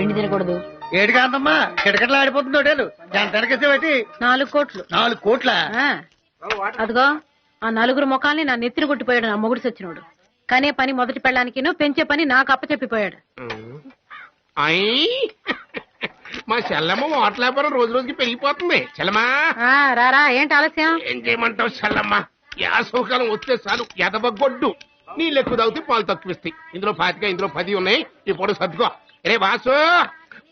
పిండి తినకూడదు. ఏడు కాంతమ్మా కిటకిటలు ఆడిపోతుంది హోటలు గంటనకేసేవాటి 4 కోట్లు. 4 కోట్ల. అదిగో ఆ 4 ముఖాల్ని నా నెత్తిన కొట్టిపోయాడు నా మొగుడు సచ్చినోడు. కనే పని మొదటి పెళ్ళానికి పెంచే పని నాకు అప్పచెప్పిపోయాడు. మా చెల్లమ్మ వాటర్ వ్యాపారం రోజు రోజుకి పెరిగిపోతుంది. చెల్లమ్మా రారా, ఏంటి ఆలస్యం? ఏం చేయమంటావు చెల్లమ్మ? యాసవకాలం వస్తే చాలు ఎదబగొడ్డు. నీళ్ళు ఎక్కువ తాగితే పాలు తక్కువ ఇస్తాయి. ఇందులో 25 ఇందులో 10 ఉన్నాయి. ఇప్పుడు సర్దుకో. రే బాసు,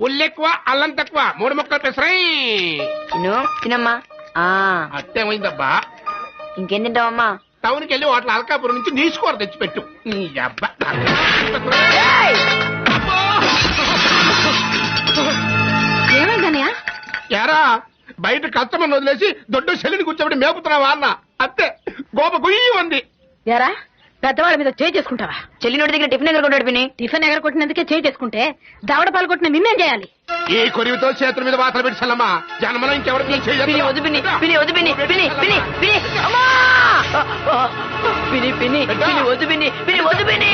ఉల్లెక్కువ అల్లం తక్కువ 3 ముక్కలు పెసరాయి. తినమ్మా. అట్టేమైందబ్బా? ఇంకేం తింటావమ్మా? టౌన్కి వెళ్ళి వాటి అల్కాపురం నుంచి నీసుకోర తెచ్చిపెట్టు. నీ అబ్బా ఏమైందన్నయ్య? ఎరా బయట కష్టమని వదిలేసి దొడ్డు చెల్లిని కూర్చోబెట్టి మేపుతున్నావా అన్న? అంతే గోప గుయ్యి ఉంది. ఎరా పెద్దవాళ్ళ మీద చేయి చేసుకుంటావా? చెల్లి నోటి దగ్గర టిఫిన్ ఎగరగొట్టాడు పిన్ని. టిఫిన్ ఎగరగొట్టినందుకే చేయి చేసుకుంటే దవడ పాలు కొట్టిన నిన్నేం చేయాలి? ఈ కొరివితో చేతుల మీద వాతలు పెట్టి చల్లమ్మా. జన్మలో ఇంకెవరికి పిన్ని వద్దు పిన్ని, పిన్ని వద్దు పిన్ని, పిన్ని పిన్ని పిన్ని అమ్మా! పిన్ని పిన్ని పిన్ని వద్దు పిన్ని, పిన్ని వద్దు పిన్ని.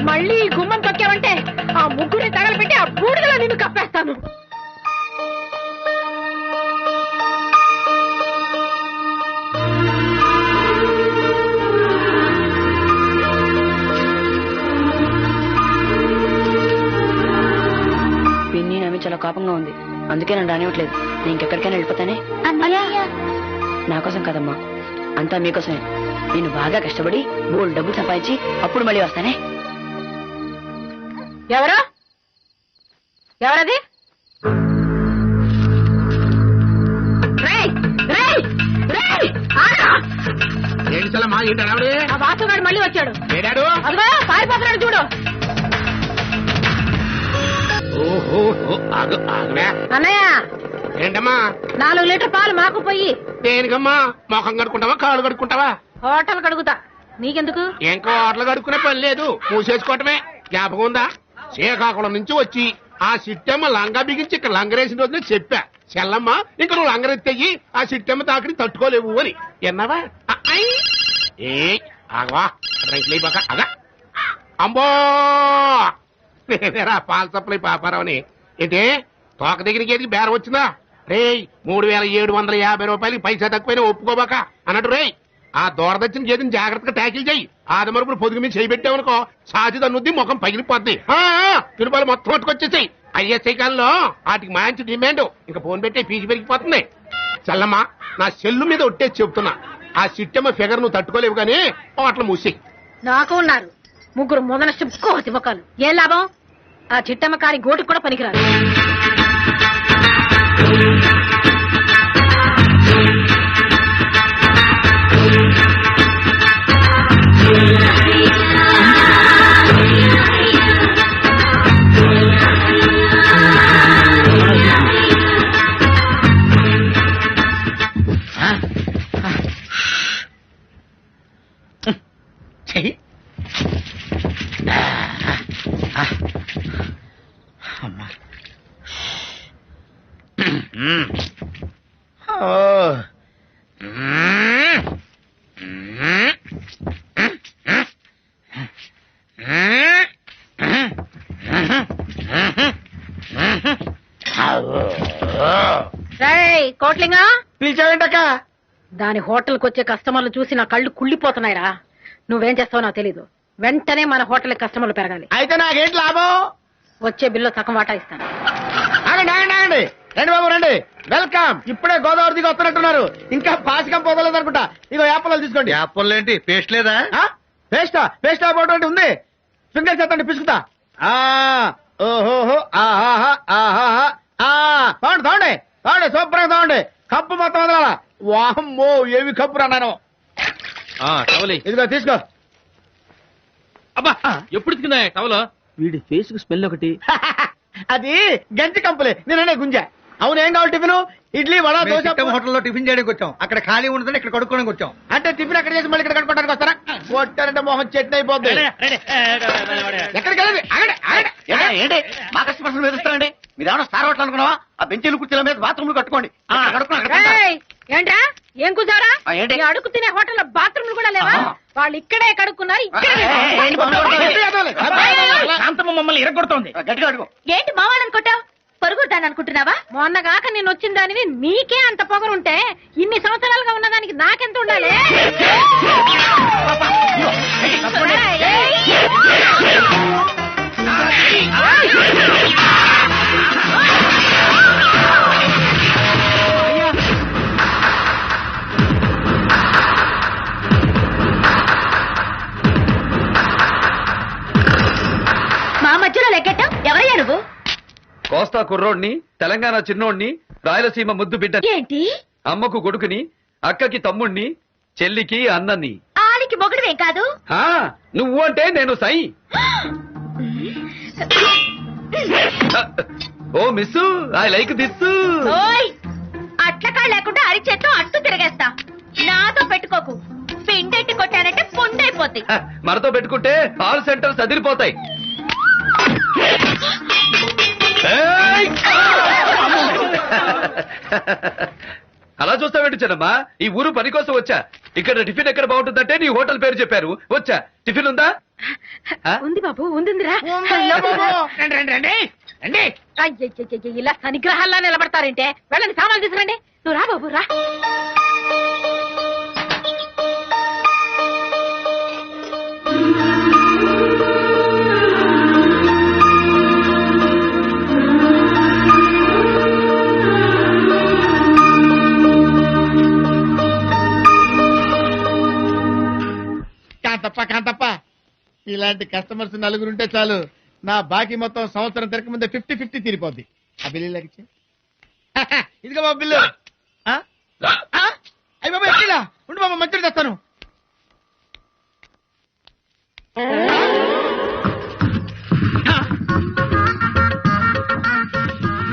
మళ్ళీ గుమ్మం తొక్కావంటే ఆ ముగ్గురిని తగలబెట్టి ఆ బూడిదలో నిన్ను కప్పేస్తాను. పిన్ని నా మీద చాలా కోపంగా ఉంది. అందుకే నన్ను రానివ్వట్లేదు. నేను ఇంకెక్కడికైనా వెళ్ళిపోతానే. నా కోసం కదమ్మా, అంతా మీకోసమే. నేను బాగా కష్టపడి బోల్డ్ డబ్బులు సంపాదించి అప్పుడు మళ్ళీ వస్తానే. ఎవరు? ఎవరది? ఏంటి చల్లమ్మా? ఏంటి అడవడే? ఆ వాసుగాడు మళ్ళీ వచ్చాడు. ఏడాడు? అదిగో పారిపోతున్నాడు చూడు. ఓహో ఆగలే. అన్నయ్య ఏంటమ్మా? 4 లీటర్ పాలు మాకు పోయి. దేనికమ్మా? మొఖం కడుక్కుంటావా కాళ్ళు కడుక్కుంటావా? హోటల్ కడుగుతా. నీకెందుకు? ఇంకా హోటల్ కడుక్కునే పని లేదు, మూసేసుకోవటమే. జ్ఞాపకం ఉందా? శ్రీకాకుళం నుంచి వచ్చి ఆ సిట్టమ్మ లంగా బిగించి ఇక్కడ లంగరేసిన రోజునే చెప్పా. చెల్లమ్మ ఇంక నువ్వు లంగరెత్తయ్యి ఆ సిట్టమ్మ తాకిడి తట్టుకోలేవు అని. ఎన్నావా? ఆగవా రైతులైపోక అగా అంబో నేనేరా పాల సప్లై పాపారావు అని. ఏంటి తోక దగ్గరికి ఎదిగి బేరం వచ్చిందా? రే 3750 రూపాయలకి పైసా తక్కువైనా ఒప్పుకోబాక అన్నట్టు. రే ఆ దూరదచ్చిన గేదెని జాగ్రత్తగా ట్యాకిల్ చెయ్యి. ఆదమరుపుడు పొదుగు మీద చేయి పెట్టావనుకో సాచి తన్నుద్ది, ముఖం పగిలిపోద్ది. తిరుపతి మొత్తం పట్టుకొచ్చేసాయి. ఐఎస్ఐ కాలంలో వాటికి మంచి డిమాండ్. ఇంకా ఫోన్ పెట్టే ఫీజు పెరిగిపోతుంది. చల్లమ్మ నా సెల్లు మీద ఒట్టేసి చెబుతున్నా, ఆ సిట్టమ్మ ఫిగర్ నువ్వు తట్టుకోలేవు గానీ అట్లా మూసేయి. నాకు ఉన్నారు 3 మొదన చెప్పుకోవచ్చు ముఖాలు. ఏం లాభం? ఆ చిట్టమ్మ కారి గోటుకు కూడా పనికిరాదు. కోట్లింగా పిలిచావేంటక్క? దాని హోటల్కి వచ్చే కస్టమర్లు చూసి నా కళ్ళు కుళ్ళిపోతున్నాయిరా. నువ్వేం చేస్తావో నాకు తెలీదు. వెంటనే మన హోటల్ కస్టమర్లు పెరగాలి. అయితే నాకేంటి లాభం? వచ్చే బిల్లు సగం వాటా ఇస్తాను. ఆగండి ఆగండి ఆగండి, రండి బాబు రండి, వెల్కమ్. ఇప్పుడే గోదావరి దిగి వస్తున్నట్టున్నారు. ఇంకా పాసికం పోదలేదు అనుకుంటా. ఇగో యాపలు తీసుకోండి. యాపల్ ఏంటి? పేస్ట్ లేదా? పేస్టా పోటీ ఉంది. ఫింగర్ చేతండి పిసుకుతా. ఓహోహో ఆహాహా ఆహాహా. తాండి శుభ్రంగా తాండి. కప్పు మొత్తం వదలాలా? వామ్మో ఏమి కప్పు అన్నాను. ఇదిగో తీసుకో. అబ్బా ఎప్పుడు తిందా టవలో? వీడి ఫేస్ కు స్మెల్ ఒకటి. అది గంజి కంపులే, నేననే గుంజా. అవును ఏం కావాలి టిఫిన్? ఇడ్లీ వడ దోశ. హోటల్లో టిఫిన్ చేయడానికి వచ్చాం. అక్కడ ఖాళీ ఉండదని ఇక్కడ కడుక్కోడానికి వచ్చాం. అంటే టిఫిన్ అక్కడ చేసి మళ్ళీ ఇక్కడ కడుక్కోవడానికి వస్తారా? కొట్టారంటే మొహం చట్నీ అయిపోద్ది. ఎక్కడికి వెళ్ళండి? ఏంటి మా కస్టమర్స్ మీరేమన్నా స్టార్ హోటల్ అనుకున్నావా? ఆ బెంచీలు కుర్చీల మీద బాత్రూమ్లు కట్టుకోండి. ఏంట్రా ఏం కూర్చారా ఆ, ఏంటి? అడుగు తినే హోటల్ బాత్రూమ్లు కూడా లేవా? వాళ్ళు ఇక్కడే కడుక్కున్నారు, ఇక్కడే శాంతమ్మ మమ్మల్ని ఇరగొడుతోంది గట్టిగా అడుగు. ఏంటి మావాలనుకుంటావు? పొరుగుతాను అనుకుంటున్నావా? మొన్నగాక నేను వచ్చిన దానివి నీకే అంత పొగరుంటే ఇన్ని సంవత్సరాలుగా ఉన్నదానికి నాకెంత ఉండాలి? మా మధ్యలో లెగ్గట్టం ఎవరయ్యా నువ్వు? కోస్తా కుర్రోడ్ని, తెలంగాణ చిన్నోడ్ని, రాయలసీమ ముద్దు బిడ్డ, ఏంటి అమ్మకు కొడుకుని, అక్కకి తమ్ముణ్ణి, చెల్లికి అన్నని. ఆలికి మొగుడువేం కాదు. ఆ, నువ్వు అంటే నేను సై. ఓ మిస్సు, ఐ లైక్ దిస్. ఓయ్ అట్లకాయ లేకుండా అరిచేత్తో అట్టు తిరగేస్తా. నాతో పెట్టుకోకు. పిండెట్టి కొట్టానంటే పొందైపోద్ది. మనతో పెట్టుకుంటే ఆల్ సెంటర్స్ అదిరిపోతాయి. ఏయ్! అలా చూస్తావేంటి చిన్నమ్మా, ఈ ఊరు పని కోసం వచ్చా. ఇక్కడ టిఫిన్ ఎక్కడ బాగుంటుందంటే నీ హోటల్ పేరు చెప్పారు, వచ్చా. టిఫిన్ ఉందా? ఆ? ఉంది బాబు, ఉందిరా. ఇలా సనిగ్రహాల్లో నిలబడతారంటే వెళ్ళండి, సామాన్లు తీసుకురండి. నువ్వు రా బాబు, రా. కాంతప్ప ఇలాంటి కస్టమర్స్ నలుగురుంటే చాలు, నా బాకీ మొత్తం సంవత్సరం తిరక ముందే 50-50 తీరిపోద్ది. ఆ బిల్లు ఇలాగిచ్చే. ఇదిగో బాబు బిల్లు. అయ్యి బాబా ఎక్కిలా ఉండు బాబా, మంచిగా తెస్తాను.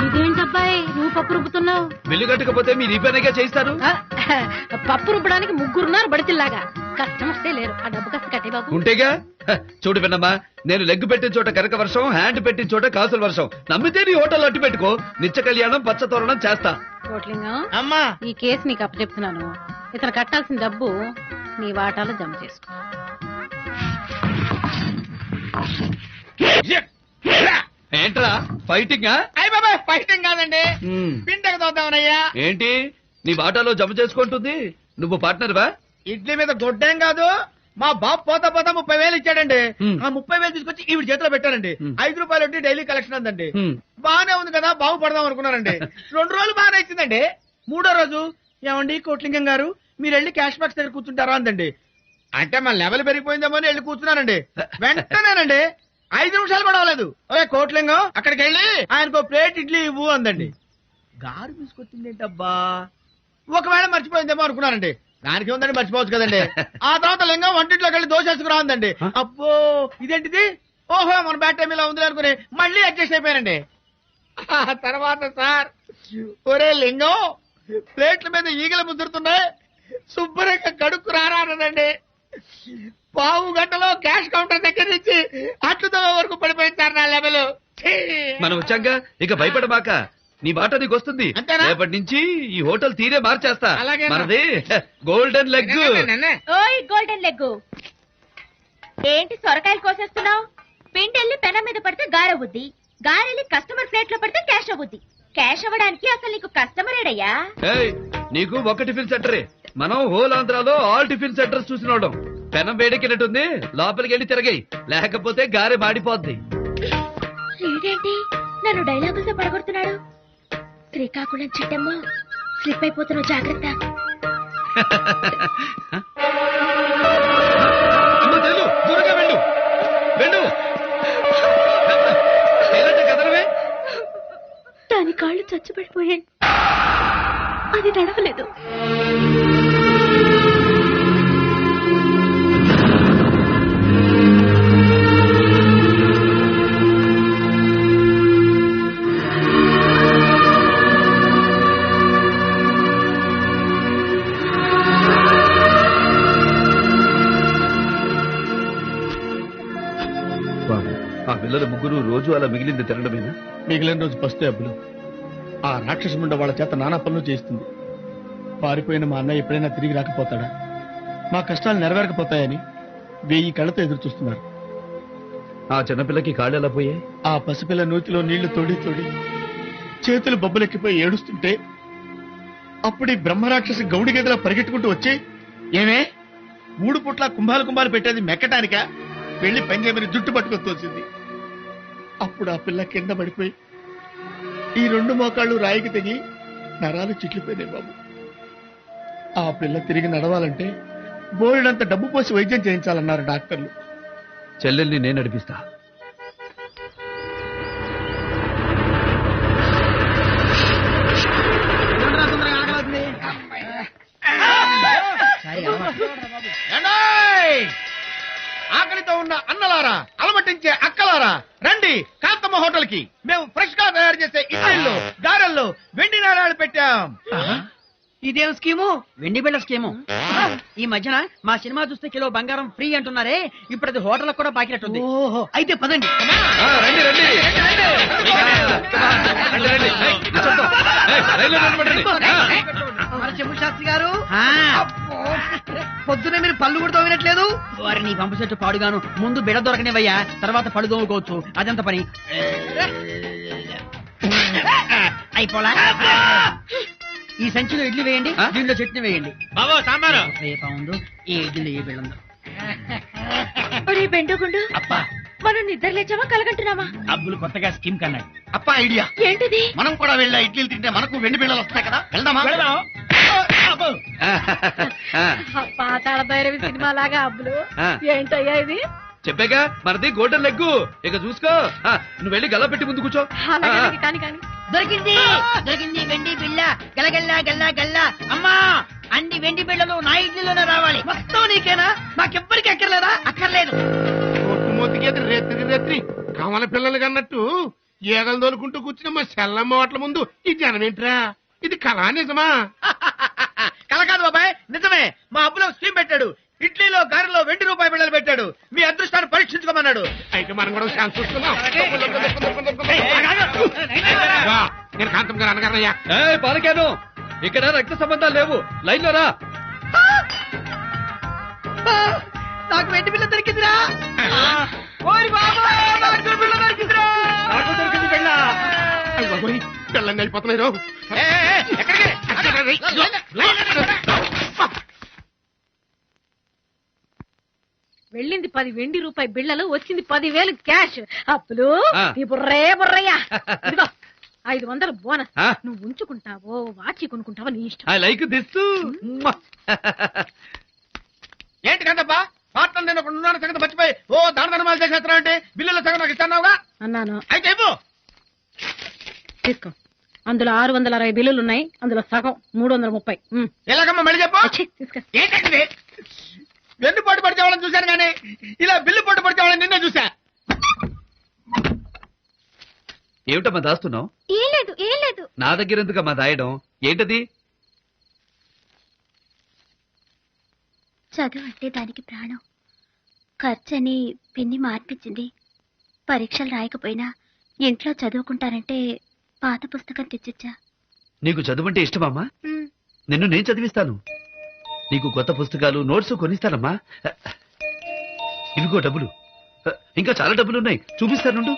ఇదేంటబ్బాయి నువ్వు పప్పు రుబ్బుతున్నావు? బిల్లు కట్టకపోతే మీరు ఈ పనిగా చేయిస్తారు. పప్పు రుబ్బడానికి ముగ్గురున్నారు బడితిల్లాగా. కస్టమర్సే లేరు. ఆ డబ్బు కాస్త కట్టే బాబు. ఉంటేగా. చూడు విన్నమ్మా, నేను లెగ్ పెట్టిన చోట కనక వర్షం, హ్యాండ్ పెట్టిన చోట కాసుల వర్షం. నమ్మితే నీ హోటల్ అట్టు పెట్టుకో, నిత్య కళ్యాణం పచ్చ తోరణం చేస్తా. కోట్లింగం, అమ్మా ఈ కేసు నీకు అప్పచెప్తున్నాను. ఇతను కట్టాల్సిన డబ్బు నీ వాటాలో జమ చేసుకో. ఏంట్రా ఫైటింగ్? అయ్యి బాబా ఫైటింగ్ కాదండి, పిండక తోద్దామనయ్యా. ఏంటి నీ వాటాలో జమ చేసుకుంటుంది? నువ్వు పార్ట్నర్ వా? ఇడ్లీ మీద గొడ్డేం కాదు, మా బాబు పోతా 30,000 ఇచ్చాడండి. హ్మ్. ఆ 30,000 తీసుకొచ్చి ఈవిడ చేతిలో పెట్టారండి. హ్మ్. 5 రూపాయలు వడ్డీ డైలీ కలెక్షన్ అందండి. హ్మ్. బానే ఉంది కదా, బాగుపడదాం అనుకున్నారండి. 2 రోజులు బాగానే ఇచ్చిందండి. 3వ రోజు ఏమండి కోట్లింగం గారు మీరు వెళ్ళి క్యాష్ బాక్స్ దగ్గర కూర్చుంటారా అందండి. అంటే మన లెవెల్ పెరిగిపోయిందేమో అని వెళ్ళి కూర్చున్నానండి. వెంటనేనండి 5 నిమిషాలు కూడా అవ్వలేదు, ఓకే కోట్లింగం అక్కడికి వెళ్ళి ఆయనకు ప్లేట్ ఇడ్లీ ఇవ్వు అందండి. గారు తీసుకొచ్చింది ఏంటబ్బా, ఒకవేళ మర్చిపోయిందేమో అనుకున్నానండి. దానికి ఉందండి, మర్చిపోవచ్చు కదండి. ఆ తర్వాత లింగం వంటింట్లోకి వెళ్ళి దోశ వేసుకురా ఉందండి. అబ్బో ఇదేంటిది, ఓహో మన బ్యాట్ టైం ఇలా ఉంది అనుకుని మళ్ళీ అడ్జస్ట్ అయిపోయానండి. ఆ తర్వాత సార్, ఒరే లింగం ప్లేట్ల మీద ఈగలు ముద్దురుతున్నాయి, శుభ్రంగా కడుక్కు రారానండి. పావు గంటలో క్యాష్ కౌంటర్ దగ్గర నుంచి అట్లతో వరకు పడిపోయింది సార్ నా లెవెల్. మనం వచ్చాక ఇక భయపడమాక, నీ మాట నీకు వస్తుంది. అంతేనా? రేపటి నుంచి ఈ హోటల్ తీరే మార్చేస్తా. అలాగేనా? మనది గోల్డెన్ లెగ్. ఓయ్ గోల్డెన్ లెగ్, ఏంటి సొరకాయలు కోసేస్తున్నావు? పిండెల్లి పెనం మీద పడితే గారవుద్ది, గారెల్లి కస్టమర్ ప్లేట్ లో పడితే క్యాష్ అవుద్ది. క్యాష్ అవ్వడానికి అసలు నీకు కస్టమర్ ఏడయ్యా? ఏయ్, నీకు ఒక టిఫిన్ సెంటరే, మనం హోల్ ఆంధ్రాలో ఆల్ టిఫిన్ సెంటర్స్ చూసినోడం. పెనం వేడెక్కినట్టుంది, లోపలికి వెళ్ళి తిరగాయి, లేకపోతే గారె మాడిపోద్ది. ఏంటి నన్ను డైలాగులతో పడగొడుతున్నాడు? శ్రీకాకుళం చిట్టమ్మ, స్లిప్ అయిపోతున్న జాగ్రత్త. అమ్మ తెలు, దూరంగా వెళ్ళు వెళ్ళు. ఎలాంటి కదలవే? దాని కాళ్ళు చచ్చుపడిపోయాయి, అది నడవలేదు. ఆ పిల్లల ముగ్గురు రోజు అలా మిగిలింది తినడమేనా? మిగిలిన రోజు ఫస్ట్ అబ్బులు ఆ రాక్షసి ముండ వాళ్ళ చేత నానా పనులు చేస్తుంది. పారిపోయిన మా అన్నయ్య ఎప్పుడైనా తిరిగి రాకపోతాడా, మా కష్టాలు నెరవేరకపోతాయని 1000 కళ్ళతో ఎదురు చూస్తున్నారు. ఆ చిన్నపిల్లకి కాళ్ళు ఎలా పోయాయి? ఆ పసిపిల్ల నూతిలో నీళ్లు తోడి తోడి చేతులు బొబ్బలెక్కిపోయి ఏడుస్తుంటే అప్పుడు ఈ బ్రహ్మరాక్షసి గౌడి గదిలో పరిగెట్టుకుంటూ వచ్చి, ఏమే 3 పుట్ల కుంభాలు పెట్టేది మెక్కటానిక, వెళ్లి పని చేయమని జుట్టు పట్టుకొని తోసింది. అప్పుడు ఆ పిల్ల కింద పడిపోయి ఈ 2 మోకాళ్ళు రాయికి తెగి నరాలు చిట్లిపోయినాయి బాబు. ఆ పిల్ల తిరిగి నడవాలంటే బోలెడంత డబ్బు పోసి వైద్యం చేయించాలన్నారు డాక్టర్లు. చెల్లెల్ని నేను నడిపిస్తా. ఏండోయ్! ఆకలితో ఉన్న అన్నలారా, అలమటించే అక్కలారా, రండి కాంతమ్మ హోటల్ కి. మేము ఫ్రెష్ గా తయారు చేసే ఇడ్లీలు, గారెల్లో వెండి నాణాలు పెట్టాం. ఇదేం స్కీము? వెండి బిళ్ళ స్కీము. ఈ మధ్యన మా సినిమా చూస్తే కిలో బంగారం ఫ్రీ అంటున్నారే, ఇప్పుడు అది హోటల్ కూడా పాకినట్టుంది. ఓహో, అయితే పదండి. రండి రండి మన చెంబు శాస్త్రి గారు, పొద్దునే మీరు పళ్ళు కూడా తోమినట్లేదు. వారిని పంపు చెట్టు పాడుగాను, ముందు బిడ దొరకనివయ్యా, తర్వాత పళ్ళు తోముకోవచ్చు. అదంత పని అయిపోలా. ఈ సంచిలో ఇడ్లీ వేయండి, దీంట్లో చట్నీ వేయండి. బాబు సాంబారు ఉంది ఈ ఇడ్లీలో ఏ బిళ్ళందో. ఒరే బెండుగుండు, అప్పా, మనం నిద్ర లేచావా కలగంటున్నావా? అబ్బులు కొత్తగా స్కీమ్ కన్నాడు. అప్పా ఐడియా. ఏంటిది? మనం కూడా వెళ్ళా ఇడ్లీలు తింటే మనకు వెండి బిళ్ళలు వస్తాయి కదా, వెళ్దామా? పాతాళ భైరవి సినిమా లాగా అబ్బులు. ఆ. ఏంటయ్యా ఇది? చెప్పాగా మనది గోల్డెన్ లెగ్గు. ఇక చూసుకో. నువ్వు వెళ్ళి గల్ల పెట్టి ముందు కూర్చో. అలాగే, అలాగే, కాని కాని. దొరికింది దొరికింది వెండి బిళ్ళ. గలగల్లా గల్లా గల్లా. అమ్మా, అన్ని వెండి బిళ్ళలు నా ఇడ్లీలోనే రావాలి. మొత్తం నీకేనా? నాకెవ్వరికి అక్కర్లేదా? అక్కర్లేదు. ఒట్టుమూతికి రెత్తి రెత్తి కమల పిల్లలు కన్నట్టు ఈగలు తోలుకుంటూ కూర్చున్న మా సెల్లమ్మ వాట్ల ముందు ఈ జనం ఏంట్రా? ఇది కళా నిజమా? కల కాదు బాబాయ్, నిజమే. మా అబ్బులో స్కీమ్ పెట్టాడు. ఇడ్లీలో గారెలో ₹20 బిళ్ళలు పెట్టాడు. మీ అదృష్టాన్ని పరీక్షించుకోమన్నాడు. అయితే మనం కూడా ఛాన్స్ చూసుకుందాం. నేను కాంతం గారు అనగారయ్యా. పాలకాను, ఇక్కడ రక్త సంబంధాలు లేవు. లైన్ లో రా. నాకు వెండి బిళ్ళ దొరికిందిరా. ఓయ్ బాబా, నాకు బిళ్ళ దొరికిందిరా. నాకు దొరికింది బిళ్ళ. పిల్లని వెళ్ళిపోతున్నారు. వెళ్ళింది 10 వెండి రూపాయి బిళ్ళలు, వచ్చింది 10,000 క్యాష్. అప్పులు ఆ. ఈ బుర్రయ్యా. ఇదిగో 500 బోనస్. ఆ. నువ్వు ఉంచుకుంటావో వాచి కొనుక్కుంటావో నీ ఇష్టం. I like this. ఏంటి కందబ్బా, పార్ట్నర్ నేను ఒక ఉన్నాను సంగతి మర్చిపోయి దానధర్మాలు చేసేస్తున్నా అంటే బిల్లుల సగం నాకు ఇస్తాన్నావుగా. అన్నాను. అయితే ఇవ్వు. తీసుకో. అందులో 660 బిల్లులు ఉన్నాయి, అందులో సగం 330. ఎలాగమ్మా మళ్ళీ చెప్పు. అచ్చి, తీసుకో. ఏంటంటే వెన్ను పోటు పడితే వాళ్ళని చూశాను కానీ ఇలా బిల్లు పోటు పడితే వాళ్ళని నిన్నే చూసా. ఏమిటమ్మా దాస్తున్నావు? ఏం లేదు, ఏం లేదు. నా దగ్గర ఎందుకమ్మా దాయడం? ఏంటది? చదువు అంటే దానికి ప్రాణం. ఖర్చని పిన్ని మార్పించింది. పరీక్షలు రాయకపోయినా ఇంట్లో చదువుకుంటానంటే పాత పుస్తకం తెచ్చిచ్చా. నీకు చదువంటే ఇష్టమమ్మా? నిన్ను నేను చదివిస్తాను. నీకు కొత్త పుస్తకాలు, నోట్స్ కొనిస్తానమ్మా. ఇవిగో డబ్బులు. ఇంకా చాలా డబ్బులు ఉన్నాయి, చూపిస్తానుండు.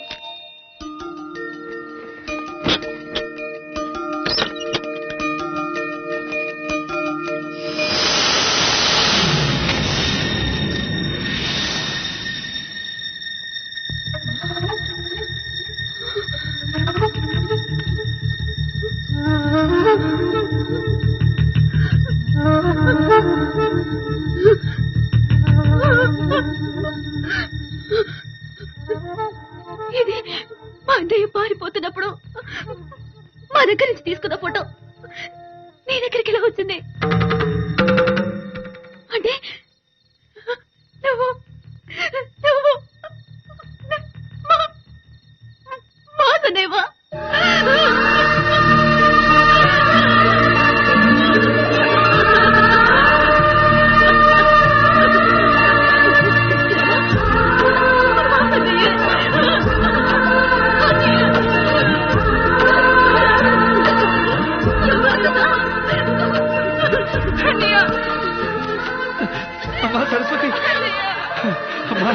ఇది అమ్మా సరస్వతి, అమ్మా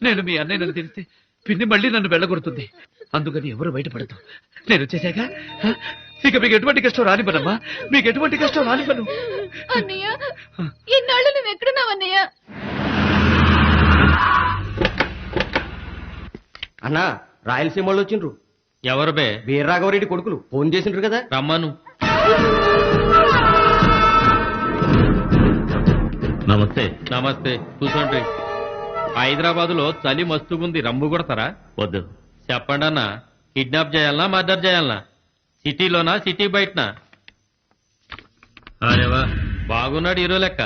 నేను మీ అన్నయ్యను తెలిస్తే పిన్ని మళ్ళీ నన్ను వెళ్ళగొడుతుంది. అందుకని ఎవరు బయటపడతాం. నేను వచ్చేసాక ఇక మీకు ఎటువంటి కష్టం రానివ్వనమ్మా, మీకు ఎటువంటి కష్టం రానివ్వను. అన్నయ్య, ఇన్నాళ్ళు నువ్వు ఎక్కడున్నావన్నయ్య? అన్నా రాయలసీమ వాళ్ళు వచ్చిండ్రు. ఎవరు బే? వీర్రాఘవరెడ్డి కొడుకులు ఫోన్ చేసిండ్రు కదా. రమ్మను. నమస్తే. నమస్తే, కూర్చోండి. హైదరాబాద్ లో చలి మస్తుగుంది, రమ్ము కొడతారా? వద్దు. చెప్పండి అన్న, కిడ్నాప్ చేయాలనా మర్డర్ చేయాలనా? సిటీలోనా సిటీ బయటనా? అరేవా, బాగున్నాడు హీరో లెక్క.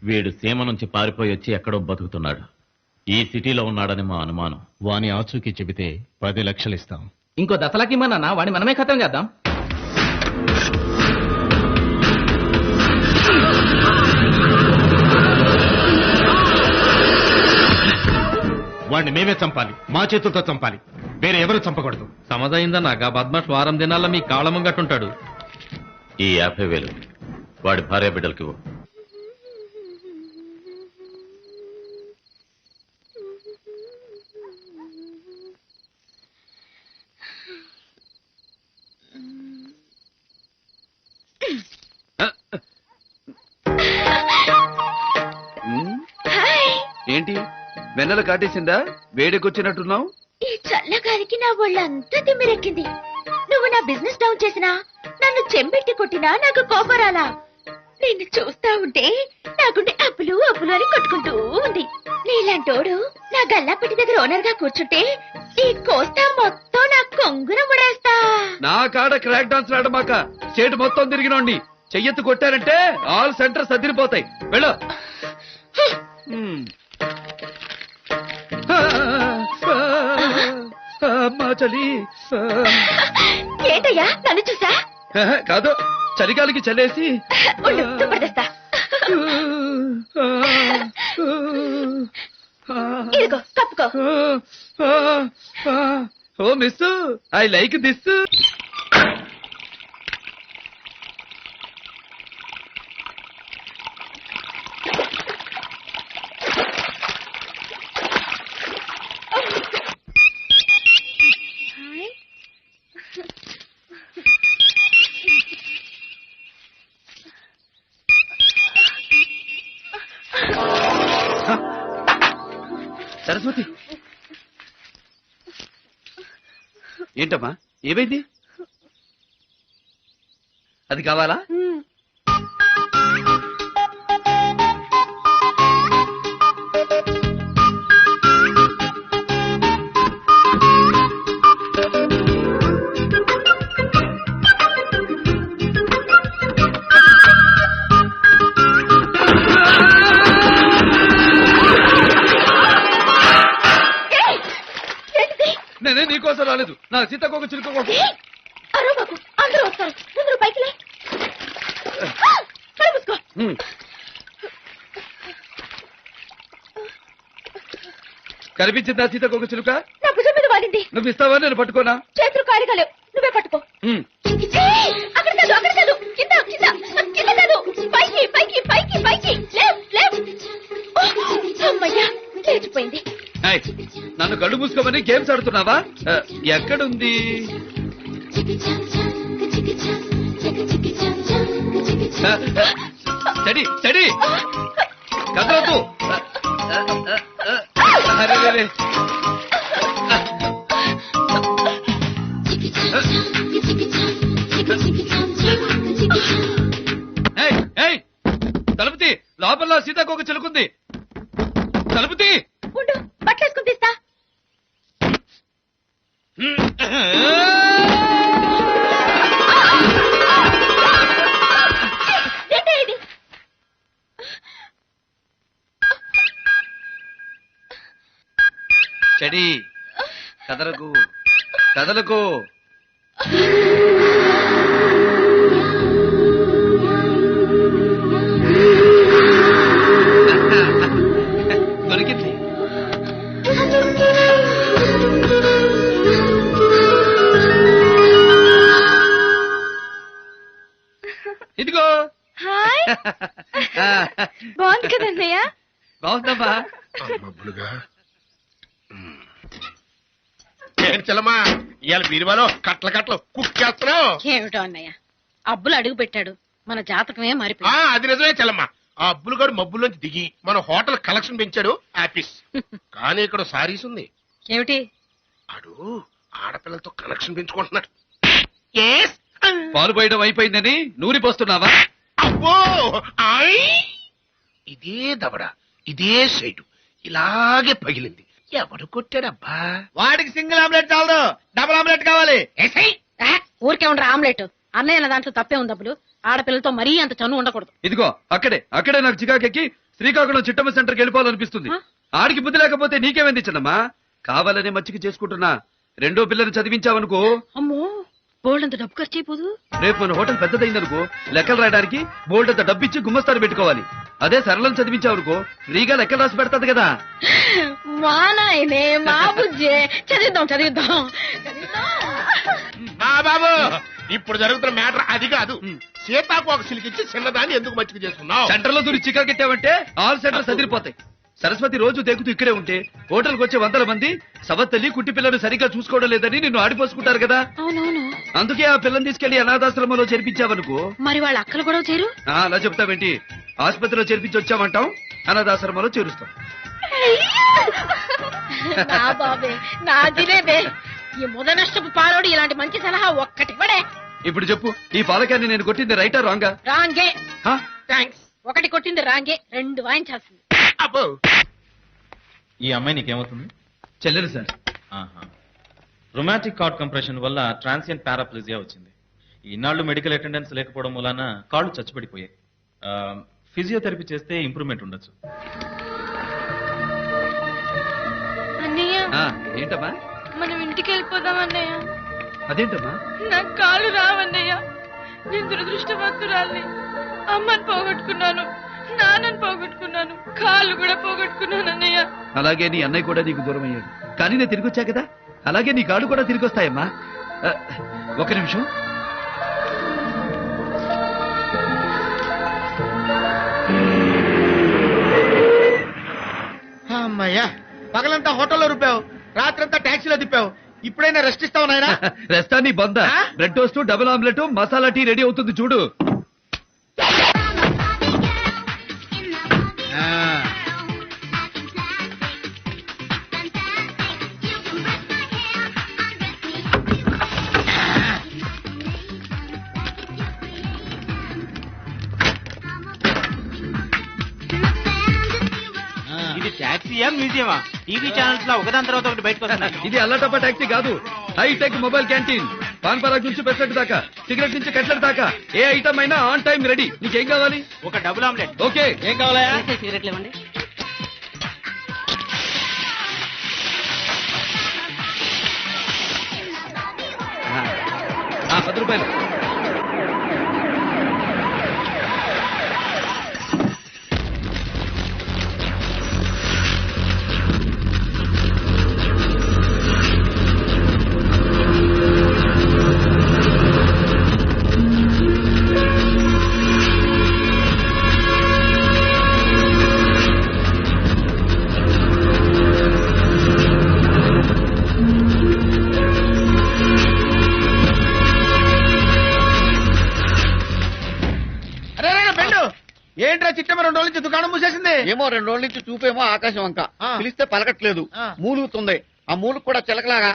వీడు సీమ నుంచి పారిపోయి వచ్చి ఎక్కడో బతుకుతున్నాడు. ఈ సిటీలో ఉన్నాడని మా అనుమానం. వాని ఆచూకీ చెబితే 10 లక్షలు ఇస్తాం. ఇంకో దశలకి ఇమ్మన్నా, వాడిని మనమే ఖతం చేద్దాం. వాడిని మేమే చంపాలి, మా చేతులతో చంపాలి, వేరే ఎవరు చంపకూడదు. సమజయిందన్నాక బద్మాష్ వారం దినాల్లో మీ కాళ్ళ ముంగట్టుంటాడు. ఈ 50,000 వాడి భార్య బిడ్డలకి ఇవ్వు. ఏంటి వెన్నెల కాటేసిందా? వేడికొచ్చినట్టున్నావు. ఈ చల్లగాలికి నా ఒళ్ళంతా తిమ్మిరెక్కింది. నువ్వు నా బిజినెస్ డౌన్ చేసినా, నన్ను చెంబెట్టి కొట్టినా నాకు కోపం రాలా. నిన్ను చూస్తా ఉంటే నాకుంటే అప్పులు అప్పులు అని కొట్టుకుంటూ ఉంది. నీలాంటోడు నా గల్లాపెట్టి దగ్గర ఓనర్ గా కూర్చుంటే ఈ కోస్తా మొత్తం నా కొంగున ముడేస్తా. నా కాడ క్రాక్ డాన్స్ ఆడమాక. స్టేట్ మొత్తం తిరిగినోండి. చెయ్యెత్తు కొట్టారంటే ఆల్ సెంటర్ సదిరిపోతాయి. వెళ్ళు. అమ్మా చలి. ఏంటయ్యా నన్ను చూసా? కాదు, చలిగాలికి చల్లేసి ఉండు, దుప్పటిస్తా. ఇదిగో కప్పుకో. Oh miss, I like this. Saraswati, ఏంటమ్మా ఏమైంది? అది కావాలా? నేనే నీకోసం రాలేదు, నా సీతకొక చిలుక కోసం. అరవకు, అందరూ వస్తారు. ముందు పైకి లే. కళ్ళు మూసుకో. కనిపించిందా సీతకొక చిలుక? నా భుజం మీద వాలింది. నువ్వు ఇస్తావా? నేను పట్టుకోనా? చేతులు ఖాళీగా లేవు, నువ్వే పట్టుకో. అక్కడ కాదు, అక్కడ కాదు, కింద కింద కింద కాదు, పైకి పైకి పైకి పైకి. అమ్మయ్యా, లేచిపోయింది. ఏయ్, నన్ను కళ్ళు మూసుకోమని గేమ్స్ ఆడుతున్నావా? ఎక్కడుంది? స్టడీ స్టడీ, కదలొద్దు. అరే తలుపుతి, లోపల సీతాకోక చిలుకుంది. తలుపుతి. ఉండు, బట్టలేసుకుని తీస్తా. ఏంటే ఇది? చెడి, కదలకు కదలకు. దొరికింది. బాగుంది కదన్నయ్య. బాగుందమ్మా. చెల్లమ్మా ఇవాళ బీరువాలో కట్ల కట్టలు కుక్ చేస్తున్నావు. ఏమిటో అన్నయ్య, అబ్బులు అడుగు పెట్టాడు, మన జాతకమే మారిపోయింది. అది నిజమే చెల్లమ్మా. ఆ అబ్బులు గారు మబ్బుల్లోంచి దిగి మన హోటల్ కలెక్షన్ పెంచాడు. ఆఫీస్ కానీ ఇక్కడ సారీస్ ఉంది. ఏమిటి? అడు ఆడపిల్లలతో కనెక్షన్ పెంచుకుంటున్నాడు. పాలు పోయడం అయిపోయిందని నూరి పోస్తున్నావా? అబ్బో ఇదే దవడ ఇదే సైటు ఇలాగే పగిలింది. ఎవడు కొట్టాడబ్బా? వాడికి సింగిల్ ఆమ్లెట్ చాలదు, డబుల్ ఆమ్లెట్ కావాలి. ఊరికే ఉండరు ఆమ్లెట్. అన్నయ్య దాంట్లో తప్పే ఉంది. అబ్బులు ఆడపిల్లలతో మరీ అంత చనువు ఉండకూడదు. ఇదిగో అక్కడే నాకు చికాకెక్కి శ్రీకాకుళం చిట్టమ్మ సెంటర్కి వెళ్ళిపోవాలనిపిస్తుంది. ఆడికి బుద్ధి లేకపోతే నీకేమెందిచ్చనమ్మా? కావాలనే మచ్చికి చేసుకుంటున్నా. రెండో పిల్లని చదివించావనుకో, అమ్మో బోల్డంత డబ్బు ఖర్చు అయిపోదు. రేపు మన హోటల్ పెద్దదైందనుకో, లెక్కలు రాయడానికి బోల్డంత డబ్బిచ్చి గుమ్మస్తాను పెట్టుకోవాలి. అదే సరళం చదివించావనుకో, ఫ్రీగా లెక్కలు రాసి పెడతాది కదా. మా నాయనే మా బుజ్జే, చదివిద్దాం. బాబు ఇప్పుడు జరుగుతున్న మ్యాటర్ అది కాదు. సీతాకు ఒక సిలికిచ్చి చిన్నదాన్ని ఎందుకు మచ్చిక చేసుకున్నావు? సెంటర్ లో దూరి చికాకెట్టావంటే ఆల్ సెంటర్ సదిరిపోతాయి. సరస్వతి రోజు దేకుతూ ఇక్కడే ఉంటే హోటల్కి వచ్చే 100 మంది సవత్తల్లి కుట్టి పిల్లను సరిగ్గా చూసుకోవడం లేదని నిన్ను ఆడిపోసుకుంటారు కదా. అవునవును. అందుకే ఆ పిల్లని తీసుకెళ్లి అనాథాశ్రమంలో చేర్పించావనుకో, మరి వాళ్ళ అక్కలు కూడా చేరు. అలా చెప్తావేంటి? ఆసుపత్రిలో చేర్పించి వచ్చామంటాం, అనాథాశ్రమంలో చేరుస్తాం. నా బాబే నా జిలేబే, ఈ ముద నష్టపు పాలోడి ఇలాంటి మంచి సలహా ఒక్కటి పడే. ఇప్పుడు చెప్పు, ఈ పాలకాన్ని నేను కొట్టింది రైటా రాంగా? రాంగే. థ్యాంక్స్. ఒకటి కొట్టింది రాంగే, 2 వాయించాల్సింది. అబ్బో ఈ అమ్మాయి నీకేమవుతుంది? చెల్లెలు సార్. రొమాంటిక్ కార్డ్ కంప్రెషన్ వల్ల ట్రాన్సియంట్ పారాప్లిజియా వచ్చింది. ఇన్నాళ్లు మెడికల్ అటెండెన్స్ లేకపోవడం వలన కాళ్ళు చచ్చిపడిపోయాయి. ఫిజియోథెరపీ చేస్తే ఇంప్రూవ్మెంట్ ఉండొచ్చు. అన్నయ్య ఏంటమ్మా? మనం ఇంటికి వెళ్ళిపోదాం అన్నయ్య. అదేంటమ్మా? నాకు కాళ్ళు రావన్నయ్య. నేను దురదృష్టవంతురాల్ని. అమ్మని పోగొట్టుకున్నాను, నాన్నని పోగొట్టుకున్నాను, కాళ్ళు కూడా పోగొట్టుకున్నాను అన్నయ్య. అలాగే నీ అన్నయ్య కూడా నీకు దూరం అయ్యాడు, కానీ నేను తిరిగి వచ్చా కదా, అలాగే నీ కాళ్ళు కూడా తిరిగి వస్తాయమ్మా. ఒక నిమిషం. అమ్మయ్యా, పగలంతా హోటల్లో రూపావు, రాత్రంతా టాక్సీలో తిప్పావు. ఇప్పుడైనా రెస్ట్ ఇస్తావు నాయనా? రెస్టా నీ బొంద. Bread toast, double omelette, masala tea ready అవుతుంది చూడు. ఇది టాక్సీయా మ్యూజియమా? టీవీ ఛానల్స్ లో ఒకదాని తర్వాత ఒకటి బయటకు వస్తున్నాయి. ఇది అల్లటప్ప టాక్సీ కాదు, hi-tech mobile canteen. Pan Parag నుంచి పెసరెట్ దాకా, సిగరెట్ నుంచి కట్లెట్ దాకా ఏ ఐటమ్ అయినా ఆన్ టైం రెడీ. నీకేం కావాలి? ఒక డబుల్ ఆమ్లెట్. ఓకే. ఏం కావాలా? సిగరెట్లు ఇవ్వండి. ₹10. ఏంట్రా చిట్టమ్మ 2 రోజుల నుంచి దుకాణం మూసేసింది? ఏమో 2 రోజుల నుంచి చూపేమో ఆకాశం వంక, పిలిస్తే పలకట్లేదు, మూలుగుతుంది. ఆ మూలుగు కూడా చిలకలాగా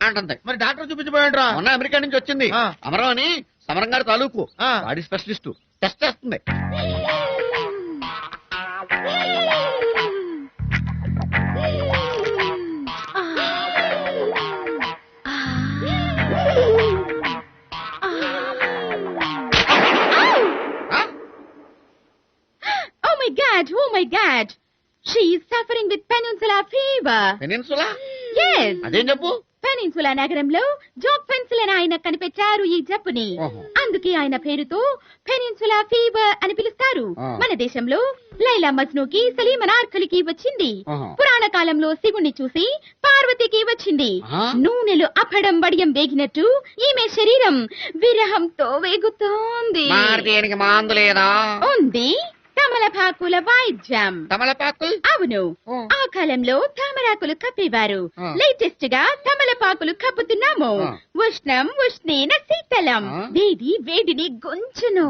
అంటుంది. మరి డాక్టర్ చూపించబోయంట్రా? మొన్న అమెరికా నుంచి వచ్చింది. అమరం అని, సమరం గారి తాలూకు బాడీ స్పెషలిస్ట్, టెస్ట్ చేస్తుంది. Oh my God! She is suffering with peninsular fever. Peninsula? Yes. అదేం చెప్పు. పెనిన్సులా నగరంలో జోక్ పెన్సిల్ అని ఆయన కనిపెట్టారు ఈ జబ్బుని. అందుకే ఆయన పేరుతో పెనిన్సులా ఫీవర్ అని పిలుస్తారు. మన దేశంలో లైలా మజ్నూకి సలీం అనార్కలికి వచ్చింది. పురాణ కాలంలో శివుణ్ణి చూసి పార్వతికి వచ్చింది. నూనెలు అప్పడం వడియం వేగినట్టు ఈమె శరీరం విరహంతో వేగుతోంది. మందు లేదా? ఉంది. తమలపాకుల వైద్యం. తమలపాకులు? అవును. ఆ కాలంలో తామరాకులు కప్పేవారు. లేటెస్ట్ గా తమలపాకులు కప్పుతున్నాము. ఉష్ణం ఉష్ణేన శీతలం. వేడి వేడిని గుంజును.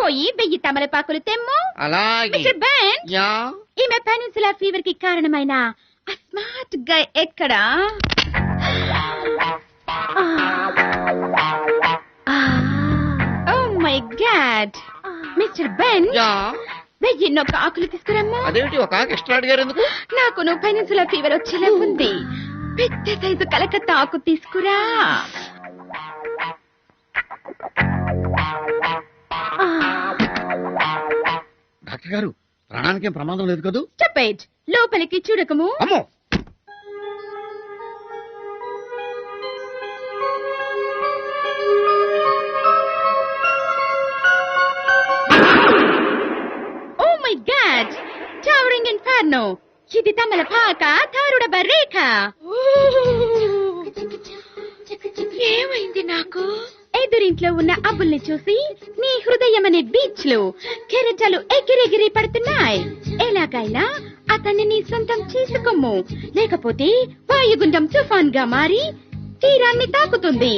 పోయి 1000 తమలపాకులు తెమ్ము. మిస్టర్ బెన్, ఈమె పెనిన్సులా ఫీవర్ కి కారణమైన స్మార్ట్ గై ఎక్కడా? Oh my god. Mister Ben, 1000 ఆకులు తీసుకురమ్మా. అదేమిటి ఒక ఆకు ఎక్స్ట్రా అడిగారు ఎందుకు? నాకు నువ్వు పెనిన్సులా ఫీవర్ వచ్చేలా ఉంది. పెద్ద సైజు కలకత్తా ఆకు తీసుకురా. డాక్టర్ గారు, ప్రాణానికేం ప్రమాదం లేదు కదూ? చెప్పేట్, లోపలికి చూడకము. అమ్మో, గాడ్, టవరింగ్ ఇన్ఫర్నో. ఇది తమలపాక తారుడ బర్రేక. ఏమైంది నాకు? ఎదురింట్లో ఉన్న అబ్బుల్ని చూసి నీ హృదయం అనే బీచ్ లో కెరటాలు ఎగిరెగిరి పడుతున్నాయి. ఎలాగైనా అతన్ని నీ సొంతం చేసుకోము, లేకపోతే వాయుగుండం తుఫాన్ గా మారి తీరాన్ని తాకుతుంది.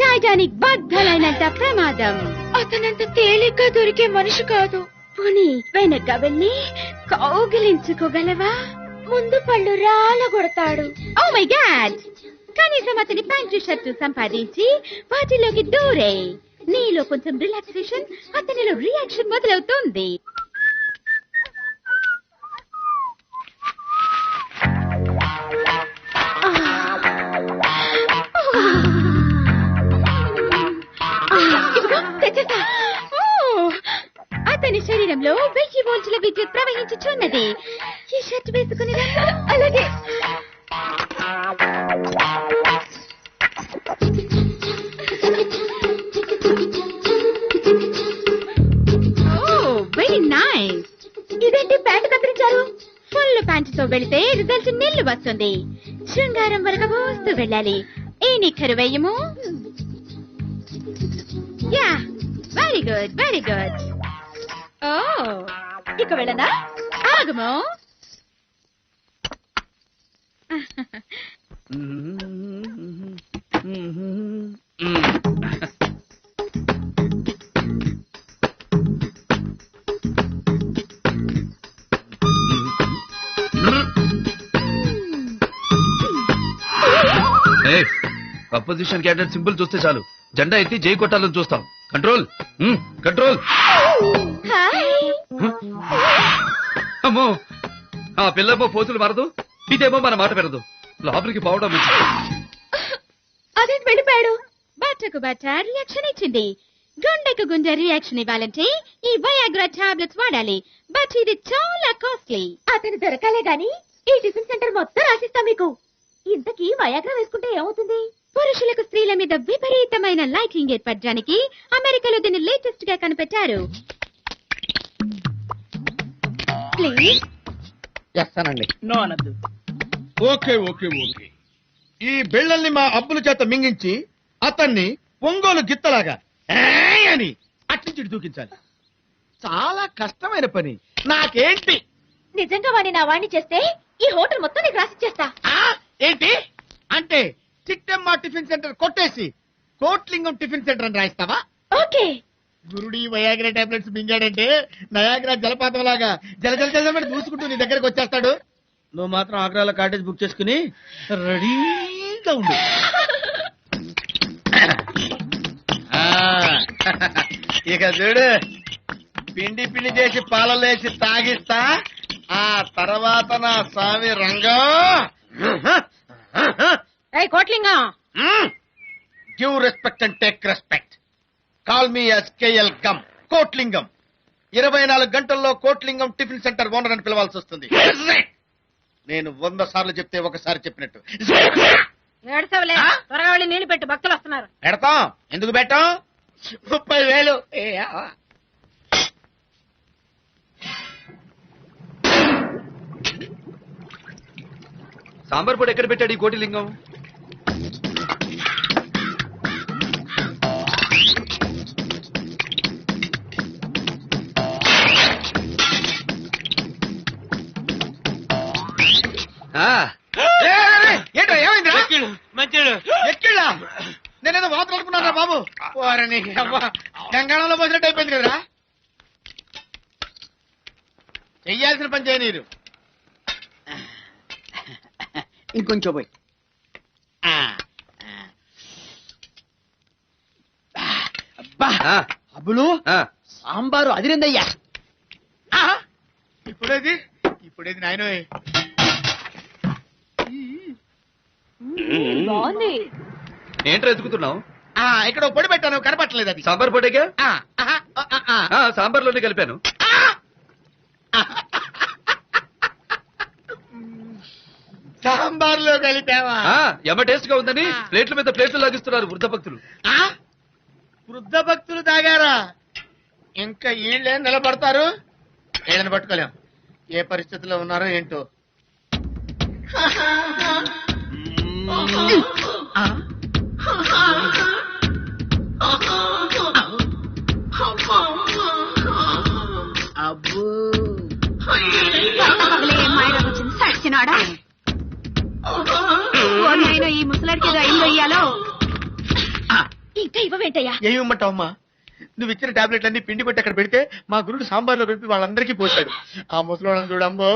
టైటానిక్ బద్దలైనంత ప్రమాదం. అతనంత తేలిగ్గా దొరికే మనిషి కాదు. పోనీ వెనక వెళ్ళి కౌగిలించుకోగలవా? ముందు పళ్ళు రాలగొడతాడు. ఓ మై గాడ్, కనీసం అతని ప్యాంటు షర్టు సంపాదించి వాటిలోకి దూరే. నీలో కొంచెం రిలాక్సేషన్, అతనిలో రియాక్షన్ మొదలవుతుంది. అతని శరీరంలో 1000 వోల్టుల విద్యుత్ ప్రవహించుచున్నది. ఈ షర్ట్ వేసుకుని అలాగే. Very nice. ఇదేంటి ప్యాంటు కత్తిరించారు? ఫుల్ ప్యాంటుతో వెళితే రిజల్ట్ నిల్లు వస్తుంది. శృంగారం వరకు వస్తూ వెళ్ళాలి. ఏ నిక్కరు వేయము. Yeah, very good, very good. ఓ, ఇక వెళ్ళనా? ఆగము. అపోజిషన్ క్యాండిడేట్ సింపుల్ చూస్తే చాలు, జెండా ఎత్తి జై కొట్టాలని చూస్తాం. Control, control. అమ్మో, ఆ పిల్లమ్మో పోతులు మారదు, ఇదేమో మన మాట పెరదు. లోపలికి పోవడం అదే వెళ్ళిపోయాడు. బట్టకు బట్ట రియాక్షన్ ఇచ్చింది. గుండెకు గుండె రియాక్షన్ ఇవ్వాలంటే ఈ వయాగ్రా టాబ్లెట్స్ వాడాలి. బట్ ఇది చాలా కాస్ట్లీ. అతను దొరకాలే గాని ఈ టిఫిన్ సెంటర్ మొత్తం రాసిస్తాం మీకు. ఇంతకీ వయాగ్రా వేసుకుంటే ఏమవుతుంది? పురుషులకు స్త్రీల మీద విపరీతమైన లైకింగ్ ఏర్పడడానికి అమెరికాలో దీన్ని లేటెస్ట్ గా కనిపెట్టారు. ప్లీజ్. చేస్తానండి. నో అనద్దు. Okay okay okay. ఈ బిళ్ళల్ని మా అబ్బుల చేత మింగించి అతన్ని ఒంగోలు గిత్తలాగా అని అట్నుంచి దూకించాలి. చాలా కష్టమైన పని. నాకేంటి? నిజంగా వాడిని నా వాడిని చేస్తే ఈ హోటల్ మొత్తం నీకు రాసిచ్చేస్తా. ఏంటి అంటే చిట్టమ్మ టిఫిన్ సెంటర్ కొట్టేసి కోట్లింగం టిఫిన్ సెంటర్ అని రాయిస్తావా? ఓకే. గురుడి వయాగ్రా టాబ్లెట్స్ మింగాడంటే నయాగ్రా జలపాతం లాగా జల జల జలమని దూసుకుంటూ నీ దగ్గరకు వచ్చేస్తాడు. నువ్వు మాత్రం ఆగ్రాలో కాటేజ్ బుక్ చేసుకుని రెడీగా ఉండు. ఇక చూడు, పిండి పిండి చేసి పాలలేసి తాగిస్తా. ఆ తర్వాత నా స్వామి రంగం. Kotlingam, give respect and take respect. Call me SKL గమ్ కోట్లింగం. 24 గంటల్లో కోట్లింగం టిఫిన్ సెంటర్ ఓనర్ అని పిలవాల్సి వస్తుంది. నేను 100 సార్లు చెప్తే ఒకసారి చెప్పినట్టు ఏడ్చవలే, త్వరగా వెళ్ళి నీళ్లు పెట్టు, భక్తులు వస్తున్నారు. పెడతాం. ఎందుకు పెట్టాం? 30,000. సాంబార్ పొడి ఎక్కడ పెట్టాడు ఈ కోటిలింగం? ఏంటో ఏమైంది? ఎక్కిళ్ళా? నేనేదో వాతలు అనుకున్నారా బాబు? గంగాళంలో పోసినట్టు అయిపోయింది కదరా. చెయ్యాల్సిన పని చేయనీరు. ఇంకొంచెం పోయి. అబ్బా అబ్బులు, సాంబారు అదిరిందయ్యా. ఇప్పుడేది నాయన. బాగుంది. ఏంట్రా ఎత్తుకుతున్నావు? ఇక్కడ పొడి పెట్టాను, కనపట్టలేదు. అది సాంబార్ పొడిగా? సాంబార్లోనే కలిపాను. సాంబార్లో కలిపావా? ఎమ్మ టేస్ట్ గా ఉందని ప్లేట్ల మీద ప్లేట్లు లాగిస్తున్నారు వృద్ధ భక్తులు. వృద్ధ భక్తులు తాగారా? ఇంకా వీళ్ళేం నిలబడతారు? ఏదైనా పట్టుకోలేం. ఏ పరిస్థితిలో ఉన్నారో ఏంటో. అబ్బో సచ్చినాడా? ఈ ముసలాడికి ఏదో అయిందో ఇయ్యాలో. ఇంకా ఇవ్వవేంటయ్యా? ఏమిమ్మంటావమ్మా? నువ్వు ఇచ్చిన టాబ్లెట్లన్నీ పిండి కొట్టి అక్కడ పెడితే మా గురుడు సాంబార్లో కలిపి వాళ్ళందరికీ పోశాడు. ఆ ముసలోళ్ళని చూడమ్మో.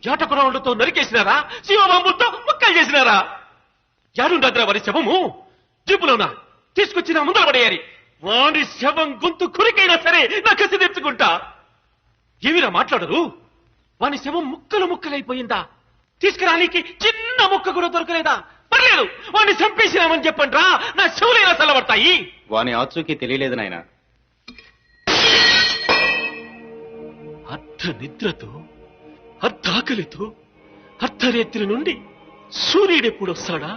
జాటకురావులతో నరికేసినారా? శివబాంబులతో ముక్కలు చేసినారా? జాడుండద్రా వారి శవము? జీపులోనా తీసుకొచ్చిన ముందర పడేయాలి. వాడి శవం గొంతు కురికైనా సరే నా కసి తెచ్చుకుంటా. ఏమిరా మాట్లాడరు? వాని శవం ముక్కలు ముక్కలైపోయిందా? తీసుకురానికి చిన్న ముక్క కూడా దొరకలేదా? పర్లేదు, వాడిని చంపేసినామని చెప్పండి రా, నా శవులైనా చల్లబడతాయి. వాని ఆచూకీ తెలియలేదు నాయన. అర్ధ నిద్రతో, అర్ధాకలితో, అర్ధరేత్రి నుండి సూర్యుడెప్పుడు వస్తాడా,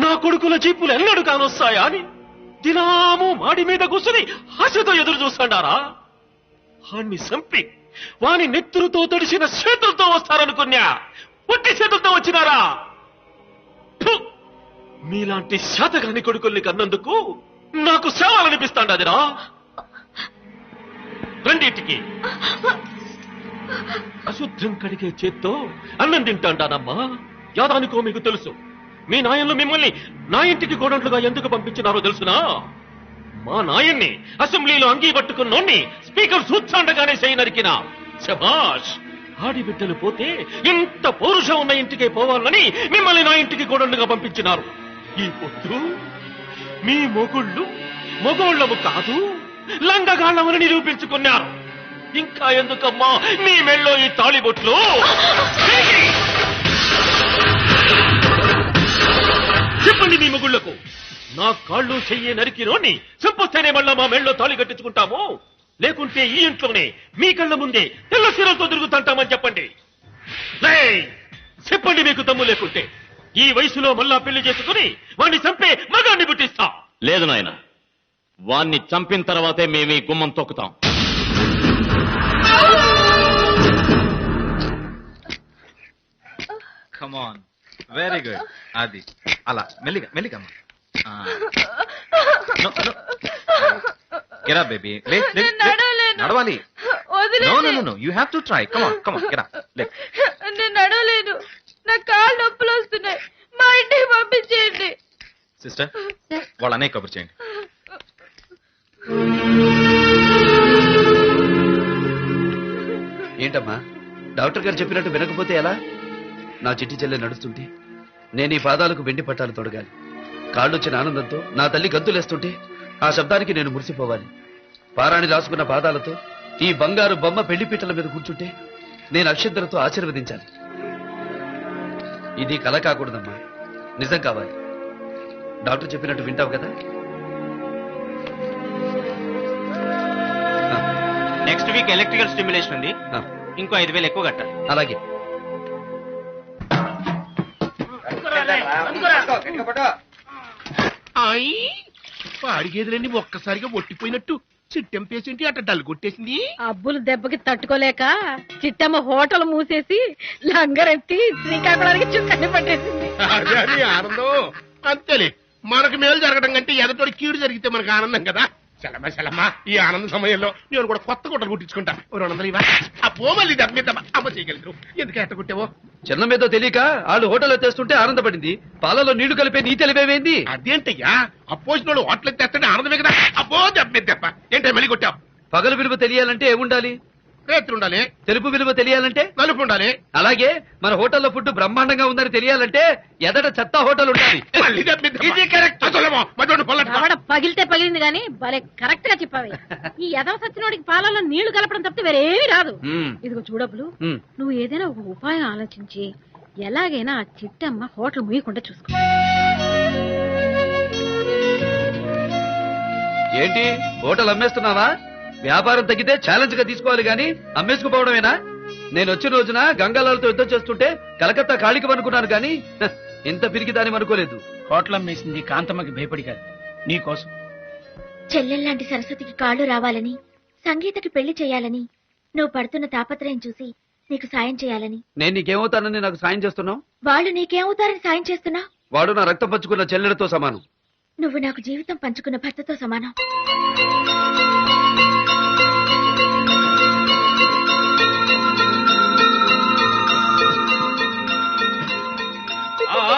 నా కొడుకుల జీపులు ఎన్నడు కానొస్తాయా అని దినాము మాడి మీద కూర్చుని ఆశతో ఎదురు చూస్తాడారా? వాణ్ణి చంపి వాని నెత్తురుతో తడిసిన చేతులతో వస్తారనుకున్నా, ఒట్టి చేతులతో వచ్చినారా? మీలాంటి శాతగాని కొడుకుల్ని కన్నందుకు నాకు సేవాలనిపిస్తాండదిరా. రెండింటికి అశుద్ధం కడిగే చేత్తో అన్నం తింటాండానమ్మా. యాదానికో మీకు తెలుసు. మీ నాయన్లు మిమ్మల్ని నా ఇంటికి గోడంట్లుగా ఎందుకు పంపించినారో తెలుసునా? మా నాయన్ని అసెంబ్లీలో అంగీ పట్టుకున్నోన్ని స్పీకర్ సూత్సాండగానే చేయి నరికిన. శభాష్! ఆడిబిడ్డలు పోతే ఇంత పౌరుషం ఉన్న ఇంటికే పోవాలని మిమ్మల్ని నా ఇంటికి గోడంట్లుగా పంపించినారు. ఈ పొద్దు మీ మొగుళ్ళు మొగోళ్ళము కాదు, లంగగాళ్ళమని నిరూపించుకున్నారు. ఇంకా ఎందుకమ్మా మీ మెళ్ళో ఈ తాళిబొట్లు? చెప్పండి మీ మొగుళ్లకు, నా కాళ్ళు చెయ్యి నరికినోని చంపొస్తేనే మళ్ళా మా మెళ్ళో తాళి కట్టించుకుంటాము, లేకుంటే ఈ ఇంట్లోనే మీ కళ్ళ ముందే తెల్ల సీరలతో తిరుగుతుంటామని చెప్పండి. చెప్పండి మీకు తమ్ము లేకుంటే ఈ వయసులో మళ్ళా పెళ్లి చేసుకుని వాడిని చంపే మగాన్ని పుట్టిస్తా. లేదు నాయన, వాణ్ణి చంపిన తర్వాతే మేము ఈ గుమ్మం తొక్కుతాం. కమాన్, వెరీ గుడ్. అది అలా మెల్లిగా మెల్లిగా. Get up baby. నడవాలి. No no no, you have to try. Come on come on, get up. నేను నడవలేను, నా కాళ్ళు నొప్పులు వస్తున్నాయి, మా ఇంటికి పంపించేయండి. సిస్టర్, వాళ్ళ అన్నయ్య కబుర్ చేయండి. ఏంటమ్మా, డాక్టర్ గారు చెప్పినట్టు వినకపోతే ఎలా? నా చిట్టి చెల్లె నడుస్తుంటే నేను ఈ పాదాలకు వెండి పట్టాలు తొడగాలి. కాళ్ళొచ్చిన ఆనందంతో నా తల్లి గంతులేస్తుంటే ఆ శబ్దానికి నేను మురిసిపోవాలి. పారాణి రాసుకున్న పాదాలతో ఈ బంగారు బొమ్మ పెళ్లిపీటల మీద కూర్చుంటే నేను అక్షంతలతో ఆశీర్వదించాలి. ఇది కల కాకూడదమ్మా, నిజం కావాలి. డాక్టర్ చెప్పినట్టు వింటావు కదా? నెక్స్ట్ వీక్ ఎలక్ట్రికల్ స్టిమ్యులేషన్ ఉంది, ఇంకో 5,000 ఎక్కువ కట్టాలి. అలాగే. పాడిగేదులన్నీ ఒక్కసారిగా ఒట్టిపోయినట్టు చిట్టెం పేషెంట్ అట్ట డల్ కొట్టేసింది. అబ్బులు దెబ్బకి తట్టుకోలేక చిట్టమ్మ హోటల్ మూసేసి లంగరెత్తి శ్రీకాకుళానికి చుక్కని పట్టేసింది. అదే అది ఆనందం. అంతేలే, మనకు మేలు జరగడం కంటే ఎదటోడి కీడు జరిగితే మనకు ఆనందం కదా. సెలమ్మా ఈ ఆనంద సమయంలో నేను కూడా కొత్త గుట్టలు కుట్టించుకుంటా. 200 ఇవా. అబ్బో మళ్ళీ దమ్మిద్దామా అమ్మ చేయగలరు. ఎందుకు ఎట్ట కుట్టావో? చిన్న మీద తెలియక వాళ్ళు హోటల్ ఎత్తేస్తుంటే ఆనందపడింది. పాలలో నీళ్లు కలిపే నీ తెలివేమైంది? అదేంటయ్యా, అపోజిట్ వాడు హోటల్ ఎత్తేస్తుంటే ఆనందమే కదా. అబ్బో దెబ్బ ఏంటో మళ్ళీ కొట్టావు. పగలు విలువ తెలియాలంటే ఏముండాలి? రేత్రి ఉండాలి. తెలుపు విలువ తెలియాలంటే నలుపు ఉండాలి. అలాగే మన హోటల్లో ఫుడ్ బ్రహ్మాండంగా ఉందని తెలియాలంటే ఎదట చెత్త హోటల్ ఉండాలి. ఇది కరెక్ట్. ఆవిడ పగిలితే పగిలింది గాని భలే కరెక్ట్ గా చెప్పావి. ఈ యదవ సచ్చినోడికి పాలలో నీళ్లు కలపడం తప్పితే వేరేమీ రాదు. ఇదిగో చూడబ్బులు, నువ్వు ఏదైనా ఒక ఉపాయం ఆలోచించి ఎలాగైనా ఆ చిట్టమ్మ హోటల్ ముయ్యకుండా చూసుకో. ఏంటి హోటల్ అమ్మేస్తున్నావా? వ్యాపారం తగ్గితే ఛాలెంజ్ గా తీసుకోవాలి గాని అమ్మేసుకుపోవడమేనా? నేను వచ్చిన రోజున గంగాలాలతో యుద్ధం చేస్తుంటే కలకత్తా ఖాళీకి అనుకున్నాను గాని ఇంత పిరికిదాని అనుకోలేదు. హోటల్ అమ్మేసింది కాంతమ్మకి భయపడి కాదు, నీకోసం. చెల్లెల్లాంటి సరస్వతికి కాళ్ళు రావాలని, సంగీతకి పెళ్లి చేయాలని, నువ్వు పడుతున్న తాపత్రయం చూసి నీకు సాయం చేయాలని. నేను నీకేమవుతానని నాకు సాయం చేస్తున్నావు? వాళ్ళు నీకేమవుతారని సాయం చేస్తున్నా? వాడు నా రక్తం పంచుకున్న చెల్లెలతో సమానం. నువ్వు నాకు జీవితం పంచుకున్న భర్తతో సమానం.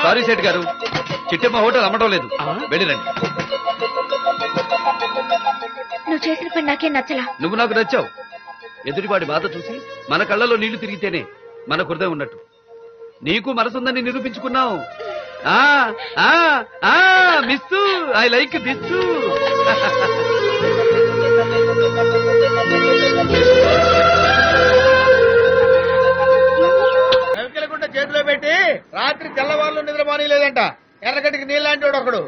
సారీ సేట్ గారు, చిట్టమ్మ హోటల్ అమ్మటం లేదు, వెళ్ళిరండి. నువ్వు చేసిన పని నాకేం నచ్చలా. నువ్వు నాకు నచ్చావు. ఎదుటివాడి బాధ చూసి మన కళ్ళలో నీళ్లు తిరిగితేనే మన హృదయం ఉన్నట్టు. నీకు మనసుందని నిరూపించుకున్నావు. Miss, I like this. చేతిలో పెట్టి రాత్రి తెల్లవాళ్ళు నిద్ర మానేలేదంట. ఎర్రగడ్డికి నీళ్ళంటే ఒకడు.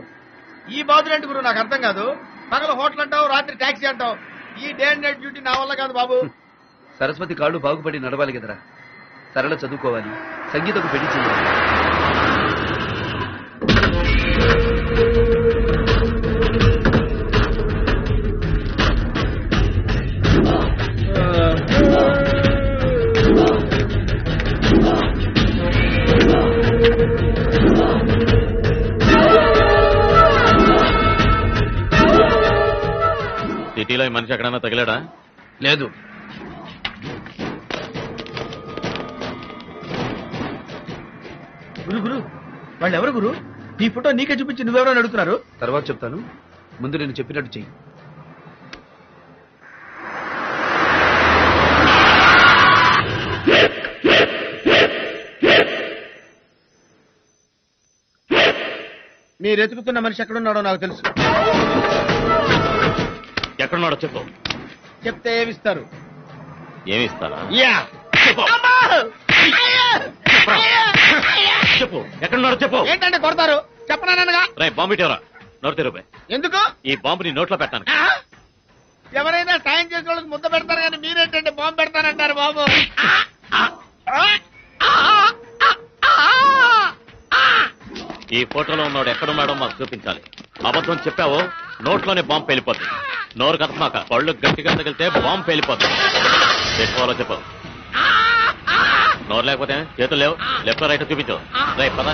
ఈ బాధులంటే గురు నాకు అర్థం కాదు. పగల హోటల్ అంటావు, రాత్రి టాక్సీ అంటావు. ఈ డే అండ్ నైట్ డ్యూటీ నా వల్ల కాదు బాబు. సరస్వతి కాళ్ళు బాగుపడి నడవాలి కదరా. సరళ చదువుకోవాలి, సంగీతకు పెళ్లి చేయాలి. సిటీలో ఈ మనిషి ఎక్కడన్నా తగిలాడా? లేదు. గురు వాళ్ళు ఎవరు గురు? నీ ఫోటో నీకే చూపించి నువ్వెవరో అడుగుతున్నారు. తర్వాత చెప్తాను, ముందు నేను చెప్పినట్టు చెయ్యి. మీరు ఎతుకుతున్న మనిషి ఎక్కడున్నాడో నాకు తెలుసు. ఎక్కడున్నాడో చెప్పు. చెప్తే ఏమిస్తారు? ఏమిస్తారా? చెప్పు, ఎక్కడున్నాడో చెప్పు. ఏంటంటే కొడతారు? చెప్పనానగా. రే బాంబు ఇటవరా, నోరు తెరుపై. ఎందుకు? ఈ బాంబు నీ నోట్లో పెట్టాను. ఎవరైనా సాయం చేసిన వాళ్ళకి ముద్ద పెడతారు కానీ మీరేంటంటే బాంబు పెడతానంటారు బాబు. ఈ ఫోటోలో ఉన్నాడు ఎక్కడున్నాడో మాకు చూపించాలి. అబద్ధం చెప్పావో నోట్లోనే బాంబు పేలిపోద్ది. నోరు కదమాక, పళ్ళు గట్టిగా తగిలితే బాంబు పేలిపోద్ది. చెప్పాలో చెప్పు. నోరు లేకపోతే చేతులు లేవు, లెఫ్ట్ రైట్ చూపించు. రైట్ పద.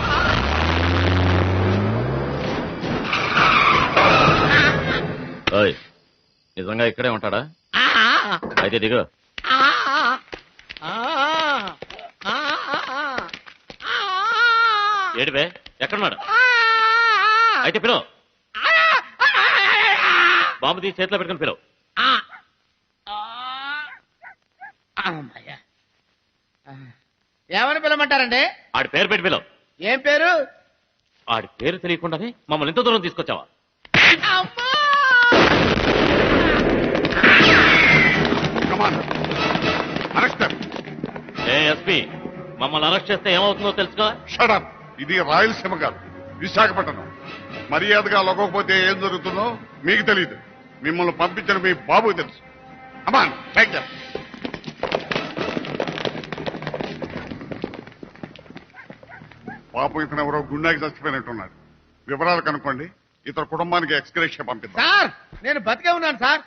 ఓయ్, నిజంగా ఇక్కడే ఉంటాడా? అయితే దిగు. ఏడివే, ఎక్కడున్నాడు? అయితే పిలువు. బాంబు తీసి చేతిలో పెట్టుకుని పిలువు. ఏమని పిలవమంటారండి? ఆడి పేరు పెట్టి పిలువు. ఏం పేరు? ఆడి పేరు తెలియకుండానే మమ్మల్ని ఎంత దూరం తీసుకొచ్చావా? ఏ ఎస్పీ, మమ్మల్ని అరెస్ట్ చేస్తే ఏమవుతుందో తెలుసుకో. షడప్. ఇది రాయలసీమ కాదు, విశాఖపట్నం. మర్యాదగా లొగకపోతే ఏం జరుగుతుందో మీకు తెలియదు. మిమ్మల్ని పంపించిన మీ బాబుకి తెలుసు. Aman take care. పాపం ఇతను ఎవరో గుండాకి చచ్చిపోయినట్టున్నాడు. వివరాలు కనుక్కోండి. ఇతర కుటుంబానికి ఎక్స్గ్రేషియా పంపిద్దాం. సార్, నేను బతికే ఉన్నాను సార్.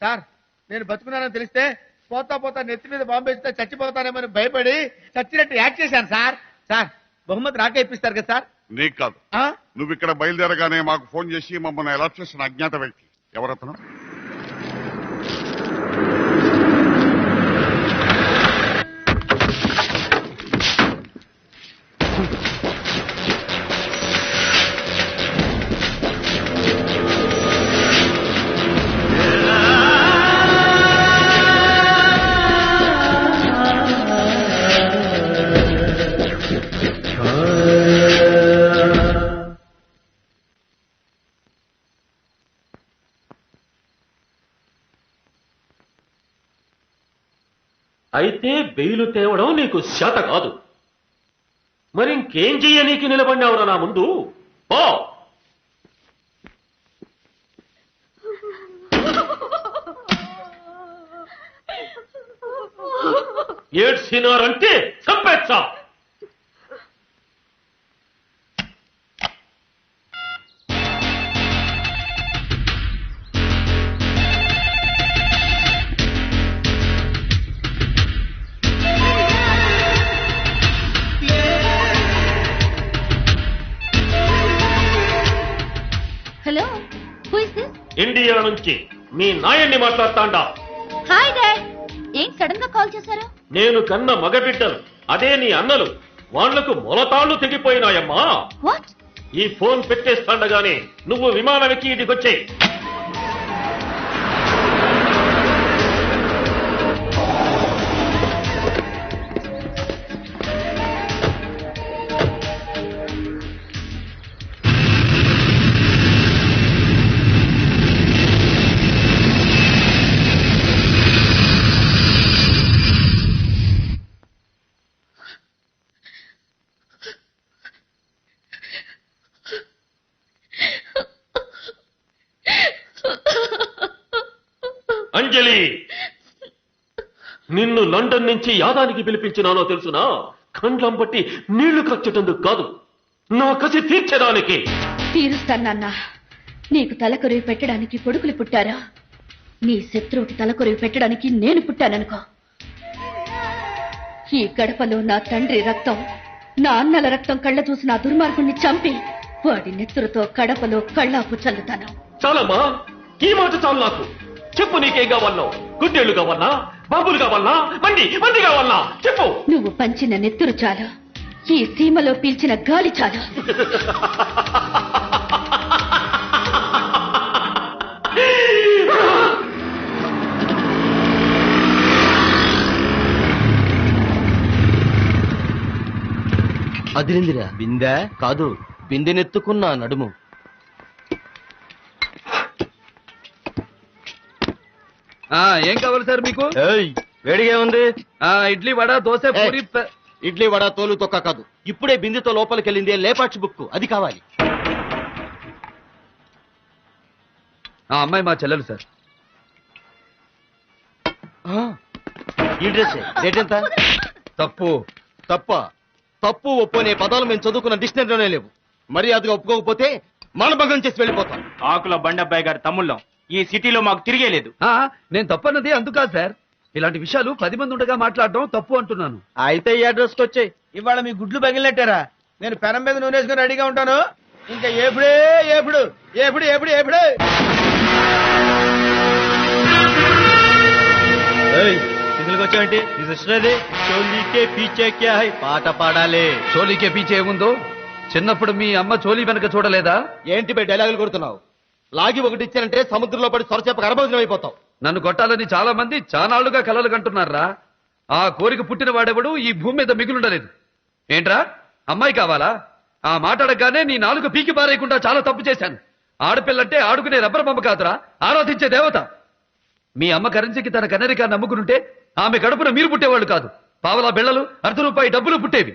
సార్, నేను బతుకున్నానని తెలిస్తే పోతా పోతా నెత్తి మీద బాంబు వేస్తే చచ్చిపోతానేమని భయపడి చచ్చినట్టు యాక్ట్ చేశాను సార్. సార్, బహుమతి రాకే ఇప్పిస్తారు కదా సార్? నీకు కాదు. నువ్వు ఇక్కడ బయలుదేరగానే మాకు ఫోన్ చేసి మమ్మల్ని అలర్ట్ చేసిన అజ్ఞాత వ్యక్తి ఎవరతను? అయితే బెయిలు తేవడం నీకు శాత కాదు. మరి ఇంకేం చెయ్య నీకు నిలబడినావురా నా ముందు? పో. ఏడ్చినారంటే చంపేచ్చా. Hello, who is this? India నుంచి మీ నాయన్ని మాట్లాడతాండా. Hi dad. ఏం సడన్ గా కాల్ చేశారు? నేను కన్న మగబిడ్డలు, అదే నీ అన్నలు, వాళ్లకు మొలతాళ్లు తెగిపోయినాయమ్మా. వాట్? ఈ ఫోన్ పెట్టేస్తాండగానే నువ్వు విమానం ఎక్కి ఇదికొచ్చేయి. అంజలి, నిన్ను లండన్ నుంచి యాదానికి పిలిపించినానో తెలుసునా? కండ్లం బట్టి నీళ్లు కచ్చటందుకు కాదు, నా కసి తీర్చడానికి. తీరుస్తానన్నా. నీకు తలకొరివి పెట్టడానికి కొడుకులు పుట్టారా? నీ శత్రువుకి తలకొరివి పెట్టడానికి నేను పుట్టాననుకో. ఈ గడపలో నా తండ్రి రక్తం, నా అన్నల రక్తం కళ్ళ చూసి నా దుర్మార్గుణ్ణి చంపి వాడి నెత్తురుతో కడపలో కళ్ళాపు చల్లుతాను. చాలమ్మా, ఈ మాట చాలు నాకు. చెప్పు, నీకేం కావాలన్నా? గుడ్డేళ్లు కావాలన్నా? బాబులు కావాలన్నా? మంది కావాలన్నా? చెప్పు. నువ్వు పంచిన నెత్తురు చాలు, ఈ సీమలో పీల్చిన గాలి చాలు. అదిరిందిరా. బిందె కాదు, బిందెనెత్తుకున్న నడుము. ఏం కావాలి సార్ మీకు? వేడిగా ఉంది. ఇడ్లీ వడ, దోశ, పూరి. ఇడ్లీ వడ తోలు తొక్క కాదు, ఇప్పుడే బిందెతో లోపలికి వెళ్ళింది లేపాక్షి బుక్, అది కావాలి. ఆ అమ్మాయి మా చెల్లెలు సార్. ఈ డ్రెస్ రేట్ ఎంత? తప్పు. తప్ప? తప్పు ఒప్పు అనే పదాలు మేము చదువుకున్న డిక్షనరీలోనే లేవు. మర్యాదగా ఒప్పుకోకపోతే మానభంగం చేసి వెళ్ళిపోతాం. ఆకుల బండబ్బాయి గారి తమ్ముళ్ళం ఈ సిటీలో మాకు తిరిగేలేదు. నేను తప్పన్నది అందుకాదు సార్. ఇలాంటి విషయాలు 10 మంది ఉండగా మాట్లాడడం తప్పు అంటున్నాను. అయితే ఈ అడ్రస్కి వచ్చాయి. ఇవాళ మీ గుడ్లు పగిలినట్టారా? నేను పెనం మీద నూనె వేసుకుని రెడీగా ఉంటాను. ఇంకా ఎప్పుడే ఎప్పుడు ఎప్పుడు ఎప్పుడు ఎప్పుడు సింగిల్కి వచ్చావంటి నీ సిస్టర్ అది చోలీకే పీచే క్యా హై పాట పాడాలి. చోలీకే పీచే ఏముందో చిన్నప్పుడు మీ అమ్మ చోలీ వెనక చూడలేదా? ఏంటి బై డైలాగులు కొడుతున్నావు? లాగి ఒకటి ఇచ్చానంటే సముద్రంలో పడి సొరచేప గర్భవతం అయిపోతావు. నన్ను కొట్టాలని చాలా మంది చానాళ్లుగా కలలు కంటున్నారా? ఆ కోరిక పుట్టిన వాడెవడు ఈ భూమి మీద మిగులుండలేదు. ఏంట్రా అమ్మాయి కావాలా? ఆ మాట్లాడగానే నీ నాలుగు పీకి పారేయకుండా చాలా తప్పు చేశాను. ఆడపిల్లంటే ఆడుకునే రబ్బర్ బొమ్మ కాదురా, ఆరాధించే దేవత. మీ అమ్మ కరెన్సీకి తన కనరికా నమ్ముకునుంటే ఆమె కడుపున మీరు పుట్టేవాళ్ళు కాదు. పావలా బిళ్ళలు, ₹1 డబ్బులు పుట్టేవి.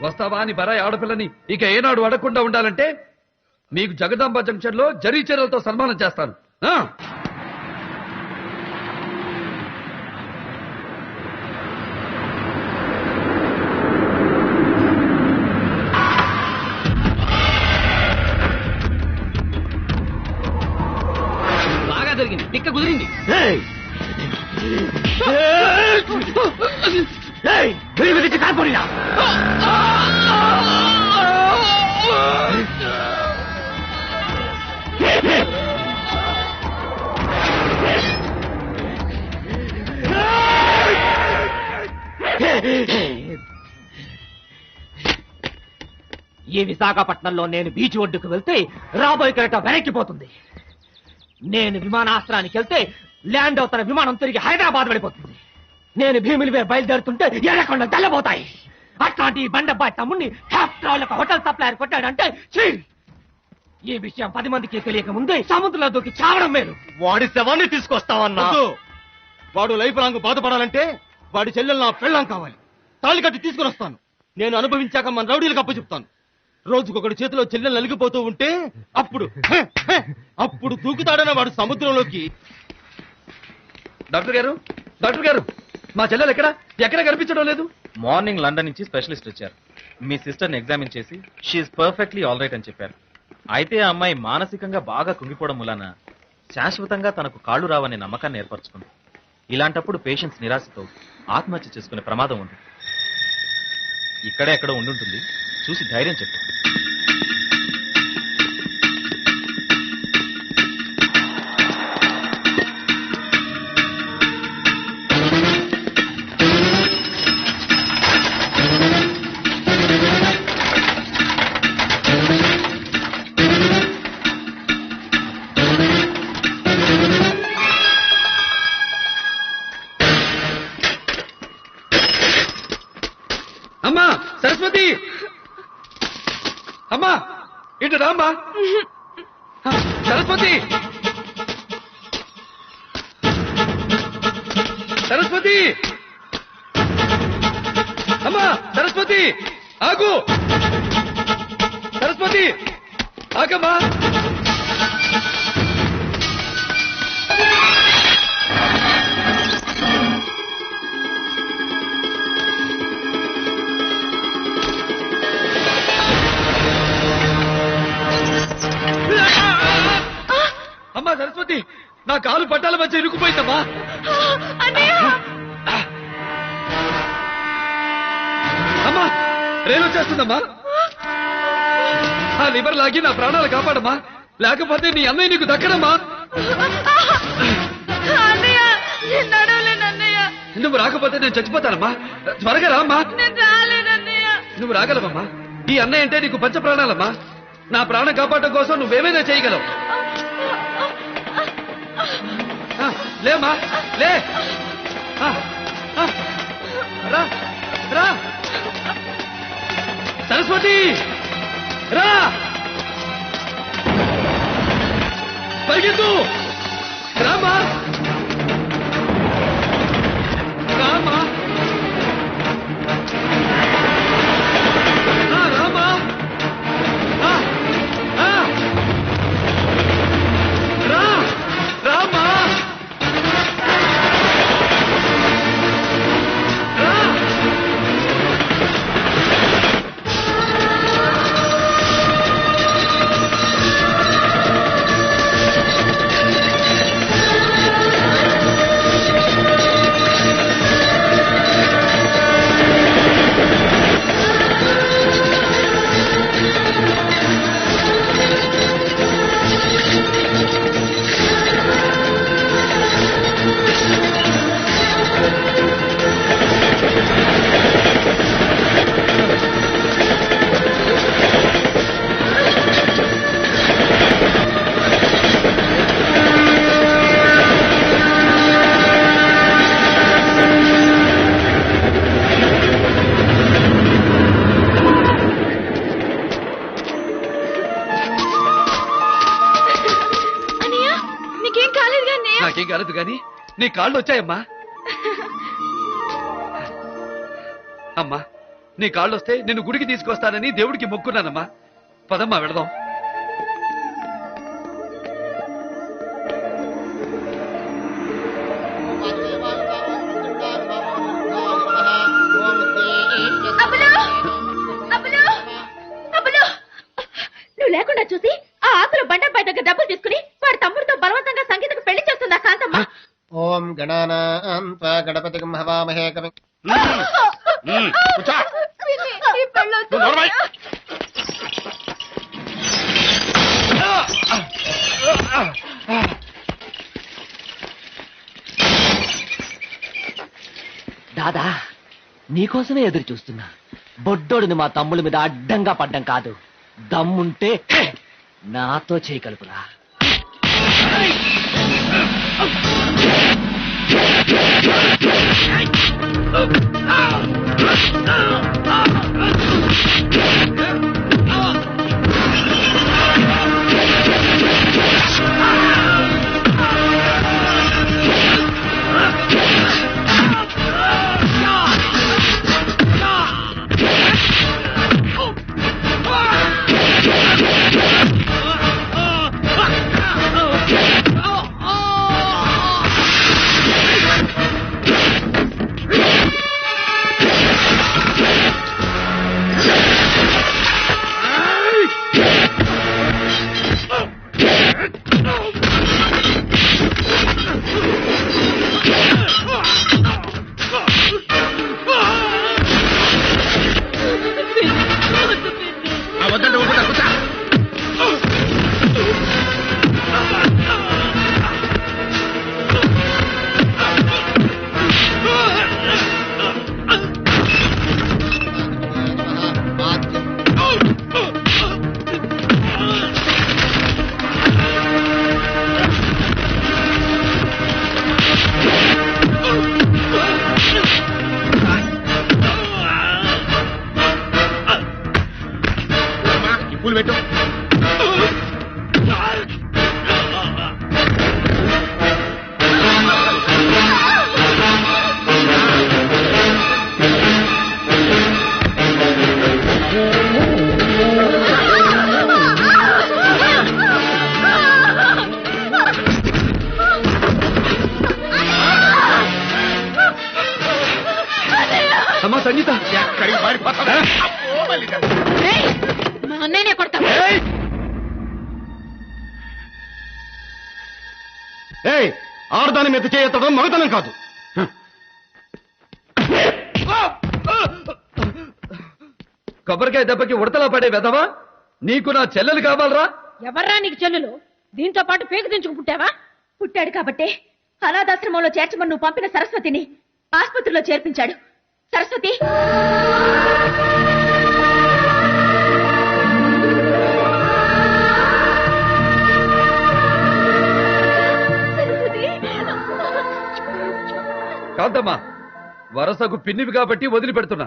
వస్తావా అని బరాయి ఆడపిల్లని ఇక ఏనాడు అడగకుండా ఉండాలంటే మీకు జగదాంబ జంక్షన్ లో జరీ చీరలతో సన్మానం చేస్తాను. బాగా జరిగింది, పిక్క కుదిరింది. కాల్పోయినా ఈ విశాఖపట్నంలో నేను బీచ్ ఒడ్డుకు వెళ్తే రాబోయే కెరటం వెనక్కిపోతుంది. నేను విమానాశ్రయానికి వెళ్తే ల్యాండ్ అవుతున్న విమానం తిరిగి హైదరాబాద్ పడిపోతుంది. నేను భీముల మీద బయలుదేరుతుంటే ఎర్రకొండ తెల్లబోతాయి. అట్లాంటి బండబ్బాయి తమ్ముడిని హోటల్ సప్లైయర్ కొట్టాడంటే ఈ విషయం 10 మందికి తెలియక ముందే సముద్రంలో దూకి చావడం మేలు. వాడి శవాన్ని తీసుకొస్తావన్నా? వాడు లైఫ్ లాంగ్ బాధపడాలంటే వాడి చెల్లెలు నా పెళ్ళాం కావాలి. తాళి కట్టి తీసుకుని వస్తాను. నేను అనుభవించాక మన రౌడీలకు అప్పు చెప్తాను. రోజుకొకటి చేతిలో చెల్లెలు నలిగిపోతూ ఉంటే అప్పుడు దూకుతాడన్న వాడు సముద్రంలోకి. డాక్టర్ గారు మా చెల్లెలు ఎక్కడ కనిపించడం లేదు. మార్నింగ్ లండన్ నుంచి స్పెషలిస్ట్ వచ్చారు. మీ సిస్టర్ని ఎగ్జామిన్ చేసి షీఈస్ పర్ఫెక్ట్లీ ఆల్ రైట్ అని చెప్పారు. అయితే ఆ అమ్మాయి మానసికంగా బాగా కుంగిపోవడం వలన శాశ్వతంగా తనకు కాళ్ళు రావనే నమ్మకాన్ని ఏర్పరచుకుంది. ఇలాంటప్పుడు పేషెంట్స్ నిరాశతో ఆత్మహత్య చేసుకునే ప్రమాదం ఉంది. ఇక్కడే ఎక్కడో ఉండుంటుంది, చూసి ధైర్యం చెప్పు. సరస్వతి అమ్మా ఇటు రామ్మా సరస్వతి సరస్వతి అమ్మా సరస్వతి ఆగు సరస్వతి ఆగమ్మా అమ్మా సరస్వతి నా కాలు పట్టాల మధ్య ఇరుక్కుపోయిందమ్మా అమ్మా రైలు వచ్చేస్తుందమ్మా ఆ లివర్ లాగి నా ప్రాణాలు కాపాడమ్మా లేకపోతే నీ అన్నయ్య నీకు దక్కడమ్మా నువ్వు రాకపోతే నేను చచ్చిపోతానమ్మా త్వరగా రామ్మా నువ్వు రాగలవమ్మా ఈ అన్నయ్య అంటే నీకు పంచ ప్రాణాలమ్మా నా ప్రాణం కాపాడటం కోసం నువ్వేమైనా చేయగలవు లేమ్మా లే రా రా సరస్వతి రా పరిగెత్తు రామా రామా రామా రా రామా నాకేం కాలేదు గాని నీ కాళ్ళు వచ్చాయమ్మా అమ్మా నీ కాళ్ళు వస్తే నిన్ను గుడికి తీసుకొస్తానని దేవుడికి మొక్కున్నానమ్మా పదమ్మా వెళదాం నువ్వు లేకుండా చూసి ఆ ఆకుల బండపై దగ్గర డబ్బులు తీసుకుని వాడి తమ్ముడితో బలవంతంగా సంగీతకు పెళ్లి చేస్తుందా కాంతమ్మ ఓం గణానాన్వా గణపతిం హవామహే కవిం దాదా నీకోసమే ఎదురు చూస్తున్నా బొడ్డోడిని మా తమ్ముడి మీద అడ్డంగా పడ్డం కాదు దమ్ముంటే నాతో చేయగలుపురా పూలు పెట్టు. అమ్మా సంగీత ఎక్కడికి పారిపోతావా? మా అన్నయ్యనే కొడతా. ఏయ్, ఆడదాని మీద చేయతడం మగతనం కాదు. కొబ్బరికాయ దెబ్బకి ఉడతలా పడే వెదవా, నీకు నా చెల్లెలు కావాలరా? ఎవర్రా నీకు చెల్లెలు? దీంతో పాటు పేగు దించుకు పుట్టావా? పుట్టాడు కాబట్టే అనాథాశ్రమంలో చేర్చమని నువ్వు పంపిన సరస్వతిని ఆసుపత్రిలో చేర్పించాడు. సరస్వతి, కాంతమ్మా, వరసకు పిన్నివి కాబట్టి వదిలిపెడుతున్నా.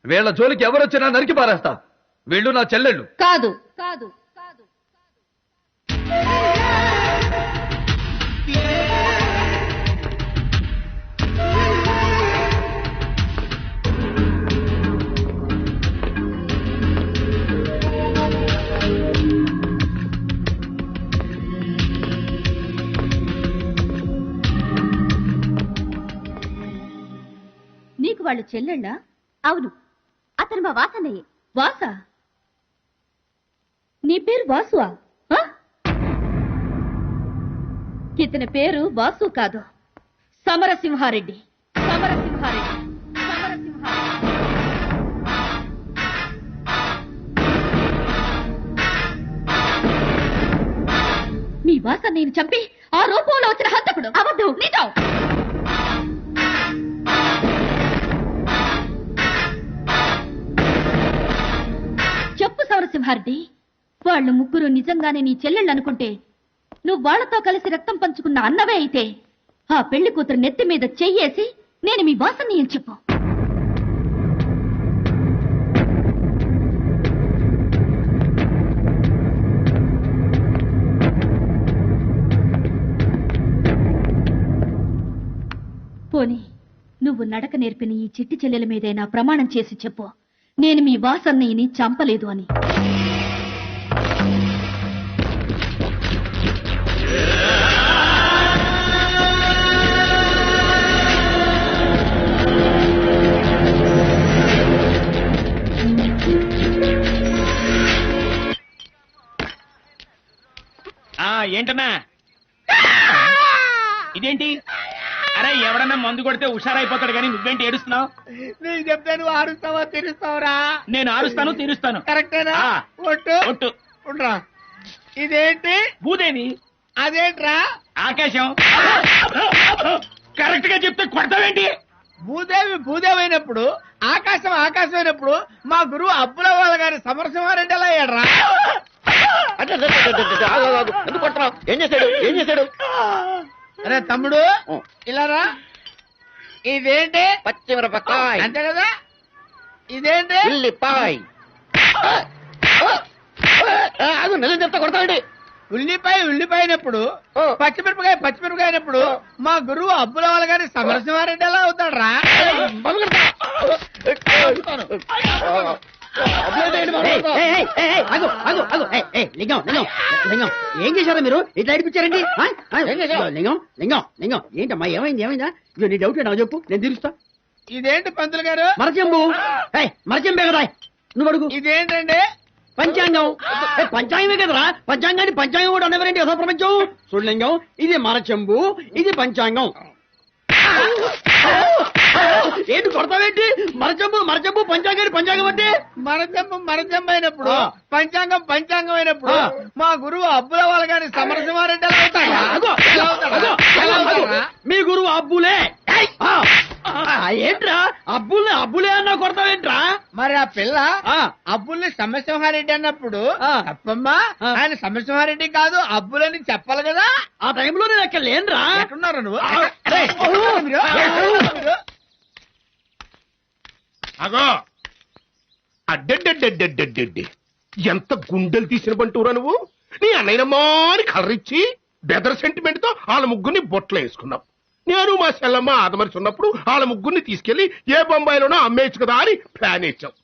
వీళ్ళ జోలికి ఎవరొచ్చినా నరికి పారేస్తాం. వీళ్ళు నా చెల్లెళ్ళు కాదు. కాదు నీకు వాళ్ళు చెల్లెళ్ళా? అవును, అతను మా వాసన్నయ్యే. వాసా? నీ పేరు వాసువా? ఇతని పేరు వాసు కాదు, సమరసింహారెడ్డి. సమరసింహారెడ్డి. మీ వాసన్నయ్యని చంపి ఆ రూపంలో వచ్చిన హంతకుడు. అబద్ధం, నిజం. చెప్పు సమరసింహారెడ్డి, వాళ్ళు ముగ్గురు నిజంగానే నీ చెల్లెళ్ళు అనుకుంటే నువ్వు వాళ్లతో కలిసి రక్తం పంచుకున్న అన్నవే అయితే ఆ పెళ్లి కూతురు నెత్తి మీద చెయ్యేసి నేను మీ వాసన్ని అని చెప్పు. పోనీ నువ్వు నడక నేర్పిన ఈ చిట్టి చెల్లెల మీదైనా ప్రమాణం చేసి చెప్పు, నేను మీ వాసన్నయ్యని చంపలేదు అని. ఏంటన్నా ఇదేంటి? అరే, ఎవడన్నా మందు కొడితే హుషారైపోతాడు కానీ నువ్వేంటి ఏడుస్తున్నావు? నేను చెప్తే నువ్వు ఆరుస్తావా తీరుస్తావురా? నేను ఆరుస్తాను తీరుస్తాను. కరెక్టేనా? ఒట్టు ఒట్టు ఉండ్రా. ఇదేంటి? భూదేవి. అదేంట్రా? ఆకాశం. కరెక్ట్ గా చెప్తే కొడతావేంటి? భూదేవి భూదేవి అయినప్పుడు ఆకాశం ఆకాశం అయినప్పుడు మా గురువు అబ్బుల వాళ్ళ గారి సమరసింహారెడ్డి ఎలా అయ్యాడ్రా? ఏం చేశాడు? అరే తమ్ముడు, ఇలారా. ఇదేంటి? పచ్చిమిరపకాయ. అంతే కదా. ఇదేంటి? ఉల్లిపాయ. అది నిజం చెప్తా కొడతాండి. ఉల్లిపాయ అయినప్పుడు పచ్చిమిరపకాయ అయినప్పుడు మా గురువు అబ్బుల వాళ్ళ గారి సమరసింహారెడ్డి ఎలా అవుతాడ్రా? ఏం చేశారా మీరు? ఇట్లా అడిపించారండి. లింగం ఏంటమ్మా, ఏమైందా? నీ డౌట్ నాకు చెప్పు, నేను తీరుస్తా. ఇదేంటి పంతులు గారు? మరచెంబు. మరచెంబే కదా, నువ్వు అడుగు. ఇదేంటండి? పంచాంగం. పంచాంగమే కదరా, పంచాంగాన్ని పంచాంగం కూడా అన్నవరేంటి అసలు ప్రపంచం? చూడలింగం, ఇది మరచెంబు, ఇది పంచాంగం. ఏంటి కొడతావేంటి? మరచెంబు పంచాంగం అంటే మరచెంబు అయినప్పుడు పంచాంగం అయినప్పుడు మా గురువు అబ్బుల వాళ్ళ గారి సమరసింహారెడ్డి ఎలా అవుతాడా? మీ గురువు అబ్బులే. ఏంట్రా అబ్బులే అన్నా కొడతావేంట్రా? మరి ఆ పిల్ల అబ్బుల్ని సమరసింహారెడ్డి అన్నప్పుడు తప్పమ్మా, ఆయన సమరసింహారెడ్డి కాదు అబ్బులని చెప్పాలి కదా. ఆ టైంలో నేను అక్కడ లేనురా. ఎక్కడున్నారా నువ్వు? అగో అడ్డెడ్డెడ్డెడ్డెడ్డెడ్డి ఎంత గుండెలు తీసిన బంటూరా నువ్వు. నీ అన్నయ్యనమ్మా అని కలరిచ్చి బెదర్ సెంటిమెంట్ తో వాళ్ళ ముగ్గురిని బొట్టలు వేసుకున్నావు. నేను మా చెల్లమ్మ ఆదమరిచి ఉన్నప్పుడు వాళ్ళ ముగ్గురిని తీసుకెళ్లి ఏ బొంబాయిలోనో అమ్మేయచ్చు కదా అని ప్లాన్ ఇచ్చావు.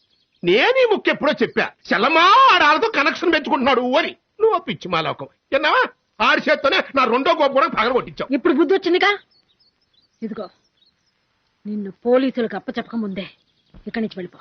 నేను ఈ ముక్కు ఎప్పుడో చెప్పా, చెల్లమ్మ ఆడాలతో కనెక్షన్ పెంచుకుంటున్నాడు అని. నువ్వు పిచ్చి మాలోకం ఎన్నావా? ఆడి చేత్తోనే నా రెండో గొప్ప కూడా పగల కొట్టించావు. ఇప్పుడు బుద్ధి వచ్చిందిగా. ఇదిగో నిన్ను పోలీసులకు అప్పచెప్పక ముందే ఇక్కడి నుంచి వెళ్ళిపో.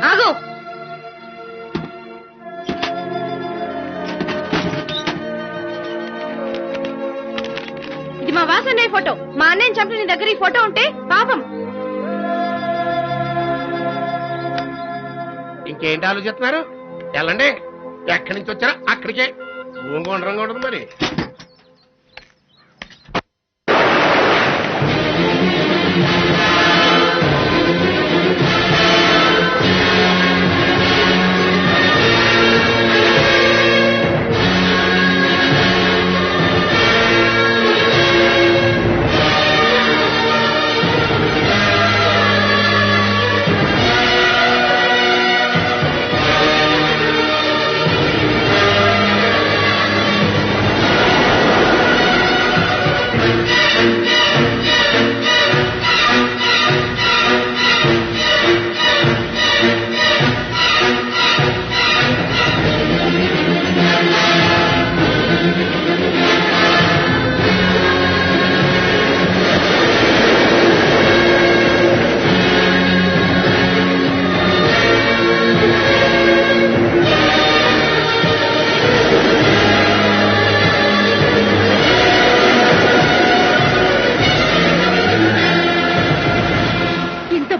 ఆగు. ఇది మా వాసన్నయ్య ఫోటో. మా అన్నయ్యని చంపిన నీ దగ్గర ఈ ఫోటో ఉంటే పాపం. ఇంకేంటి ఆలోచిస్తున్నారు? వెళ్ళండి. ఎక్కడి నుంచి వచ్చారా అక్కడికే. గుండ్రంగా ఉండదు మరి.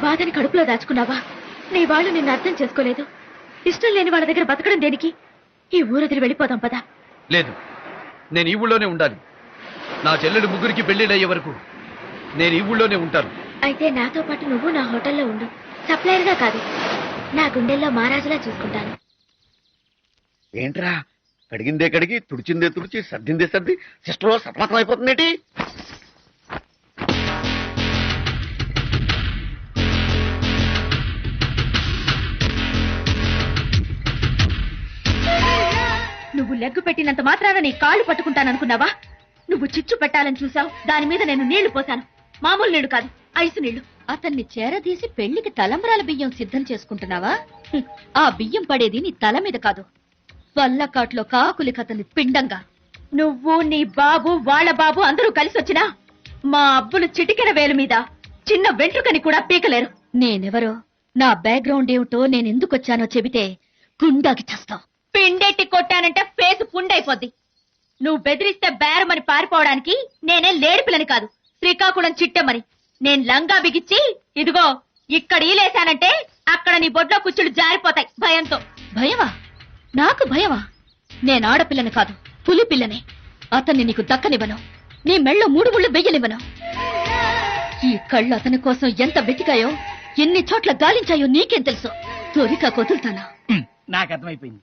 బాధని కడుపులో దాచుకున్నావా? నీ వాళ్ళు నిన్ను అర్థం చేసుకోలేదు. ఇష్టం లేని వాళ్ళ దగ్గర బతకడం దేనికి? ఈ ఊరదిరి వెళ్ళిపోదాం పదా. లేదు, నేను ఈ ఊళ్ళోనే ఉండాలి. నా చెల్లెలు ముగ్గురికి పెళ్లిళ్ళయ్యే వరకు నేను ఈ ఊళ్ళోనే ఉంటాను. అయితే నాతో పాటు నువ్వు నా హోటల్లో ఉండు. సప్లైర్ గా కాదు, నా గుండెల్లో మహారాజులా చూసుకుంటాను. ఏంట్రా కడిగిందే కడిగి తుడిచిందే తుడిచి సర్దిందే సర్ది సిస్టర్లో సతమతం అయిపోతుందేంటి? నువ్వు లెగ్గు పెట్టినంత మాత్రాన నీ కాళ్ళు పట్టుకుంటాననుకున్నావా? నువ్వు చిచ్చు పెట్టాలని చూసావు, దాని మీద నేను నీళ్లు పోశాను. మామూలు నీళ్లు కాదు, ఐసు నీళ్లు. అతన్ని చేరదీసి పెళ్లికి తలంబ్రాల బియ్యం సిద్ధం చేసుకుంటున్నావా? ఆ బియ్యం పడేది నీ తల మీద కాదు, వల్లకాట్లో కాకులి కథని పిండంగా. నువ్వు నీ బాబు వాళ్ళ బాబు అందరూ కలిసి వచ్చినా మా అబ్బులు చిటికెన వేలు మీద చిన్న వెంట్రుకని కూడా పీకలేరు. నేనెవరో, నా బ్యాక్గ్రౌండ్ ఏమిటో, నేనెందుకొచ్చానో చెబితే గుండాకి చేస్తావు. పిండెట్టి కొట్టానంటే ఫేస్ పుండైపోద్ది. నువ్వు బెదిరిస్తే బేరమని పారిపోవడానికి నేనే లేడిపిల్లని కాదు, శ్రీకాకుళం చిట్టెమ్మని. నేను లంగా బిగిచ్చి ఇదిగో ఇక్కడ ఈలేశానంటే అక్కడ నీ బొడ్లో కుచ్చులు జారిపోతాయి భయంతో. భయమా? నాకు భయమా? నేను ఆడపిల్లని కాదు, పులి పిల్లని. అతన్ని నీకు దక్కనివ్వను, నీ మెళ్ళో 3 ముళ్ళు వెయ్యనివ్వను. ఈ కళ్ళు అతని కోసం ఎంత వెతికాయో, ఎన్ని చోట్ల గాలించాయో నీకేం తెలుసు. తొరికా కొదులుతానా? నాకు అర్థమైపోయింది.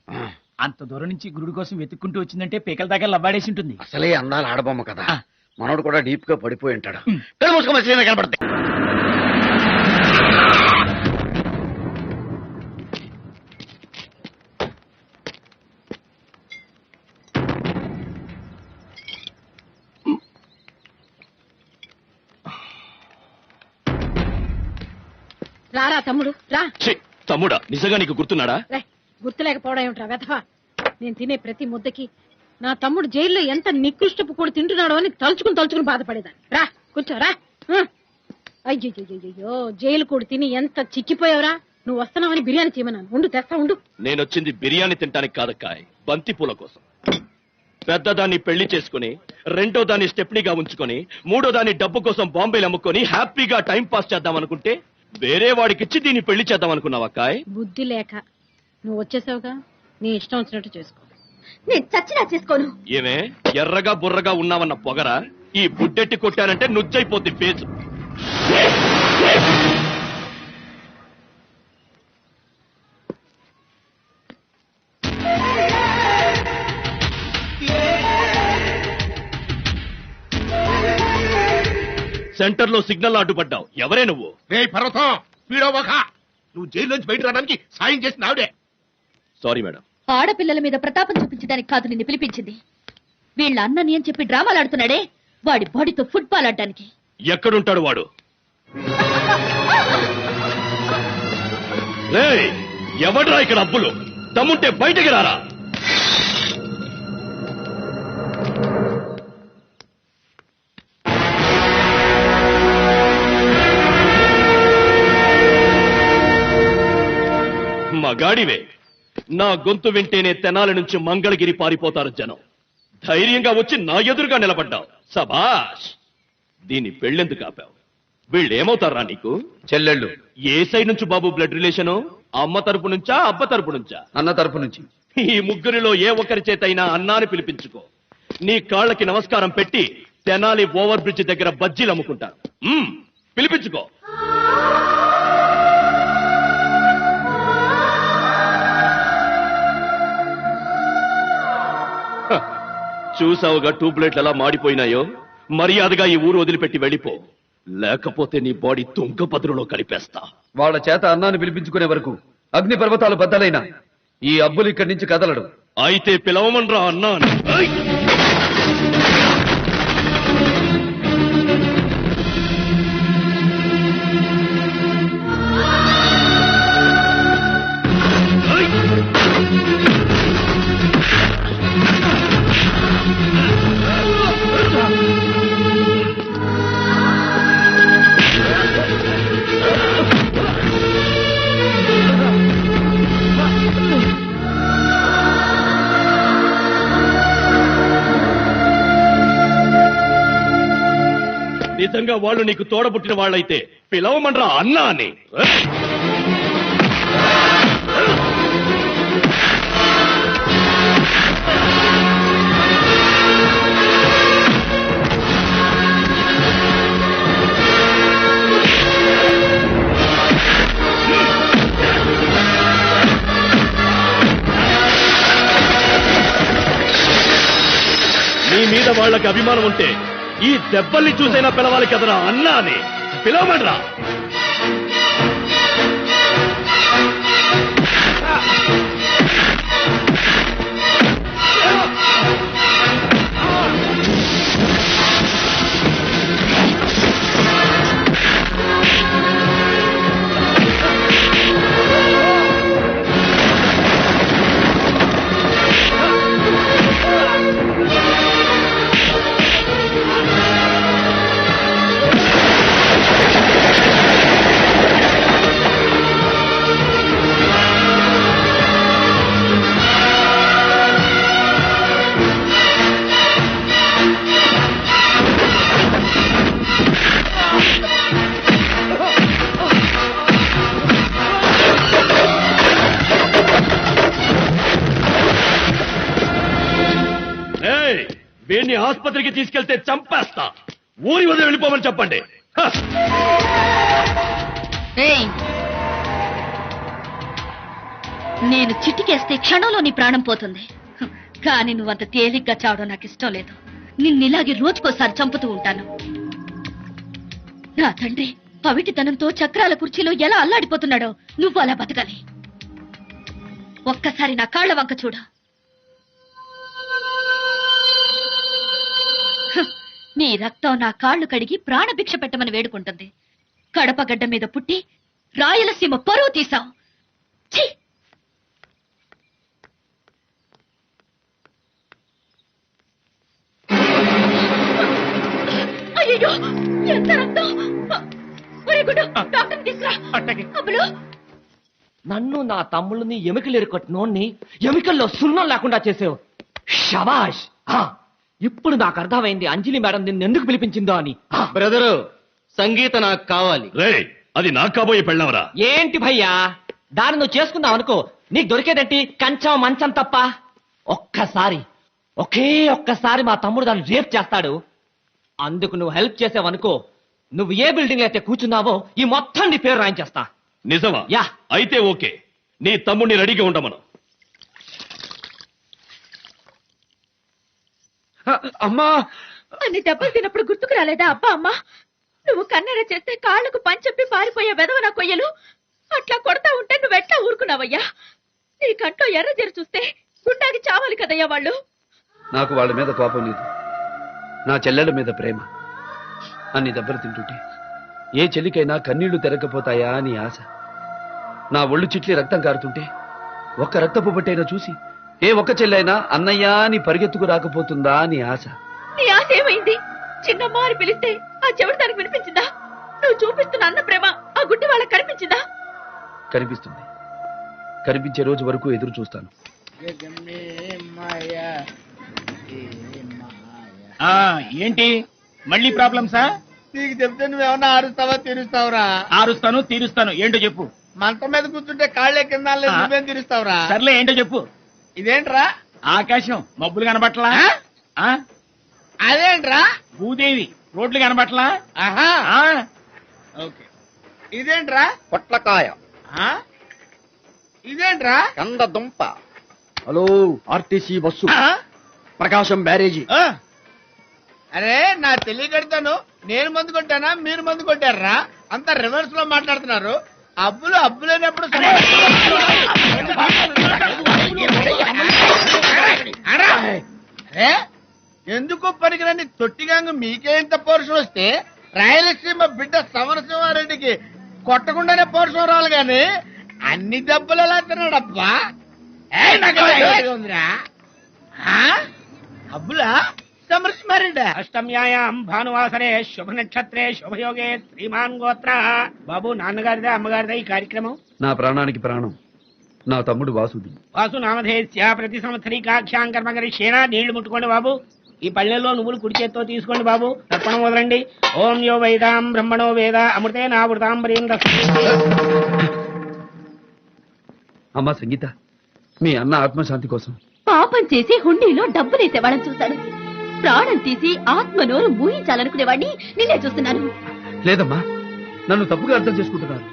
అంత దూరం నుంచి గురుడు కోసం వెతుక్కుంటూ వచ్చిందంటే పీకల దగ్గర లవ్వాడేసి ఉంటుంది. అసలే అందాల ఆడబొమ్మ కదా, మనోడు కూడా డీప్ గా పడిపోయి ఉంటాడు. కనబడతాయి. రారా తమ్ముడు రా. తమ్ముడా, నిజంగా నీకు గుర్తున్నాడా? గుర్తులేకపోవడం ఏమిట్రా వెధవా. నేను తినే ప్రతి ముద్దకి నా తమ్ముడు జైల్లో ఎంత నికృష్టపు కూడా తింటున్నాడో అని తలుచుకుని బాధపడేదాన్ని. రా కూర్చో రా. అయ్యో జైలు కూడా తిని ఎంత చిక్కిపోయావురా. నువ్వు వస్తున్నావని బిర్యానీ చేయమన్నాను. ఉండు తెస్తా ఉండు. నేనొచ్చింది బిర్యానీ తినడానికి కాదక్కాయ్, బంతి పూల కోసం. పెద్దదాన్ని పెళ్లి చేసుకుని, రెండో దాన్ని స్టెప్నీగా ఉంచుకొని, మూడో దాన్ని డబ్బు కోసం బాంబేలు అమ్ముకొని హ్యాపీగా టైం పాస్ చేద్దాం అనుకుంటే వేరే వాడికిచ్చి దీన్ని పెళ్లి చేద్దాం అనుకున్నావక్కాయ్. బుద్ధి లేక నువ్వు వచ్చేసావుగా, నీ ఇష్టం వచ్చినట్టు చేసుకో. నేను చచ్చినా చేసుకోను. ఏమే ఎర్రగా బుర్రగా ఉన్నావన్న పొగరా? ఈ బుడ్డెట్టి కొట్టానంటే నుజ్జైపోద్ది ఫేసు. సెంటర్ లో సిగ్నల్ అడ్డుపడ్డావు. ఎవరే నువ్వు? రే పర్వతం పీడోబాక, నువ్వు జైల్లోంచి బయట రావడానికి సాయం చేసిన ఆవిడే. Sorry madam. ఆడపిల్లల మీద ప్రతాపం చూపించడానికి కాదు నిన్ను పిలిపించింది. వీళ్ళ అన్నని అని చెప్పి డ్రామాలు ఆడుతున్నాడే, వాడి బాడీతో ఫుట్బాల్ ఆడడానికి. ఎక్కడుంటాడు వాడు? రేయ్, ఎవడ్రా ఇక్కడ అబ్బులు? దమ్ముంటే బయటకి రారా. మగాడివే. నా గొంతు వింటేనే తెనాలి నుంచి మంగళగిరి పారిపోతారు జనం. ధైర్యంగా వచ్చి నా ఎదురుగా నిలబడ్డావు. సబాష్. దీన్ని పెళ్ళెందుకు ఆపావు? వీళ్ళేమవుతారా నీకు? చెల్లెళ్ళు. ఏ సైడ్ నుంచి బాబు బ్లడ్ రిలేషను? అమ్మ తరపు నుంచా, అబ్బ తరపు నుంచా? అన్న తరపు నుంచి. ఈ ముగ్గురిలో ఏ ఒక్కరి చేతైనా అన్నాని పిలిపించుకో. నీ కాళ్ళకి నమస్కారం పెట్టి తెనాలి ఓవర్ బ్రిడ్జ్ దగ్గర బజ్జీలు అమ్ముకుంటారు. పిలిపించుకో. చూసావుగా ట్యూబ్లైట్లు ఎలా మాడిపోయినాయో. మర్యాదగా ఈ ఊరు వదిలిపెట్టి వెళ్ళిపో, లేకపోతే నీ బాడీ తుంగపదులో కలిపేస్తా. వాళ్ళ చేత అన్నాన్ని పిలిపించుకునే వరకు అగ్ని పర్వతాలు బద్దలైనా ఈ అబ్బులు ఇక్కడి నుంచి కదలడు. అయితే పిలవమనరా అన్నాను. నిజంగా వాళ్ళు నీకు తోడబుట్టిన వాళ్ళైతే పిలవమనరా అన్నా అని. నీ మీద వాళ్ళకి అభిమానం ఉంటే ఈ దెబ్బల్ని చూసైనా పిలవాలి కదరా అన్నా అని. పిలవమనరా. వీడిని ఆసుపత్రికి తీసుకెళ్తే చంపేస్తా. ఊరి వదిలి వెళ్ళిపోమని చెప్పండి. నేను చిటికేస్తే క్షణంలో నీ ప్రాణం పోతుంది. కానీ నువ్వంత తేలిగ్గా చావడం నాకు ఇష్టం లేదు. నిన్నిలాగే రోజుకోసారి చంపుతూ ఉంటాను. నా తండ్రి పవిటితనంతో చక్రాల కుర్చీలో ఎలా అల్లాడిపోతున్నాడో నువ్వు అలా బతకాలి. ఒక్కసారి నా కాళ్ల వంక చూడు. నీ రక్తం నా కాళ్లు కడిగి ప్రాణభిక్ష పెట్టమని వేడుకుంటుంది. కడపగడ్డ మీద పుట్టి రాయలసీమ పరువు తీశావు. అయ్యో, ఎంత రక్తం! నన్ను నా తమ్ముళ్ళని ఎముకలు ఎరుకొట్టినోడ్ని ఎముకల్లో సున్నం లేకుండా చేసావు. షబాష్. ఇప్పుడు నాకు అర్థమైంది అంజలి మేడం నిన్ను ఎందుకు పిలిపించిందో అని. బ్రదరు, సంగీత నాకు కావాలి. రే, అది నాకు కాబోయే పెళ్ళవరా? ఏంటి భయ్యా, దాన్ని నువ్వు చేసుకున్నావు అనుకో, నీకు దొరికేదేంటి కంచం మంచం తప్ప. ఒకే ఒక్కసారి మా తమ్ముడు దాన్ని రేప్ చేస్తాడు. అందుకు నువ్వు హెల్ప్ చేసావనుకో, నువ్వు ఏ బిల్డింగ్ అయితే కూర్చున్నావో ఈ మొత్తం నీ పేరు రాయించేస్తా. నిజమా? యా. అయితే ఓకే, నీ తమ్ముడిని రెడీగా ఉండమను. అమ్మా, అన్ని దెబ్బలు తిన్నప్పుడు గుర్తుకు రాలేదా అబ్బా అమ్మా? నువ్వు కన్నెర చేస్తే కాళ్ళకు పంచెప్పి పారిపోయే వెదవన కొయ్యలు అట్లా కొడతా ఉంటే నువ్వెట్లా ఊరుకున్నావయ్యా? నీ కంట్లో ఎర్ర జరి చూస్తే గుండాకి చావాలి కదయ్యా వాళ్ళు. నాకు వాళ్ళ మీద కోపం లేదు, నా చెల్లెల మీద ప్రేమ. అన్ని దెబ్బలు తింటుంటే ఏ చెల్లికైనా కన్నీళ్లు తెరకపోతాయా అని ఆశ. నా ఒళ్ళు చిట్లి రక్తం కారుతుంటే ఒక్క రక్తపు బట్టైనా చూసి ఏ ఒక్క చెల్లైనా అన్నయ్య అని పరిగెత్తుకు రాకపోతుందా అని ఆశ. నీ ఆశ ఏమైంది? చిన్నమ్మ అని పిలిస్తే ఆ చెవిటి దానికి వినిపించిందా? నువ్వు చూపిస్తున్న అన్న ప్రేమ ఆ గుడ్డి వాళ్ళకి కనిపించిందా? కనిపిస్తుంది. కనిపించే రోజు వరకు ఎదురు చూస్తాను. ఏంటి మళ్ళీ ప్రాబ్లమ్సా? నీకు చెప్తే నువ్వేమన్నా ఆరుస్తావా తీరుస్తావురా? ఆరుస్తాను తీరుస్తాను. ఏంటో చెప్పు. మంచం మీద కూర్చుంటే కాళ్ళే కింద నువ్వేం తీరుస్తావురా? సర్లే ఏంటో చెప్పు. ఇదేంట్రా? ఆకాశం మబ్బులు కనబట్లా? అదేంట్రా? భూదేవి రోడ్లు కనబట్లా? ఓకే. ఇదేంట్రా? పొట్లకాయ. ఇదేంట్రా? కంద దుంప. హలో, ఆర్టీసీ బస్సు, ప్రకాశం బ్యారేజీ. అరే నా తెలియకడతాను. నేను మందు కొట్టానా మీరు మందు కొట్టారా? అంతా రివర్స్ లో మాట్లాడుతున్నారు. అబ్బులు అబ్బులేనప్పుడు ఎందుకు పనికిరాని తొట్టిగాంగ మీకేంత పౌరుషం వస్తే రాయలసీమ బిడ్డ సమరసింహారెడ్డికి కొట్టకుండానే పౌరుషం రావాలి గాని అన్ని దెబ్బలు ఎలా తిన్నాడబ్బా? ఉందిరా అబ్బులా సమరసింహారెడ్డి. అష్టమ్యాయాం భానువాసరే శుభ నక్షత్రే శుభయోగే శ్రీమాన్ గోత్ర. బాబు నాన్నగారిదా అమ్మగారిదా ఈ కార్యక్రమం? నా ప్రాణానికి ప్రాణం నా తమ్ముడు వాసుది. వాసు నామధేస్య ప్రతి సంవత్సరీకాఖ్యాం కర్మకరిష్యేనా. నీళ్లు ముట్టుకోండి బాబు. ఈ పళ్ళెల్లో నువ్వులు కుడి చేత్తో తీసుకోండి బాబు. తర్పణం వదలండి. ఓం యో వైదాం బ్రహ్మణో వేద అమృతే నామృతాంబరీం. అమ్మా సంగీత, మీ అన్న ఆత్మశాంతి కోసం పాపం చేసి హుండీలో డబ్బులేసేవాళ్ళని చూశాడు. ప్రాణం తీసి ఆత్మ నోరు ఊహించాలనుకునేవాడిని నిన్నే చూస్తున్నాను. లేదమ్మా, నన్ను తప్పుగా అర్థం చేసుకుంటున్నారు.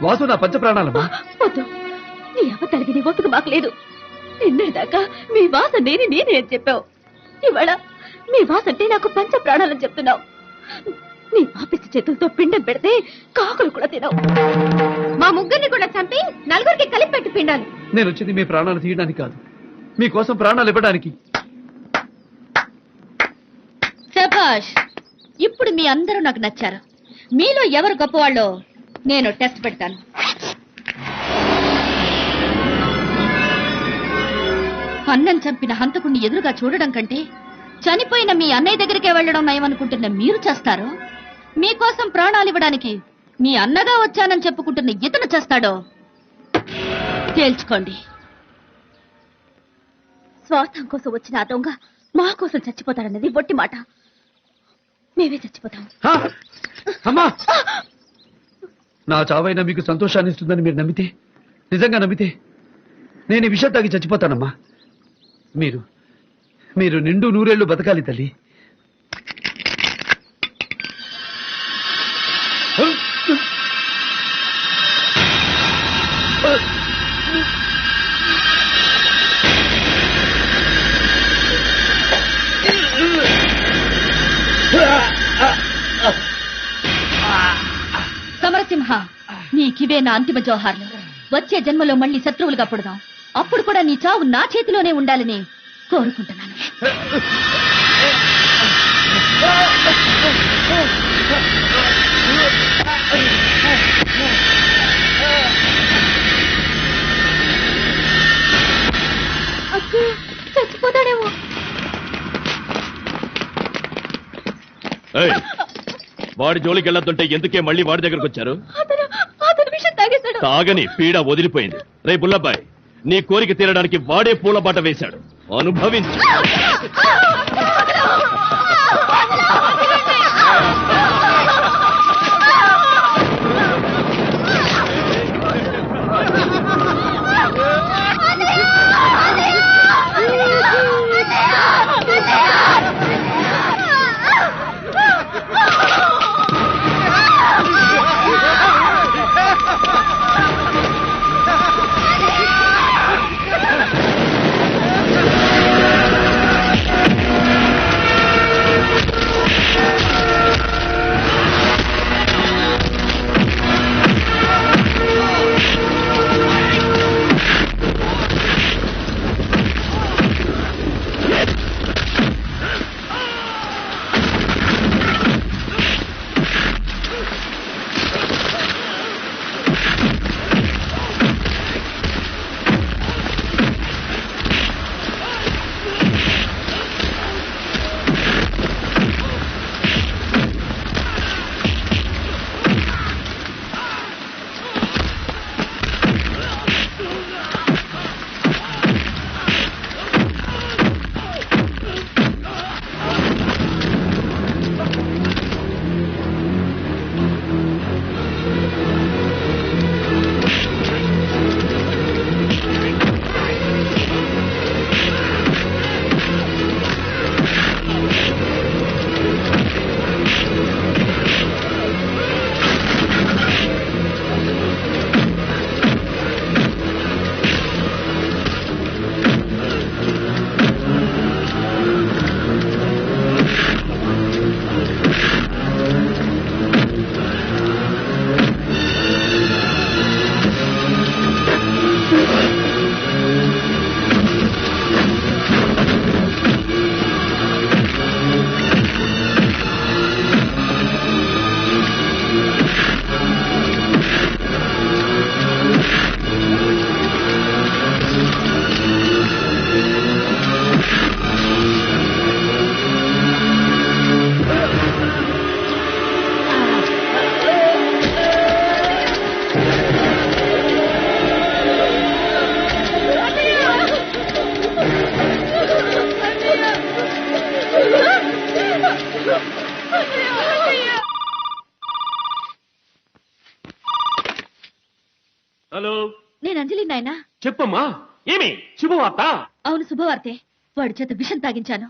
వాసు నా పంచ ప్రాణాలమ్మా. వద్దు, నీ అబద్ధాలకి నీ ఒప్పుకు మాకు లేదు. నిన్నటిదాకా మీ వాస నేనే అని చెప్పావు. ఇవాళ మీ వాస అంటే నాకు పంచ ప్రాణాలని చెప్తున్నావు. నీ పాపిష్టి చేతులతో పిండం పెడితే కాకులు కూడా తినవు. మా ముగ్గురిని కూడా చంపి నలుగురికి కలిపి పెట్టి పిండాలి. నేను వచ్చింది మీ ప్రాణాలు తీయడానికి కాదు, మీకోసం ప్రాణాలు ఇవ్వడానికి. శభాష్, ఇప్పుడు మీ అందరూ నాకు నచ్చారు. మీలో ఎవరు గొప్పవాళ్ళో నేను టెస్ట్ పెడతాను. అన్నం చంపిన హంతకుణ్ణి ఎదురుగా చూడడం కంటే చనిపోయిన మీ అన్నయ్య దగ్గరికే వెళ్లడం నయమనుకుంటున్న మీరు చేస్తారో, మీకోసం ప్రాణాలు ఇవ్వడానికి మీ అన్నగా వచ్చానని చెప్పుకుంటున్న ఇతను చేస్తాడో తేల్చుకోండి. స్వార్థం కోసం వచ్చిన ఆ దొంగ మా కోసం చచ్చిపోతాడన్నది బొట్టి మాట. మేమే చచ్చిపోతాం. అమ్మా, నా చావైనా మీకు సంతోషాన్ని ఇస్తుందని మీరు నమ్మితే, నిజంగా నమ్మితే నేను ఈ విషయం తాగి చచ్చిపోతానమ్మా. మీరు మీరు నిండు నూరేళ్లు బతకాలి తల్లి. సమరసింహ, నీకివే నా అంతిమ జోహార్లు. వచ్చే జన్మలో మళ్ళీ శత్రువులుగా పుడదాం. అప్పుడు కూడా నీ చావు నా చేతిలోనే ఉండాలని కోరుకుంటున్నాను. అక్కు చచ్చిపోతాడేమో. వాడి జోలికి వెళ్ళొద్దంటే ఎందుకే మళ్ళీ వాడి దగ్గరకు వచ్చారు? అతను విషయం తాగేశాడు. తాగని పీడ వదిలిపోయింది. రే బుల్లబ్బాయ్, నీ కోరిక తీరడానికి వాడే పూల బాట వేశాడు. అనుభవించు. హలో, నేను అంజలి నాయనా. చెప్పమ్మా, ఏమి శుభవార్త? అవును, శుభవార్తే. వాడి చేత విషం తాగించాను.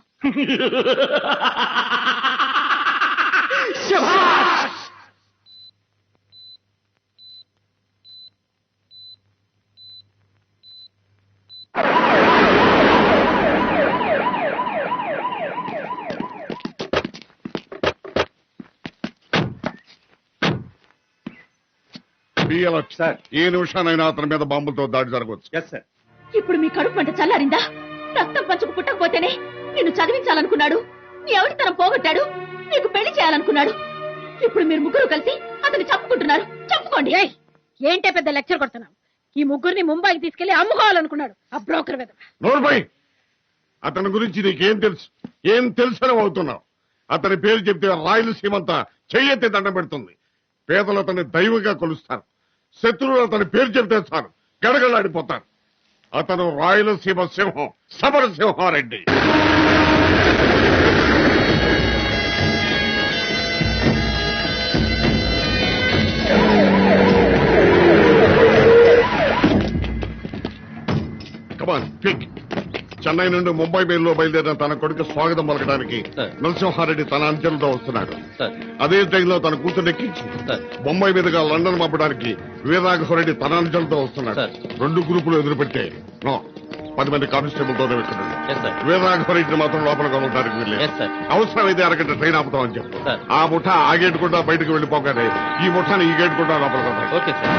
సార్, ఏ నిమిషానైనా అతని మీద బాంబులతో దాడి జరగవచ్చు. ఇప్పుడు మీ కడుపు మంట చల్లారిందా? రక్తం పంచుకు పుట్టకపోతేనే నిన్ను చదివించాలనుకున్నాడు, నీ ఎవరితనం పోగొట్టాడు, నీకు పెళ్లి చేయాలనుకున్నాడు. ఇప్పుడు మీరు ముగ్గురు కలిసి అతన్ని చంపుకుంటున్నారు. చంపుకోండి. ఏంటే పెద్ద లెక్చర్ కొడుతున్నావు? ఈ ముగ్గురిని ముంబైకి తీసుకెళ్లి అమ్ముకోవాలనుకున్నాడు ఆ బ్రోకర్ మీద. నోర్మై, అతని గురించి నీకేం తెలుసు? ఏం తెలుసని అవుతున్నావు? అతని పేరు చెప్తే రాయలసీమంతా చెయ్యెత్తి దండం పెడుతుంది. పేదలు అతన్ని దైవంగా కొలుస్తారు. శత్రువులు అతని పేరు చెప్తే చాలు గడగలాడిపోతారు. అతను రాయలసీమ సింహం, సమరసింహారెడ్డి. Come on quick. చెన్నై నుండి ముంబై మెయిల్లో బయలుదేరిన తన కొడుకు స్వాగతం పలకడానికి నరసింహారెడ్డి తన అంచెలతో వస్తున్నాడు. అదే ట్రైన్లో తన కూతురు ఎక్కించి బొంబాయి మీదుగా లండన్ పంపడానికి వీరరాఘవరెడ్డి తన అంచెలతో వస్తున్నాడు. 2 గ్రూపులు ఎదురుపెట్టే 10 మంది కానిస్టేబుల్ తోనే వెళ్తున్నాడు. వీరరాఘవరెడ్డిని మాత్రం లోపల కలవడానికి వెళ్ళే అవసరమైతే అరగంట ట్రైన్ ఆపుతామని చెప్పు. ఆ ముఠ ఆ గేట్ కూడా బయటకు వెళ్లిపోగానే ఈ ముఠాని ఈ గేట్ కూడా లోపల కలవాలి.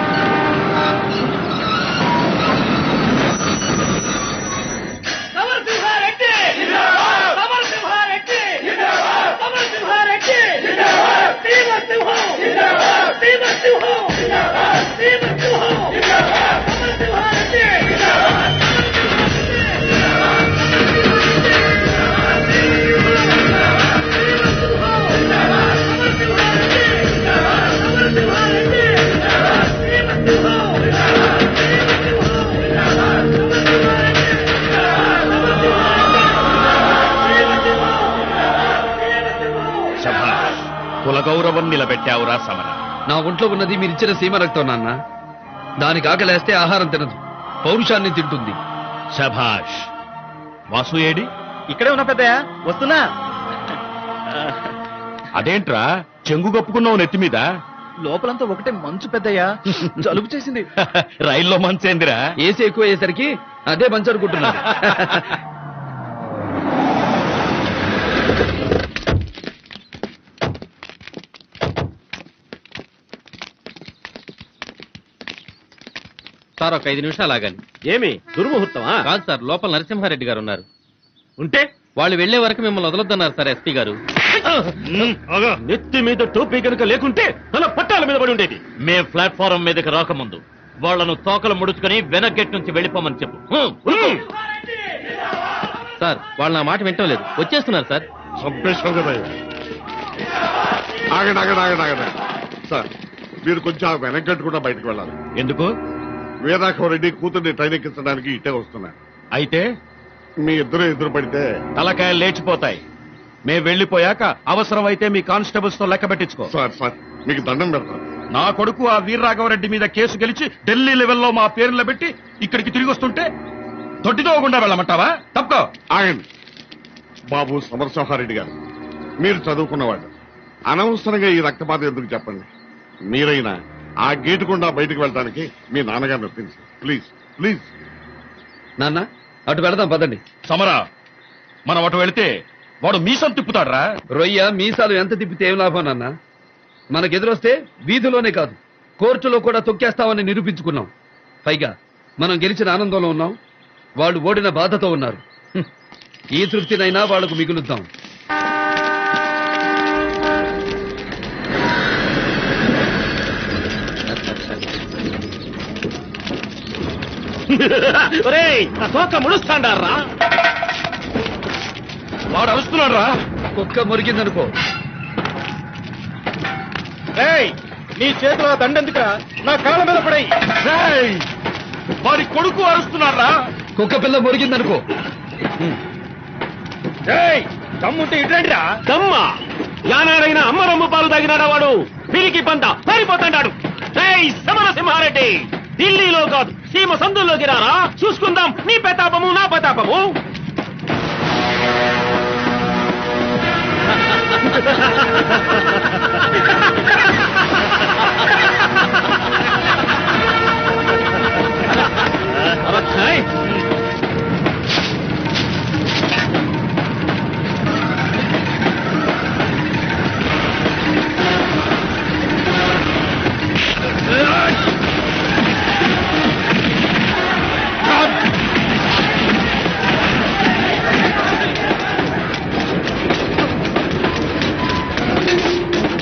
కుల గౌరవం నిలబెట్టావురా సమర. నా ఒంట్లో ఉన్నది మీరిచ్చిన సీమ రక్తం నాన్న. దానికి ఆకలేస్తే ఆహారం తినదు, పౌరుషాన్ని తింటుంది. శభాష్. వాసు ఏడి? ఇక్కడే ఉన్నా పెద్దయ్య, వస్తున్నా. అదేంట్రా చెంగు కప్పుకున్నావు నెత్తి మీద? లోపలంతా ఒకటే మంచు పెద్దయ్య, జలుబు చేసింది. రైల్లో మంచేందిరా? ఏసీ ఎక్కువ అయ్యేసరికి అదే మంచు అనుకుంటున్నా. సార్, ఒక 5 నిమిషాలు ఆగాలి. ఏమి దుర్ముహూర్తమా? కాదు సార్, లోపల నరసింహారెడ్డి గారు ఉన్నారు. ఉంటే వాళ్ళు వెళ్లే వరకు మిమ్మల్ని వదలొద్దన్నారు సార్ ఎస్పీ గారు. నెత్తి మీద టోపీ కనుక లేకుంటే తన పట్టాల మీద పడి ఉండేది. మేం ప్లాట్ఫారం మీదకి రాకముందు వాళ్లను తోకలు ముడుచుకుని వెనక్ గేట్ నుంచి వెళ్ళిపోమని చెప్పు. సార్, వాళ్ళు నా మాట వింటం లేదు, వచ్చేస్తున్నారు సార్. ఆగండి ఆగండి ఆగండి ఆగండి సార్, మీరు కొంచెం వెనకట్టు కూడా బయటకు వెళ్ళాలి. ఎందుకు? వీరరాఘవరెడ్డి కూతుర్ని ట్రైన్ ఎక్కించడానికి ఇట్టే వస్తున్నారు. అయితే మీ ఇద్దరు ఎదురు పడితే తలకాయలు లేచిపోతాయి. మేము వెళ్లిపోయాక అవసరమైతే మీ కానిస్టేబుల్స్ తో లెక్క పెట్టించుకో. సార్ సార్, మీకు దండం పెడతాను. నా కొడుకు ఆ వీరరాఘవరెడ్డి మీద కేసు గెలిచి ఢిల్లీ లెవెల్లో మా పేర్లు పెట్టి ఇక్కడికి తిరిగి వస్తుంటే దొడ్డితోకుండా వెళ్ళమంటావా? తప్పుకో. ఆగండి బాబు సమరసింహారెడ్డి గారు, మీరు చదువుకున్నవాడు. అనవసరంగా ఈ రక్తపాతం ఎందుకు చెప్పండి. మీరైనా ఆ గేటు గుండా బయటకు వెళ్ళడానికి మీ నాన్నగారిని ఒప్పించండి ప్లీజ్ ప్లీజ్. నాన్న, అటు వెళదాం పదండి. సమరా, మనం అటు వెళితే వాడు మీసం తిప్పుతాడ్రా. రొయ్య మీసాలు ఎంత తిప్పితే ఏం లాభం నాన్న? మనకెదురొస్తే వీధిలోనే కాదు కోర్టులో కూడా తొక్కేస్తామని నిరూపించుకున్నాం. పైగా మనం గెలిచిన ఆనందంలో ఉన్నాం, వాళ్ళు ఓడిన బాధతో ఉన్నారు. ఈ తృప్తినైనా వాళ్లకు మిగులుద్దాం. ముడుస్తాండారా? వాడు అరుస్తున్నాడు రా. కుక్క మురిగిందనుకో. నీ చేతిలో దండెందుకురా? నా కాళ్ళ మీద పడేయ్. వాడి కొడుకు అరుస్తున్నారా? కుక్క పిల్ల మురిగిందనుకో. దమ్ముంటే ఇట్లాంటిరా? దమ్మా యానాడైనా అమ్మ రొమ్ము పాలు తాగినాడా వాడు? పిరికి పంట పారిపోతాడు. సమరసింహారెడ్డి ఢిల్లీలో కాదు సీమ సందుల్లోకి రారా, చూసుకుందాం నీ ప్రతాపము నా ప్రతాపము.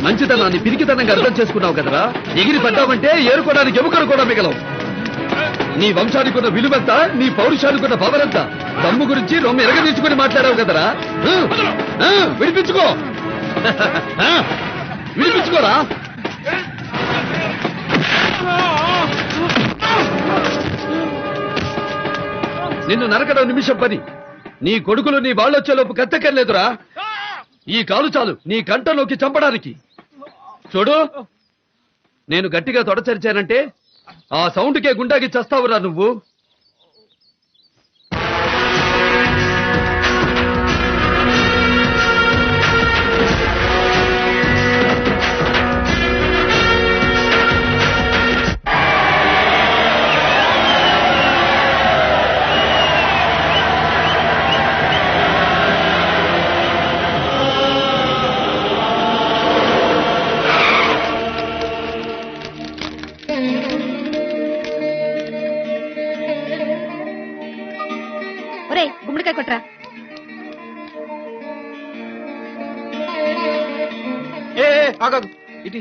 మంచితనాన్ని పిరికితనంగా అర్థం చేసుకున్నావు కదరా. ఎగిరి పడ్డావంటే ఏరుకోవడానికి ఎముకలు కూడా మిగలవు. నీ వంశానికి ఉన్న విలువంత, నీ పౌరుషానికి ఉన్న పవరంతా దమ్ము గురించి రొమ్మ ఎరగదీసుకుని మాట్లాడావు కదరా. విడిపించుకో, విడిపించుకోరా. నిన్ను నరకడం నిమిషం పని. నీ కొడుకులు నీ వాళ్ళొచ్చేలోపు కత్తెక్కర్లేదురా. ఈ కాలు చాలు నీ కంటలోకి చంపడానికి. చూడు, నేను గట్టిగా తొడచరిచానంటే ఆ సౌండ్కే గుండాకి చస్తావురా నువ్వు. గుమ్మడికాయ కొట్రా. ఆగాదు ఇటీ.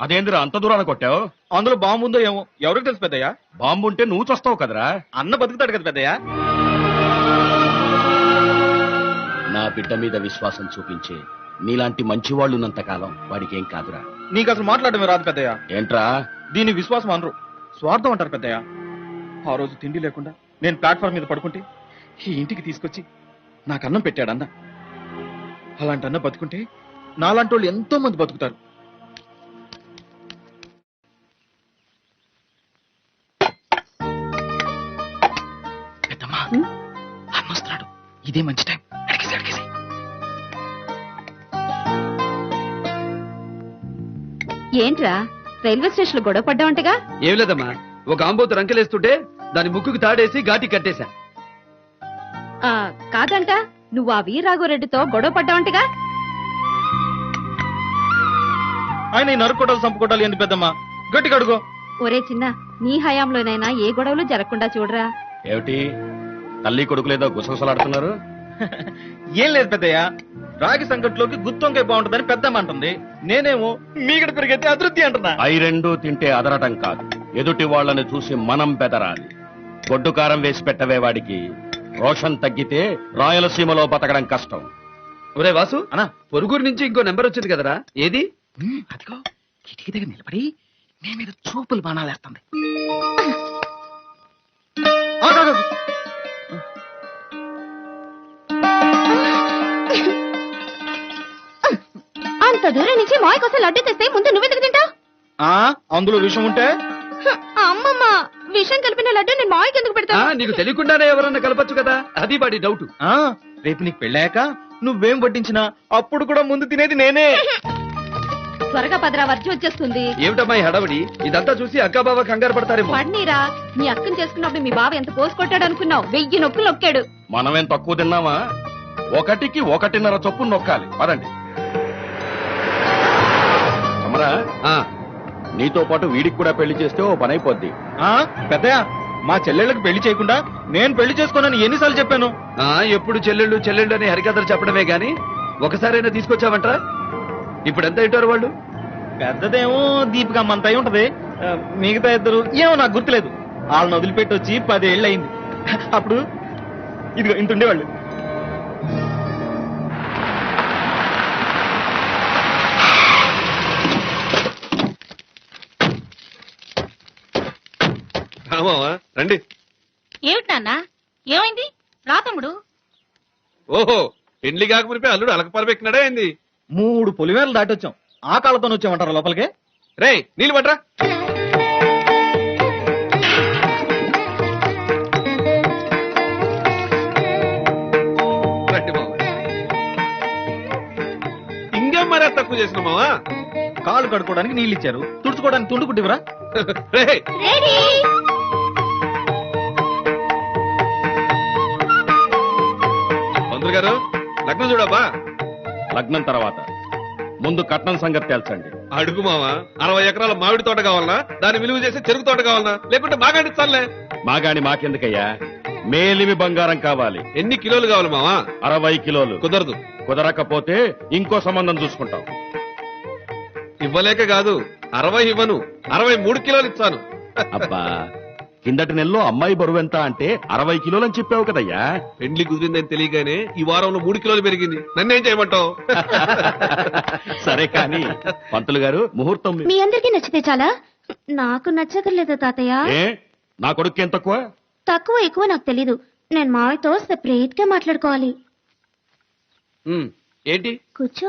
అదేందిరా అంత దూరాన కొట్టావు? అందులో బాంబు ఉందో ఏమో, ఎవరికి తెలుసు పెద్దయ్యా. బాంబు ఉంటే నువ్వు చస్తావు కదరా. అన్న బతుకుతాడు కదా పెద్దయ్యా. నా బిడ్డ మీద విశ్వాసం చూపించే నీలాంటి మంచి వాళ్ళు ఉన్నంతకాలం వాడికి ఏం కాదురా. నీకు అసలు మాట్లాడమే రాదు పెద్దయ్యా. ఏంట్రా? దీన్ని విశ్వాసం అనరు, స్వార్థం అంటారు పెద్దయ్యా. ఆ రోజు తిండి లేకుండా నేను ప్లాట్ఫామ్ మీద పడుకుంటే ఈ ఇంటికి తీసుకొచ్చి నాకు అన్నం పెట్టాడు అన్న. అలాంటి అన్న బతుకుంటే నాలాంటి వాళ్ళు ఎంతో మంది బతుకుతారు. పెద్దమ్మా అన్నొస్తున్నాడు, ఇదే మంచి టైం. అడిగేసి ఏంట్రా రైల్వే స్టేషన్ లో గొడవ పడ్డావంటగా? ఏం లేదమ్మా, ఒక ఆంబోతు రంకెలేస్తుంటే దాని ముక్కుకు తాడేసి ఘాటి కట్టేశా. కాదంట, నువ్వు ఆ వీరాఘవరెడ్డితో గొడవ పడ్డావంటగా? ఆయన ఈ నరుకోటాలు చంపుకోటాలు ఎందుకు పెద్దమ్మా, గట్టిగా అడుగు. ఒరే చిన్న, నీ హయాంలోనైనా ఏ గొడవలు జరగకుండా చూడరా. ఏమిటి తల్లి కొడుకులేదో గుసగుసలాడుతున్నారు? ఏం లేదు పెద్దయ్య, రాగి సంకట్లోకి గుత్తొంకాయ బాగుంటుందని పెద్దమ్మ అంటుంది. నేనేమో మీగడ పెరిగైతే అతృప్తి అంటున్నా. అయి రెండు తింటే అదరటం కాదు, ఎదుటి వాళ్ళని చూసి మనం బెదరాలి. గొడ్డు కారం వేసి పెట్టవే వాడికి. రోషన్ తగ్గితే రాయలసీమలో బతకడం కష్టం. ఒరే వాసు, పొరుగురు నుంచి ఇంకో నెంబర్ వచ్చింది కదరా, ఏది? అదిగో కిటికీ దగ్గర నిలబడి నీ మీద చూపులు బాణాలేస్తుంది. అంత దూరం నుంచి మాయ కోసం లడ్డు తెస్తే ముందు నువ్వెందుకు తింటావు? అందులో విషయం ఉంటే అమ్మమ్మ, విషం కలిపిన లడ్డు నేను మాయకి ఎందుకు పెడతా? నీకు తెలియకుండానే ఎవరన్నా కలపచ్చు కదా, అది వాడి డౌట్. రేపు నీకు పెళ్ళాక నువ్వేం వడ్డించినా అప్పుడు కూడా ముందు తినేది నేనే. త్వరగా పదరా, వర్జి వచ్చేస్తుంది. ఏమిటమ్మా ఈ హడావిడి? ఇదంతా చూసి అక్కా బావ కంగారు పడతారేమో. పడ్నీరా, నీ అక్కని చేసుకున్నప్పుడు మీ బావ ఎంత పోసు కొట్టాడు అనుకున్నావు? 1000 నొప్పులు నొక్కాడు. మనమేం తక్కువ తిన్నామా? 1కి 1.5 చొప్పున నొక్కాలి. పదండి. సమరా, నీతో పాటు వీడికి కూడా పెళ్లి చేస్తే ఓ పని అయిపోద్ది. పెద్దయ్య, మా చెల్లెళ్ళకి పెళ్లి చేయకుండా నేను పెళ్లి చేసుకోనని ఎన్నిసార్లు చెప్పాను? ఎప్పుడు చెల్లెళ్ళు చెల్లెళ్ళు అని హరికథలు చెప్పడమే గాని ఒకసారైనా తీసుకొచ్చావంట. ఇప్పుడు ఎంత ఇట్టారు వాళ్ళు? పెద్దదేమో దీపిక అమ్మంత అయి ఉంటది, మిగతా ఇద్దరు ఏమో నాకు గుర్తులేదు. వాళ్ళని వదిలిపెట్టి వచ్చి 10 ఏళ్ళు అయింది. అప్పుడు ఇదిగో ఇంత ఉండేవాళ్ళు. రండి. ఏమిటి నాన్న, ఏమైంది? రా తమ్ముడు. ఓహో, పెళ్లి కాకపోతే అల్లుడు అలకపరపెక్కినాడా ఏంది? 3 పొలిమేరలు దాటొచ్చాం. ఆ కాళ్ళతో వచ్చామంటారా లోపలికి? రే నీళ్ళు పట్రా. ఇంకేం మరే తక్కువ చేసిన మావా? కాళ్ళు కడుక్కోవడానికి నీళ్ళు ఇచ్చారు, తుడుచుకోవడానికి తుండు కుట్టివరా? మంత్రి గారు లగ్నం చూడబ్బా. లగ్నం తర్వాత ముందు కట్నం సంగతి తేల్చండి. అడుగు మావా, 60 ఎకరాల మామిడి తోట కావాలనా, దాన్ని విలువ చేసి చెరుకు తోట కావాలనా, లేకుంటే మాగాడి చాలే? మాగాని మాకెందుకయ్యా, మేలిమి బంగారం కావాలి. ఎన్ని కిలోలు కావాలి మావా? 60 కిలోలు. కుదరదు. కుదరకపోతే ఇంకో సంబంధం చూసుకుంటాం. ఇవ్వలేక కాదు, 60 ఇవ్వను, 63 కిలోలు ఇస్తాను. అబ్బా, కిందటి నెలలో అమ్మాయి బరువు ఎంత అంటే 60 కిలోలని చెప్పావు కదయ్యా. పెండ్లి కుదిరిందని తెలియగానే ఈ వారంలో 3 కిలోలు పెరిగింది. నన్నేం చేయమంటావు? సరే కానీ పంతులు గారు, ముహూర్తం మీ అందరికీ నచ్చితే చాలా, నాకు నచ్చకర్లేదు తాతయ్య. ఏ నా కొడుకు ఏం తక్కువ? తక్కువ ఎక్కువ నాకు తెలీదు. నేను మావయ్యతో సెపరేట్ గా మాట్లాడుకోవాలి. ఏంటి? కూర్చో.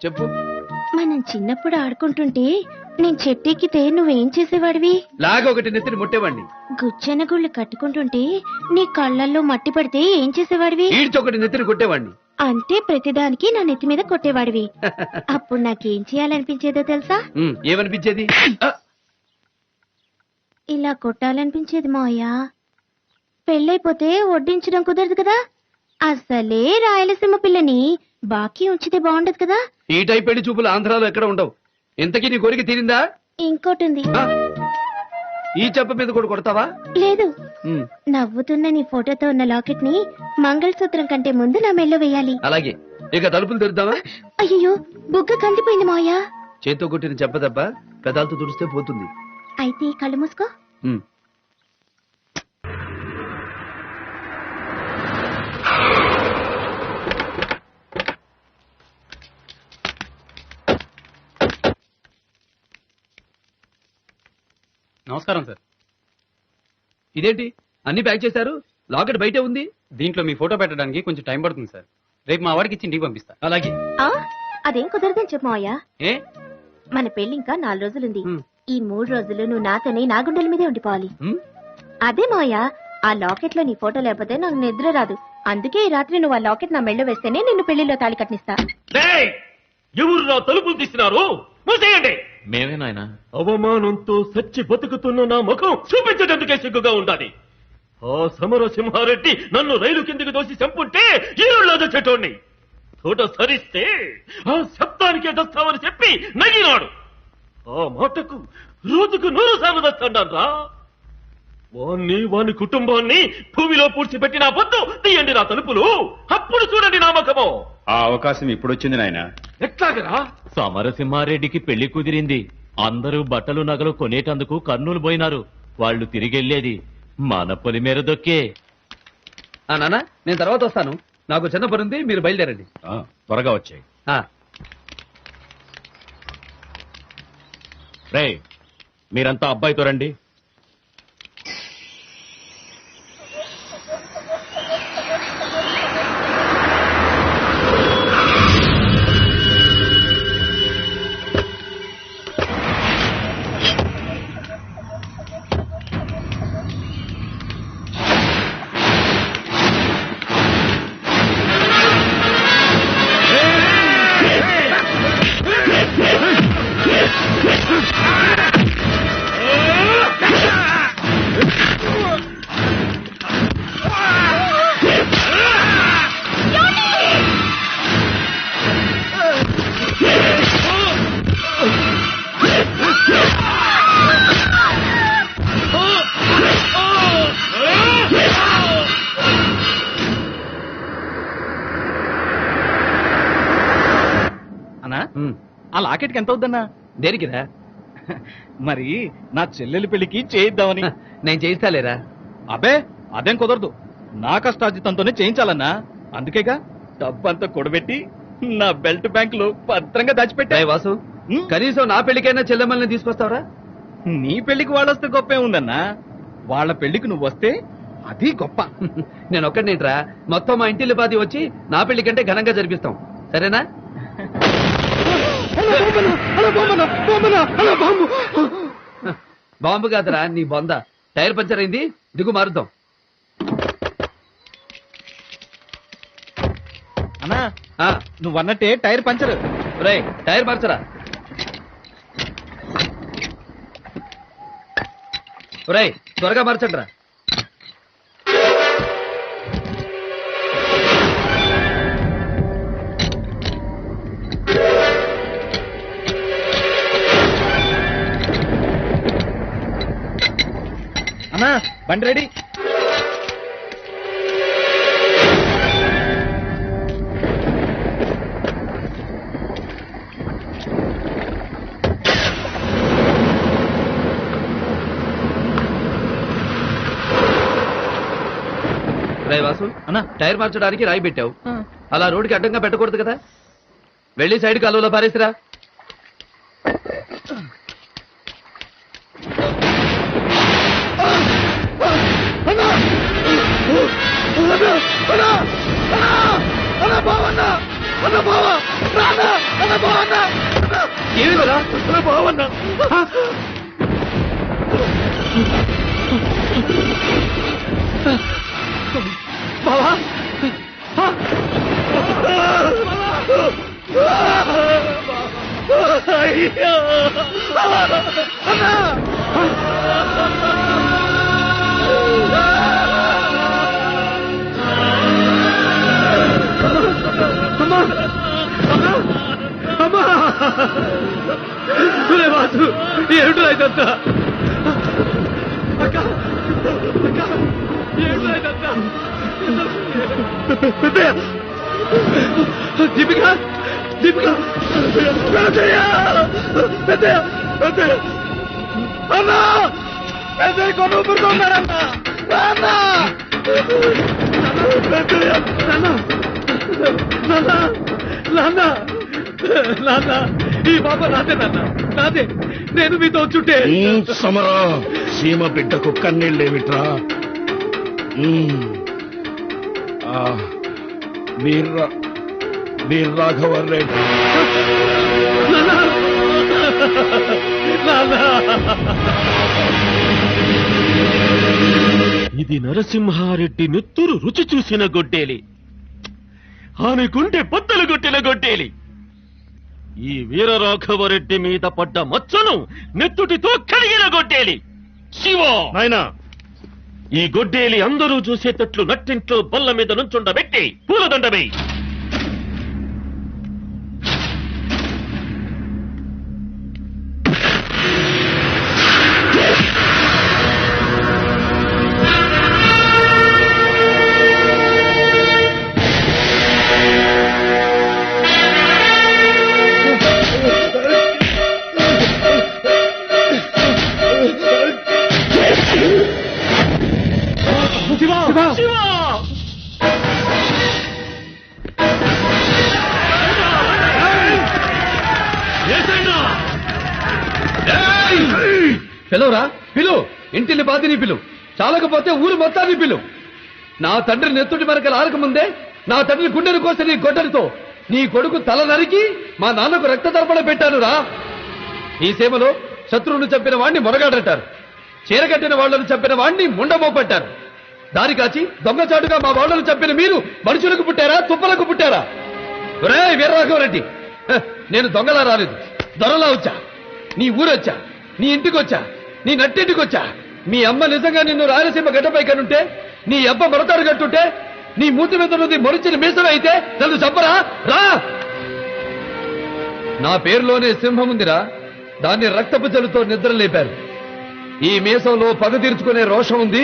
చెప్పు. మనం చిన్నప్పుడు ఆడుకుంటుంటే నేను చెట్టెక్కితే నువ్వేం చేసేవాడివి? లాగా ఒకటి నెత్తిని ముట్టేవాడిని. గుచ్చెన గుళ్ళు కట్టుకుంటుంటే నీ కళ్ళల్లో మట్టి పడితే ఏం చేసేవాడివి? ఈడ్చొకటి నెత్తిని కొట్టేవాడిని. అంటే ప్రతిదానికి నా నెత్తి మీద కొట్టేవాడివి. అప్పుడు నాకేం చేయాలనిపించేదో తెలుసా? ఏమనిపించేది? ఇలా కొట్టాలనిపించేది మావయ్య. పెళ్ళైపోతే వడ్డించడం కుదరదు కదా. అసలే రాయలసీమ పిల్లని బాకీ ఉంచితే బాగుండదు కదా. ఈ టైప్ పెళ్లి చూపులు ఆంధ్రాలో ఎక్కడ ఉండవు. ఇంతకీ నీ కోరిక తీరిందా? ఇంకోటి ఈ చెప్ప మీద కూడా కొడతావా? లేదు, నవ్వుతున్న నీ ఫోటోతో ఉన్న లాకెట్ ని మంగళసూత్రం కంటే ముందు నా మెల్లో వేయాలి. అలాగే. ఇక తలుపులు తెరుద్దామా? అయ్యో, బుగ్గ కందిపోయింది మావయ్య. చేత్తో కొట్టిన చెప్పదబ్బ పెదాలతో తుడిస్తే పోతుంది. అయితే కళ్ళు మూసుకో. నమస్కారం సార్. ఇదేంటి అన్ని ప్యాక్ చేశారు? లాకెట్ బయటే ఉంది. దీంట్లో మీ ఫోటో పెట్టడానికి కొంచెం టైం పడుతుంది సార్. రేపు మా వాడికి ఇచ్చి ఇంటికి పంపిస్తా. అలాగే. అదేం కుదరదని చెప్పు మావయ్య. ఏ? మన పెళ్లి ఇంకా 4 రోజులుంది. ఈ 3 రోజులు నువ్వు నాతోనే నా గుండెల మీదే ఉండిపోవాలి. అదే మావయ్య, ఆ లాకెట్ లో నీ ఫోటో లేకపోతే నాకు నిద్ర రాదు. అందుకే ఈ రాత్రి నువ్వు ఆ లాకెట్ నా మెళ్ళో వేస్తేనే నిన్ను పెళ్లిలో తాళి కట్టిస్తా. ఎవరు నా తలుపులు తీసినారు? మూసేయండి. మేమే నాయనా. అవమానంతో సచ్చి బతుకుతున్న నా ముఖం చూపించేటందుకే సిగ్గుగా ఉండాలి. ఆ సమరసింహారెడ్డి నన్ను రైలు కిందకి దోసి చంపుంటే ఈరుల్లో చచ్చటోణ్ణి. తోట సరిస్తే ఆ శబ్దానికే దస్తామని చెప్పి నగినాడు. ఆ మాటకు రోజుకు 100 సార్లు దస్తాడా. వాని కుటుంబాన్ని భూమిలో పూడ్చిపెట్టిన వద్దు, తీయండి నా తలుపులు. అప్పుడు చూడండి నా ముఖము. ఆ అవకాశం ఇప్పుడు వచ్చింది నాయన. ఎట్లాగరా? సమరసింహారెడ్డికి పెళ్లి కుదిరింది. అందరూ బట్టలు నగలు కొనేటందుకు కర్నూలు పోయినారు. వాళ్ళు తిరిగెళ్లేది మన పొలిమేర దొక్కే. నాన్న, నేను తర్వాత వస్తాను. నాకు చిన్న పని ఉంది, మీరు బయలుదేరండి. త్వరగా వచ్చాయి. రే, మీరంతా అబ్బాయితో రండి. ఆ లాకెట్కి ఎంత అవుద్దన్నా? దేనికిరా? మరి నా చెల్లెలి పెళ్లికి చేయిద్దామని. నేను చేయిస్తాలేరా? అబ్బే, అదేం కుదరదు. నా కష్టార్జితంతోనే చేయించాలన్నా. అందుకేగా డబ్బంతా కూడబెట్టి నా బెల్ట్ బ్యాంక్ లో భద్రంగా దాచిపెట్టా. వాసు, కనీసం నా పెళ్లికైనా చెల్లెమ్మల్ని తీసుకొస్తావరా? నీ పెళ్లికి వాళ్ళొస్తే గొప్పే ఉందన్నా, వాళ్ళ పెళ్లికి నువ్వు వస్తే అది గొప్ప. నేను ఒక్కడినేంట్రా, మొత్తం మా ఇంటిల్లి పాది వచ్చి నా పెళ్లి కంటే ఘనంగా జరిపిస్తాం, సరేనా? బాంబు కాదురా నీ బొంద, టైర్ పంచర్ అయింది, దిగు మారుద్దాం. అన్నా నువ్వన్నట్టే టైర్ పంచర్. రే టైర్ మార్చరా. రే త్వరగా మార్చండి రా. అన్నా బండి రెడీ. రే వాసు అన్న, టైర్ మార్చడానికి రాయి పెట్టావు, అలా రోడ్డుకి అడ్డంగా పెట్టకూడదు కదా, వెళ్ళి సైడ్ కాలువలో పారేసిరా. ఏమి కదా బావన్నా, బావా వాసు ఏమిటో ఇదంతా, అక్క ఏమిటో ఇదంతా. దీపిక దీపిక అన్నా, పెద్ద కొన్ని ఊపిరికొన్నారన్నా. నాన్న ఈ పాప నాదే, నాన్న నాదే, నేను మీతో వచ్చుంటే. సమరా సీమ బిడ్డకు కన్నీళ్ళేమిట్రా? వీర రాఘవర్ రెడ్డి ఇది నరసింహారెడ్డి నెత్తురు రుచి చూసిన గొడ్డేలి, ఆమెకుంటే బద్దలు కొట్టిన గొడ్డేలి. ఈ వీరరాఘవరెడ్డి మీద పడ్డ మచ్చను నెత్తుటితో కడిగిన గొడ్డేలి. శివ నాయనా, ఈ గొడ్డేలి అందరూ చూసేటట్లు నట్టింట్లో బల్ల మీద నుంచుండబెట్టి పూలదండమే. పిలువరా, పిలు, ఇంటిని బాధిని పిలు, చాలకపోతే ఊరు మొత్తాన్ని పిలు. నా తండ్రి నెత్తుటి మరకలు ఆరకముందే నా తండ్రి గుండెను కోసి నీ గొడ్డలితో నీ కొడుకు తల నరికి మా నాన్నకు రక్త తర్పణ పెట్టాను రా. ఈ సేవలో శత్రువును చంపిన వాణ్ణి మొరగాడంటారు, చీరకట్టిన వాళ్లను చంపిన వాణ్ణి ముండమోపట్టారు. దారి కాచి దొంగచాటుగా మా వాళ్లను చంపిన మీరు మనుషులకు పుట్టారా, తుప్పలకు పుట్టారా? ఒరే వీరరాఘవరెడ్డి, నేను దొంగలా రాలేదు, దొరలా వచ్చా. నీ ఊరొచ్చా, నీ ఇంటికొచ్చా, నీ నట్టింటికొచ్చా. మీ అమ్మ నిజంగా నిన్ను రాయలసీమ గడ్డపై కనుంటే, నీ అబ్బ మొరతాడు కట్టుంటే, నీ మూతి మీద నుండి మొరిచిన మీసం అయితే నన్ను చంపరా రా. నా పేరులోనే సింహం ఉందిరా, దాన్ని రక్తపు జలుతో నిద్ర లేపారు. ఈ మీసంలో పగ తీర్చుకునే రోషం ఉంది,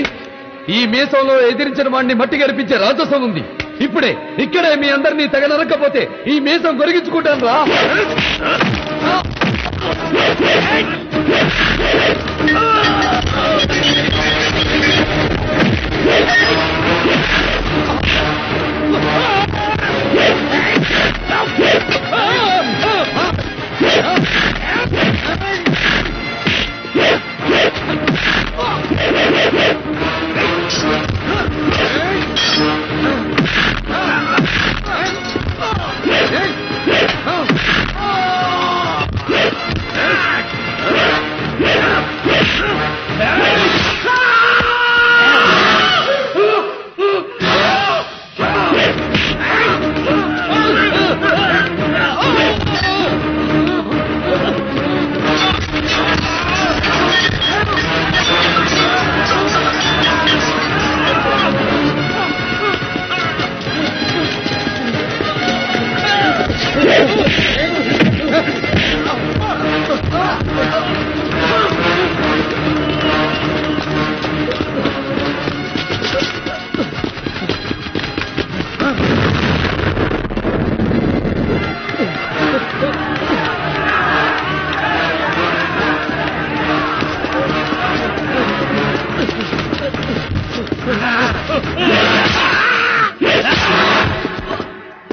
ఈ మీసంలో ఎదిరించిన వాడిని మట్టి గడిపించే రాజసం ఉంది. ఇప్పుడే ఇక్కడే మీ అందరినీ తెగ నరకపోతే ఈ మీసం గొరిగించుకుంటాను రా.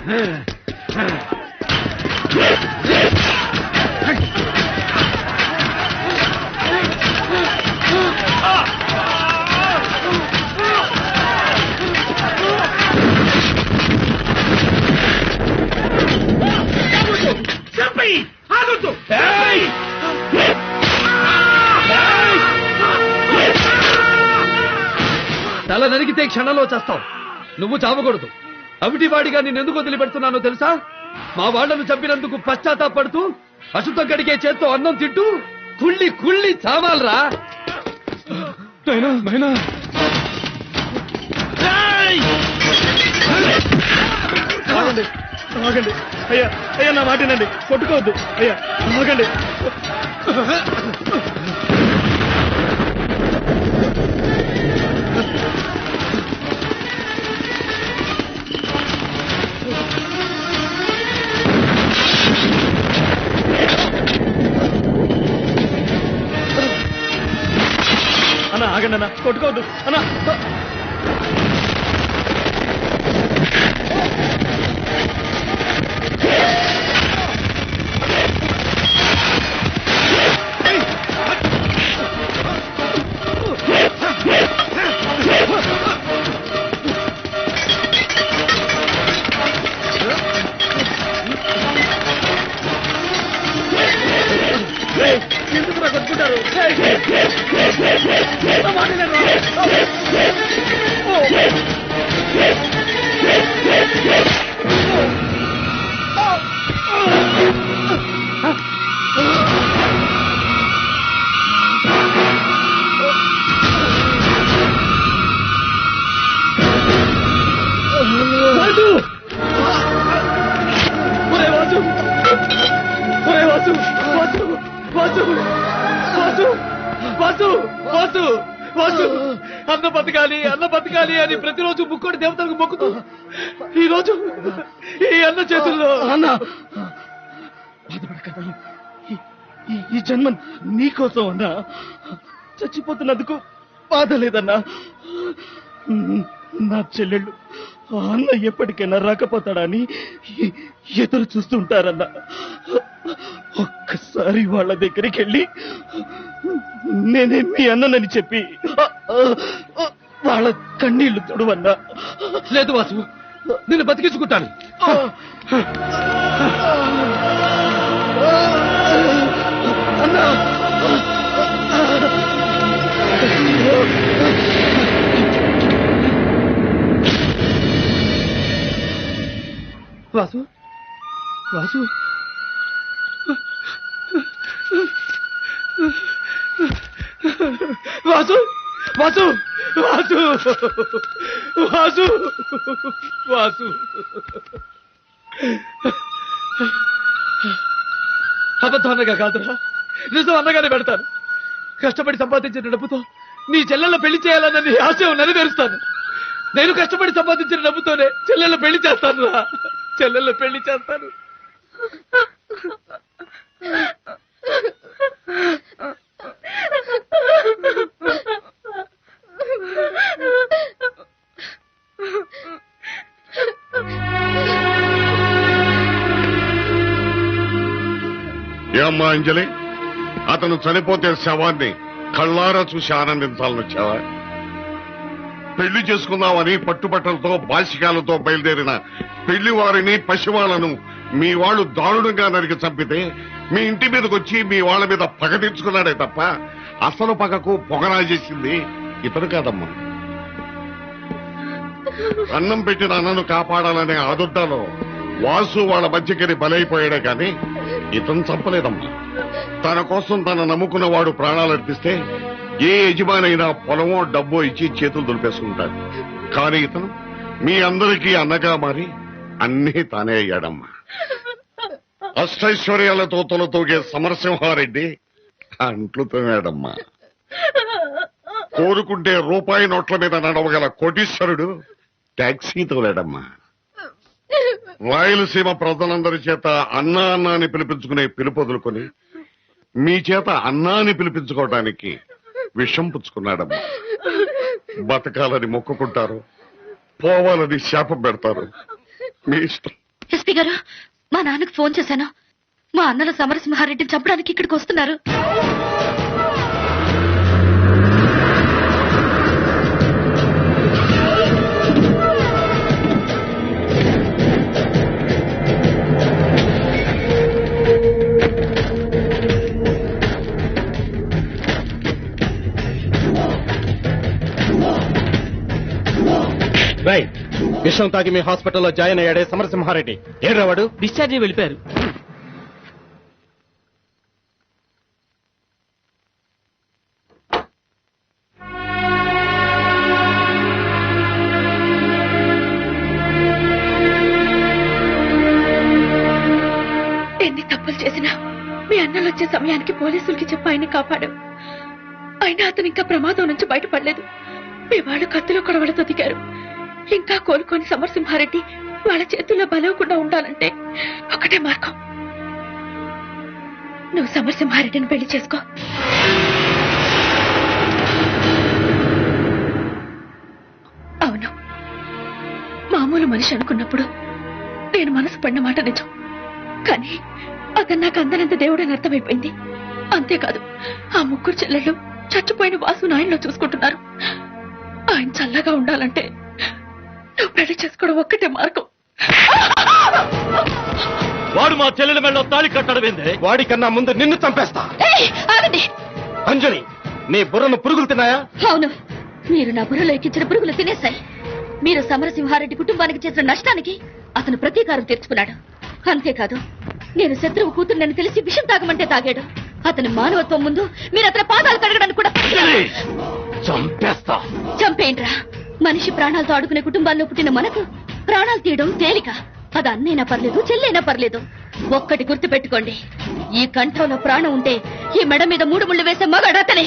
తల నరికితే క్షణంలో చేస్తావు. నువ్వు చావకూడదు. అవిటివాడిగా నిన్నెందుకు వదిలిపెడుతున్నానో తెలుసా? మా వాళ్లను చంపినందుకు పశ్చాత్తాపడుతూ అశుద్ధం కడిగే చేత్తో అన్నం తింటూ కుళ్ళి కుళ్ళి చావాలరా. ఆగండి ఆగండి అయ్యా అయ్యా నా మాటేనండి, కొట్టుకోవద్దు అయ్యా, ఆగండి. అన్న ఆగండి అన్న, కొట్టుకోవద్దు అన్న. ఎందుకు నా కొట్టుకుంటారు? అన్న బతకాలి అన్న బతకాలి అని ప్రతిరోజు ముక్కోటి దేవతలకు మొక్కుతూ ఈ రోజు ఈ అన్న చేతుల్లో అన్న బాధపడకన్నా, ఈ జన్మ నీకోసం అన్నా. చచ్చిపోతున్నందుకు బాధ లేదన్నా. నా చెల్లెళ్ళు అన్న ఎప్పటికైనా రాకపోతాడని ఎదురు చూస్తుంటారన్నా. ఒక్కసారి వాళ్ళ దగ్గరికి వెళ్ళి నేనే మీ అన్ననని చెప్పి వాళ్ళ కన్నీళ్లు తుడవన్నా. లేదు వాసు, నిన్ను బతికించుకుంటాను. అన్నా వాసు వాసు వాసు వాసు వాసు వాసు వాసు అబద్ధం అన్నగా కాదురా, నిజం అన్నగానే పెడతాను. కష్టపడి సంపాదించిన డబ్బుతో నీ చెల్లెళ్ళ పెళ్లి చేయాలన్న నీ ఆశయం నెరవేరుస్తాను. నేను కష్టపడి సంపాదించిన డబ్బుతోనే చెల్లెళ్ళ పెళ్లి చేస్తాను రా, చెల్లెళ్ళ పెళ్లి చేస్తాను. ఏమ్మా అంజలి, అతను చనిపోతే శవాన్ని కళ్ళారా చూసి ఆనందించాలని వచ్చావా? పెళ్లి చేసుకుందామని పట్టుబట్టలతో బాసికాలతో బయలుదేరిన పెళ్లి వారిని పసివాళ్లను మీ వాళ్ళు దారుణంగా నరికి చంపితే మీ ఇంటి మీదకి వచ్చి మీ వాళ్ళ మీద పగ తెచ్చుకున్నాడే తప్ప అసలు పగకు పొగరాజేసింది ఇతను కాదమ్మా. అన్నం పెట్టిన అన్నను కాపాడాలనే ఆదుర్దాలో వాసు వాళ్ళ మధ్యకరి బలైపోయాడే కాని ఇతను చంపలేదమ్మా. తన కోసం తన నమ్ముకున్న వాడు ప్రాణాలర్పిస్తే ఏ యజమానైనా పొలమో డబ్బో ఇచ్చి చేతులు దులిపేసుకుంటాడు. కానీ ఇతను మీ అందరికీ అన్నగా మారి అన్నీ తానే అయ్యాడమ్మా. అష్టైశ్వర్యాలతో తొలతూగే సమరసింహారెడ్డి అంట్లు తోమాడమ్మా. కోరుకుంటే రూపాయి నోట్ల మీద నడవగల కోటీశ్వరుడు టాక్సీ తోలాడమ్మా. రాయలసీమ ప్రజలందరి చేత అన్నా అన్నా అని పిలిపించుకునే పిలుపు వదులుకొని మీ చేత అన్నాని పిలిపించుకోవడానికి విషం పుచ్చుకున్నాడమ్మా. బతకాలని మొక్కుకుంటారు, పోవాలని శాపం పెడతారు, మీ ఇష్టం. ఎస్పీ గారు, మా నాన్నకు ఫోన్ చేశాను. మా అన్నల సమరసింహారెడ్డిని చంపడానికి ఇక్కడికి వస్తున్నారు. విషం తాగి మీ హాస్పిటల్లో జాయిన్ అయ్యాడే సమరసింహారెడ్డి. ఏడ్రావాడు? డిశ్చార్జ్ అయ్యి వెళ్ళిపోయారు. ఎన్ని తప్పులు చేసినా మీ అన్నలు వచ్చే సమయానికి పోలీసులకి చెప్పి ఆయన్ని కాపాడు. అయినా అతను ఇంకా ప్రమాదం నుంచి బయటపడలేదు. మీ వాళ్ళు కత్తిలో కొడవలతో దిగారు. ఇంకా కోలుకొని సమరసింహారెడ్డి వాళ్ళ చేతుల్లో బలవకుండా ఉండాలంటే ఒకటే మార్గం. నువ్వు సమరసింహారెడ్డిని పెళ్లి చేసుకో. అవును, మామూలు మనిషి అనుకున్నప్పుడు నేను మనసు పడిన మాట నిజం. కానీ అతను నాకు అందనంత దేవుడని అర్థమైపోయింది. అంతేకాదు, ఆ ముగ్గురు చెల్లెళ్ళు చచ్చిపోయిన వాసు నాయనలో చూసుకుంటున్నారు. ఆయన చల్లగా ఉండాలంటే నువ్వు పెళ్లి చేసుకోవడం ఒక్కటే మార్గం. వాడు మా చెల్లెల మెళ్ళలో తాళి కట్టడమేందే? వాడికన్నా ముందు నిన్ను చంపేస్తా. అంజలి, నీ బుర్రను పురుగులు తిన్నాయా? అవును, మీరు నా బుర్రలో ఎక్కించిన పురుగులు తినేశాయి. మీరు సమరసింహారెడ్డి కుటుంబానికి చేసిన నష్టానికి అతను ప్రతీకారం తీర్చుకున్నాడు. అంతేకాదు, నేను శత్రువు కూతురునని తెలిసి విషం తాగమంటే తాగాడు. అతని మానవత్వం ముందు మీరు అతని పాదాలు కడగడానికి కూడా చంపేస్తా. చంపేంట్రా. మనిషి ప్రాణాలతో ఆడుకునే కుటుంబాల్లో పుట్టిన మనకు ప్రాణాలు తీయడం తేలిక. అది అన్నైనా పర్లేదు, చెల్లైనా పర్లేదు. ఒక్కటి గుర్తు పెట్టుకోండి, ఈ కంఠంలో ప్రాణం ఉంటే ఈ మెడ మీద 3 ముళ్ళు వేసే మగాడు అతనే.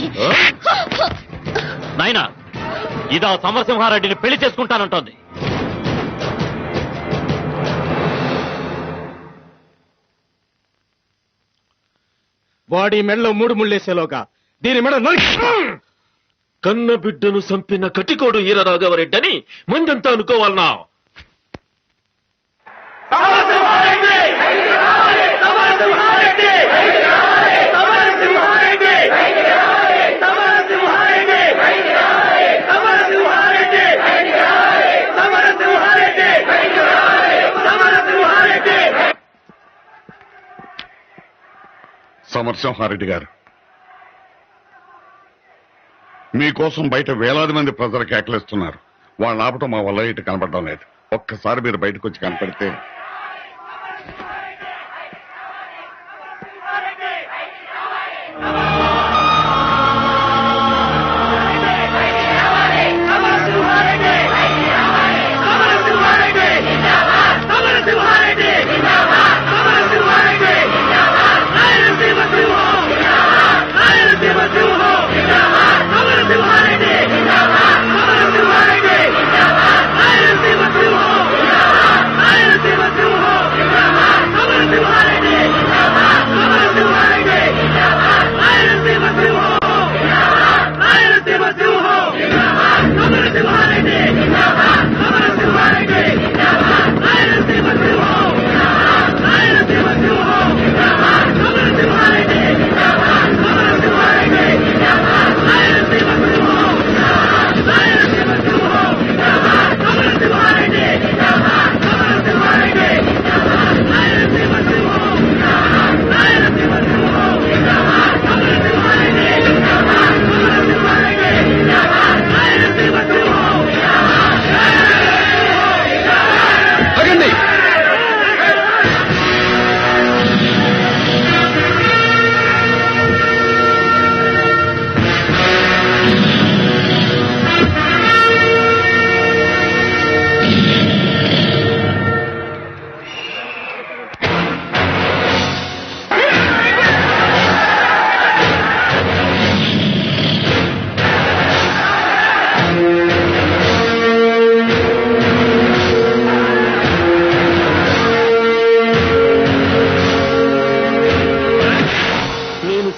నాయనా, ఇదా సమరసింహారెడ్డిని పెళ్లి చేసుకుంటానంటోంది. వాడి మెడలో 3 ముళ్ళేసేలోగా దీని మెడ కన్న బిడ్డను చంపిన కటికోడు ఈరరాఘవరెడ్డని ముందంతా అనుకోవాలన్నా. సమరసింహారెడ్డి గారు, మీకోసం బయట వేలాది మంది ప్రజలు కేకలేస్తున్నారు. వాళ్ళని ఆపటం మా వల్ల ఇటు కనపడడం లేదు. ఒక్కసారి మీరు బయటకు వచ్చి కనపడితే.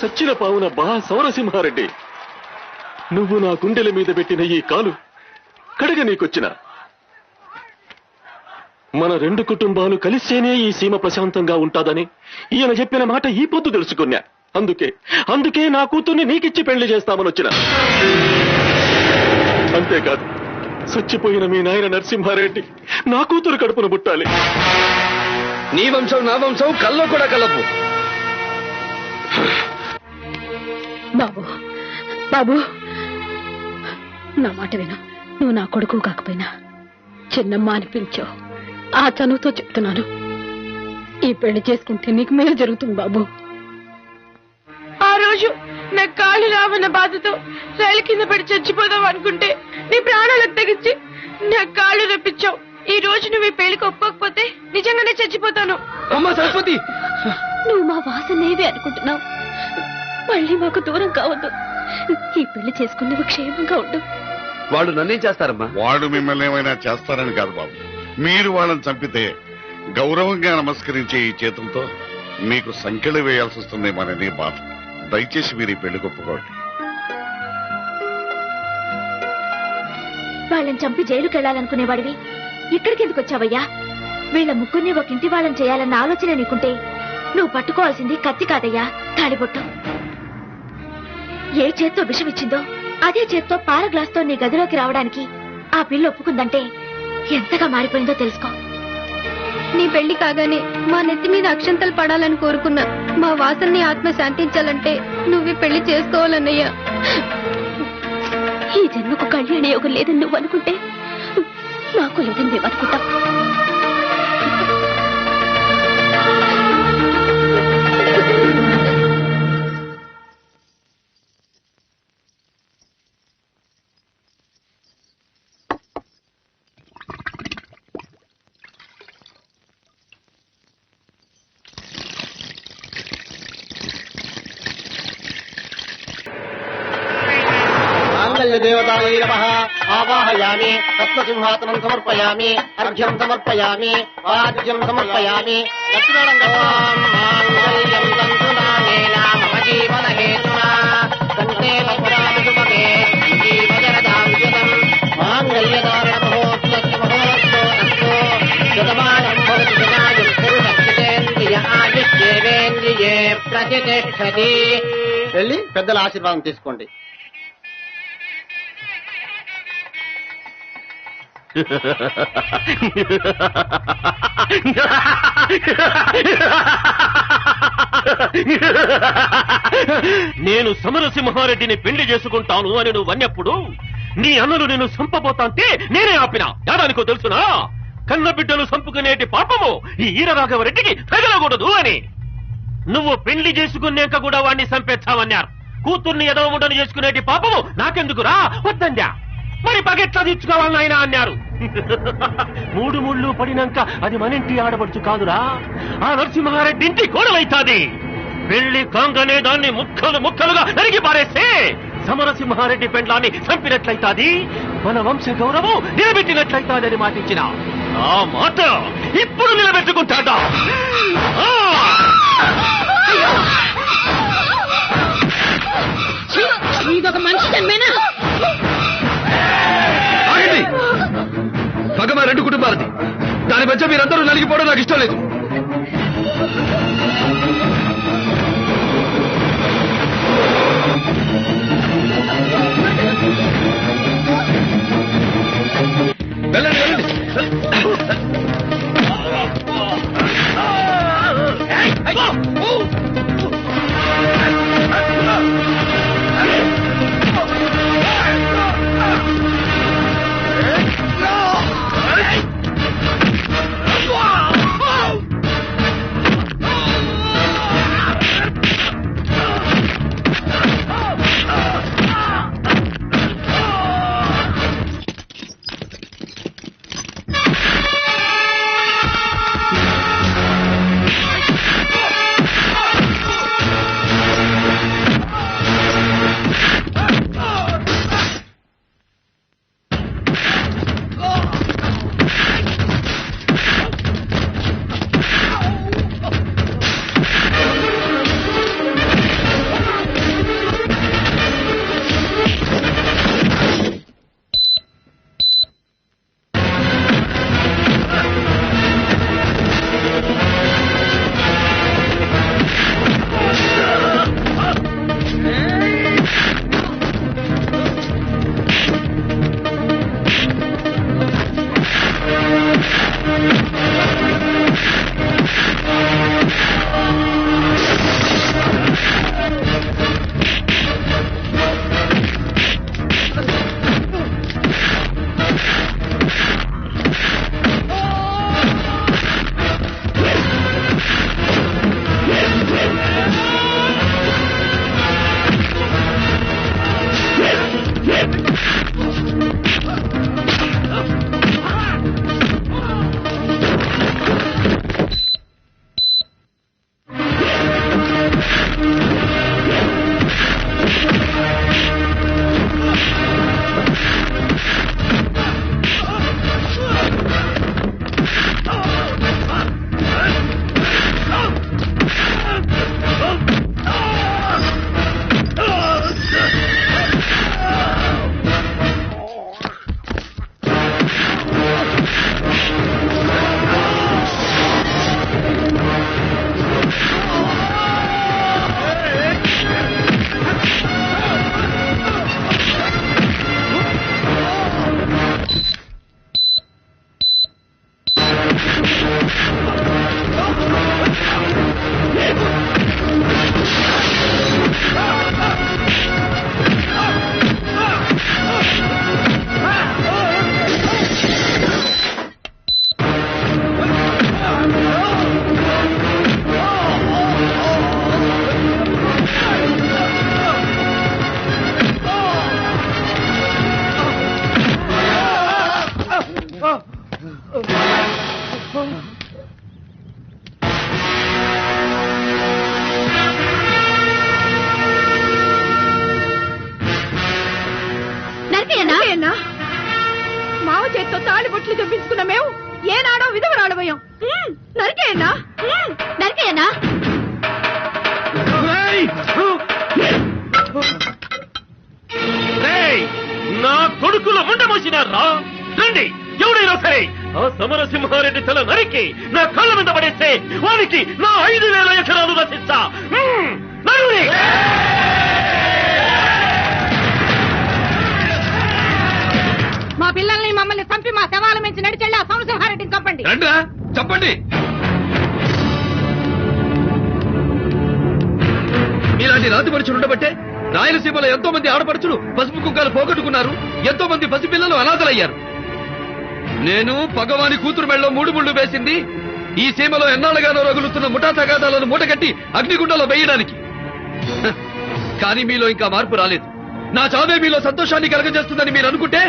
చచ్చిన పావున బా సమరసింహారెడ్డి, నువ్వు నా గుండెల మీద పెట్టిన ఈ కాలు కడగ నీకొచ్చిన మన రెండు కుటుంబాలు కలిసేనే ఈ సీమ ప్రశాంతంగా ఉంటాదని ఈయన చెప్పిన మాట ఈ పొద్దు తెలుసుకున్నా. అందుకే నా కూతుర్ని నీకిచ్చి పెళ్లి చేస్తామని వచ్చిన. అంతేకాదు, చచ్చిపోయిన మీ నాయన నరసింహారెడ్డి నా కూతురు కడుపున పుట్టాలి. నీ వంశం నా వంశం కల్లో కూడా కలపు. బాబు బాబు, నా మాట విను. నువ్వు నా కొడుకు కాకపోయినా చిన్నమ్మ అనిపించావు. ఆ చనువుతో చెప్తున్నాను, ఈ పెళ్లి చేసుకుంటే నీకు మేలు జరుగుతుంది బాబు. ఆ రోజు నా కాళ్ళు రావన్న బాధతో రైలు కింద పడి చచ్చిపోదాం అనుకుంటే నీ ప్రాణాలకు తెగించి నా కాళ్ళు రప్పించావు. ఈ రోజు నువ్వు ఈ పెళ్లికి ఒప్పుకోకపోతే నిజంగానే చచ్చిపోతాను. సరస్వతి, నువ్వు మా వాసనేవి అనుకుంటున్నావు. మళ్ళీ మాకు దూరం కావద్దు. ఈ పెళ్లి చేసుకుని నువ్వు క్షేమంగా ఉండు. వాళ్ళు నన్నేం చేస్తారమ్మా? వాళ్ళు మిమ్మల్ని ఏమైనా చేస్తారని కాదు బాబు, మీరు వాళ్ళని చంపితే గౌరవంగా నమస్కరించే ఈ చేతులతో మీకు సంఖ్యలు వేయాల్సి వస్తుందేమోనని బాధ. దయచేసి మీరు ఈ పెళ్లి ఒప్పుకోండి. వాళ్ళని చంపి జైలుకి వెళ్లాలనుకునేవాడివి ఇక్కడికి ఎందుకు వచ్చావయ్యా? వీళ్ళ ముగ్గురిని ఒక ఇంటి వాళ్ళని చేయాలన్న ఆలోచన నీకుంటే నువ్వు పట్టుకోవాల్సింది కత్తి కాదయ్యా, తాళిబొట్టు. ఏ చేత్తో విషం ఇచ్చిందో అదే చేత్తో పాల గ్లాస్తో నీ గదిలోకి రావడానికి ఆ పిల్ల ఒప్పుకుందంటే ఎంతగా మారిపోయిందో తెలుసుకో. నీ పెళ్లి కాగానే మా నెత్తి మీద అక్షంతలు పడాలని కోరుకున్నా. మా వాసన్ని ఆత్మ శాంతించాలంటే నువ్వే పెళ్లి చేసుకోవాలన్నయ్యా. ఈ జన్మకు కళ్యాణ యోగం లేదని నువ్వు అనుకుంటే నాకు లేదని మేము అనుకుంటాం. దేవతాయై నమః. ఆవాహయామి, రత్నసింహాసనం సమర్పయామి, అర్ఘ్యం సమర్పయామి, వాద్యం సమర్పయామి. మాంగళ్యం తంతునానేన మమ జీవన హేతునా కంటే పురాణశుభగే జీవజరదాంశుతం మాంగళ్యధారణ మహోత్సవస్య మహోత్సవస్తు శతమానం భవతి శతాయుః పురుషస్యేంద్రియ ఆయుష్యేవేంద్రియే ప్రతిష్ఠతి. వెళ్ళి పెద్దల ఆశీర్వాదం తీసుకోండి. నేను సమరసింహారెడ్డిని పెళ్లి చేసుకుంటాను అని నువ్వు అన్నప్పుడు నీ అన్నలు నేను చంపబోతాంటే నేనే ఆపినా. యాదానికో తెలుసునా? కన్న బిడ్డలు చంపుకునేటి పాపము ఈ ఈరరాఘవరెడ్డికి తగలకూడదు అని. నువ్వు పెళ్లి చేసుకున్నాక కూడా వాడిని చంపేచ్చావన్నారు. కూతుర్ని ఎదవముడని చేసుకునేటి పాపము నాకెందుకురా? వద్దందా. మరి పగెట్లా తీర్చుకోవాలని ఆయన అన్నారు. 3 ముళ్ళు పడినాక అది మనింటి ఆడబడుచు కాదురా, ఆ నరసింహారెడ్డి ఇంటి కోడలైతాది. పెళ్లి కాంగనే దాన్ని ముక్కలు ముక్కలుగా నరిగి పారేస్తే సమరసింహారెడ్డి పెండ్లాన్ని చంపినట్లయితాది. మన వంశ గౌరవం నిలబెట్టినట్లయితాదని మాటిచ్చిన ఆ మాట ఇప్పుడు నిలబెట్టుకుంటాడా? ఇదొక మనిషి జన్మేనా? పగ మా 2 కుటుంబాలది. దాని మధ్య మీరందరూ నలిగిపోవడం నాకు ఇష్టం లేదు. వెళ్ళండి వెళ్ళండి. తాళి బొట్లు తెప్పించుకున్న మేము ఏనాడో విధవరాడబోయాం. నరికేయన్నా నరికేయన్నా. నా కొడుకుల ముండమోసినారా? రండి, ఎవడైనా సరే ఆ సమరసింహారెడ్డి తల నరికి నా కళ్ళ మీద పడేస్తే వానికి నా 5,000 ఎకరాలు రచిస్తా. మా పిల్లల్ని మమ్మల్ని చంపి మా శవాల మించి నడిచెళ్ళి ఆ సమరసింహారెడ్డిని చంపండి. చంపండి. మీలాంటి రాతి మనుషులు ఉండబట్టే రాయలసీమలో ఎంతో మంది ఆడపడుచులు పసుపు కుక్కలు పోగొట్టుకున్నారు. ఎంతో మంది పసిపిల్లలు అనాథలయ్యారు. నేను పగవాని కూతురు మెళ్ళలో 3 ముళ్ళు వేసింది ఈ సీమలో ఎన్నాళ్ళగానో రగులుతున్న ముఠా తగాదాలను మూటగట్టి అగ్నిగుండంలో వేయడానికి. కానీ మీలో ఇంకా మార్పు రాలేదు. నా చావే మీలో సంతోషాన్ని కలగజేస్తుందని మీరు అనుకుంటే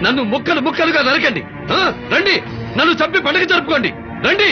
నన్ను ముక్కలు ముక్కలుగా నరకండి. రండి, నన్ను చంపి పండుగ జరుపుకోండి. రండి.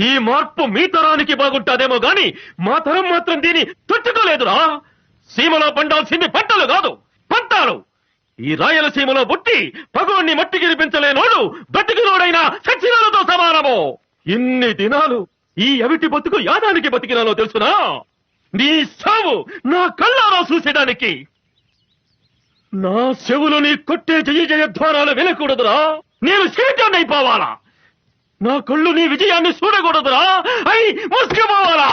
ఈ మార్పు మీ తరానికి బాగుంటాదేమో గాని మా తరం మాత్రం దీన్ని తట్టుకోలేదురా. సీమలో పండాల్సింది పంటలు కాదు, పంటాలు. ఈ రాయలసీమలో పుట్టి పగోన్ని మట్టి గిరిపించలేనోడు బతికినోడైనా సచ్చినాలతో సమానము. ఇన్ని దినాలు ఈ అవిటి బతుకు యాదానికి బతికినాలో తెలుసునా? నీ సావు నా కళ్ళారా చూసేయడానికి. నా చెవులు నీ కొట్టే జయ జయధ్వానాలు వినకూడదురా. నేను శీతాన్ని అయిపోవాలా. నా కళ్ళు నీ విజయాన్ని చూడకూడదురా. అయి ముసుకుపోవాలా.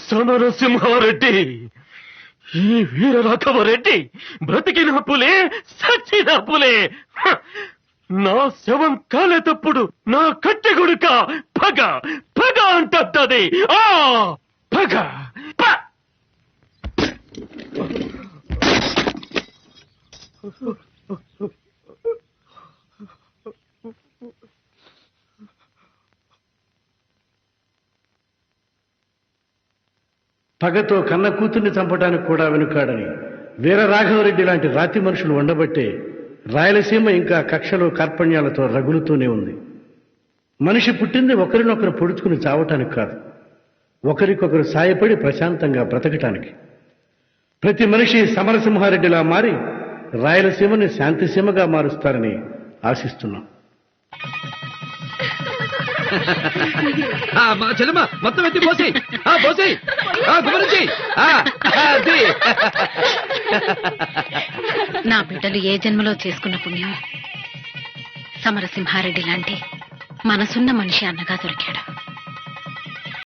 సమరసింహారెడ్డి, ఈ వీర రాఘవరెడ్డి బ్రతికిన పులే, సచ్చిన పులే. నా శవం కాలేటప్పుడు నా కట్టె గుడుక పగ పగ అంటది. ఆ పగ. పగతో కన్న కూతుర్ని చంపడానికి కూడా వెనుకాడని వీర రాఘవరెడ్డి లాంటి రాతి మనుషులు ఉండబట్టే రాయలసీమ ఇంకా కక్షలు కార్పణ్యాలతో రగులుతూనే ఉంది. మనిషి పుట్టింది ఒకరినొకరు పొడుచుకుని చావటానికి కాదు, ఒకరికొకరు సాయపడి ప్రశాంతంగా బ్రతకటానికి. ప్రతి మనిషి సమరసింహారెడ్డిలా మారి రాయలసీమని శాంతిసీమగా మారుస్తారని ఆశిస్తున్నాం. మా చెల్లెమ్మ మొత్తం ఎత్తి పోసి పోసి గుమరించి. నా బిడ్డలు ఏ జన్మలో చేసుకున్న పుణ్యం సమరసింహారెడ్డి లాంటి మనసున్న మనిషి అన్నగా దొరికాడు.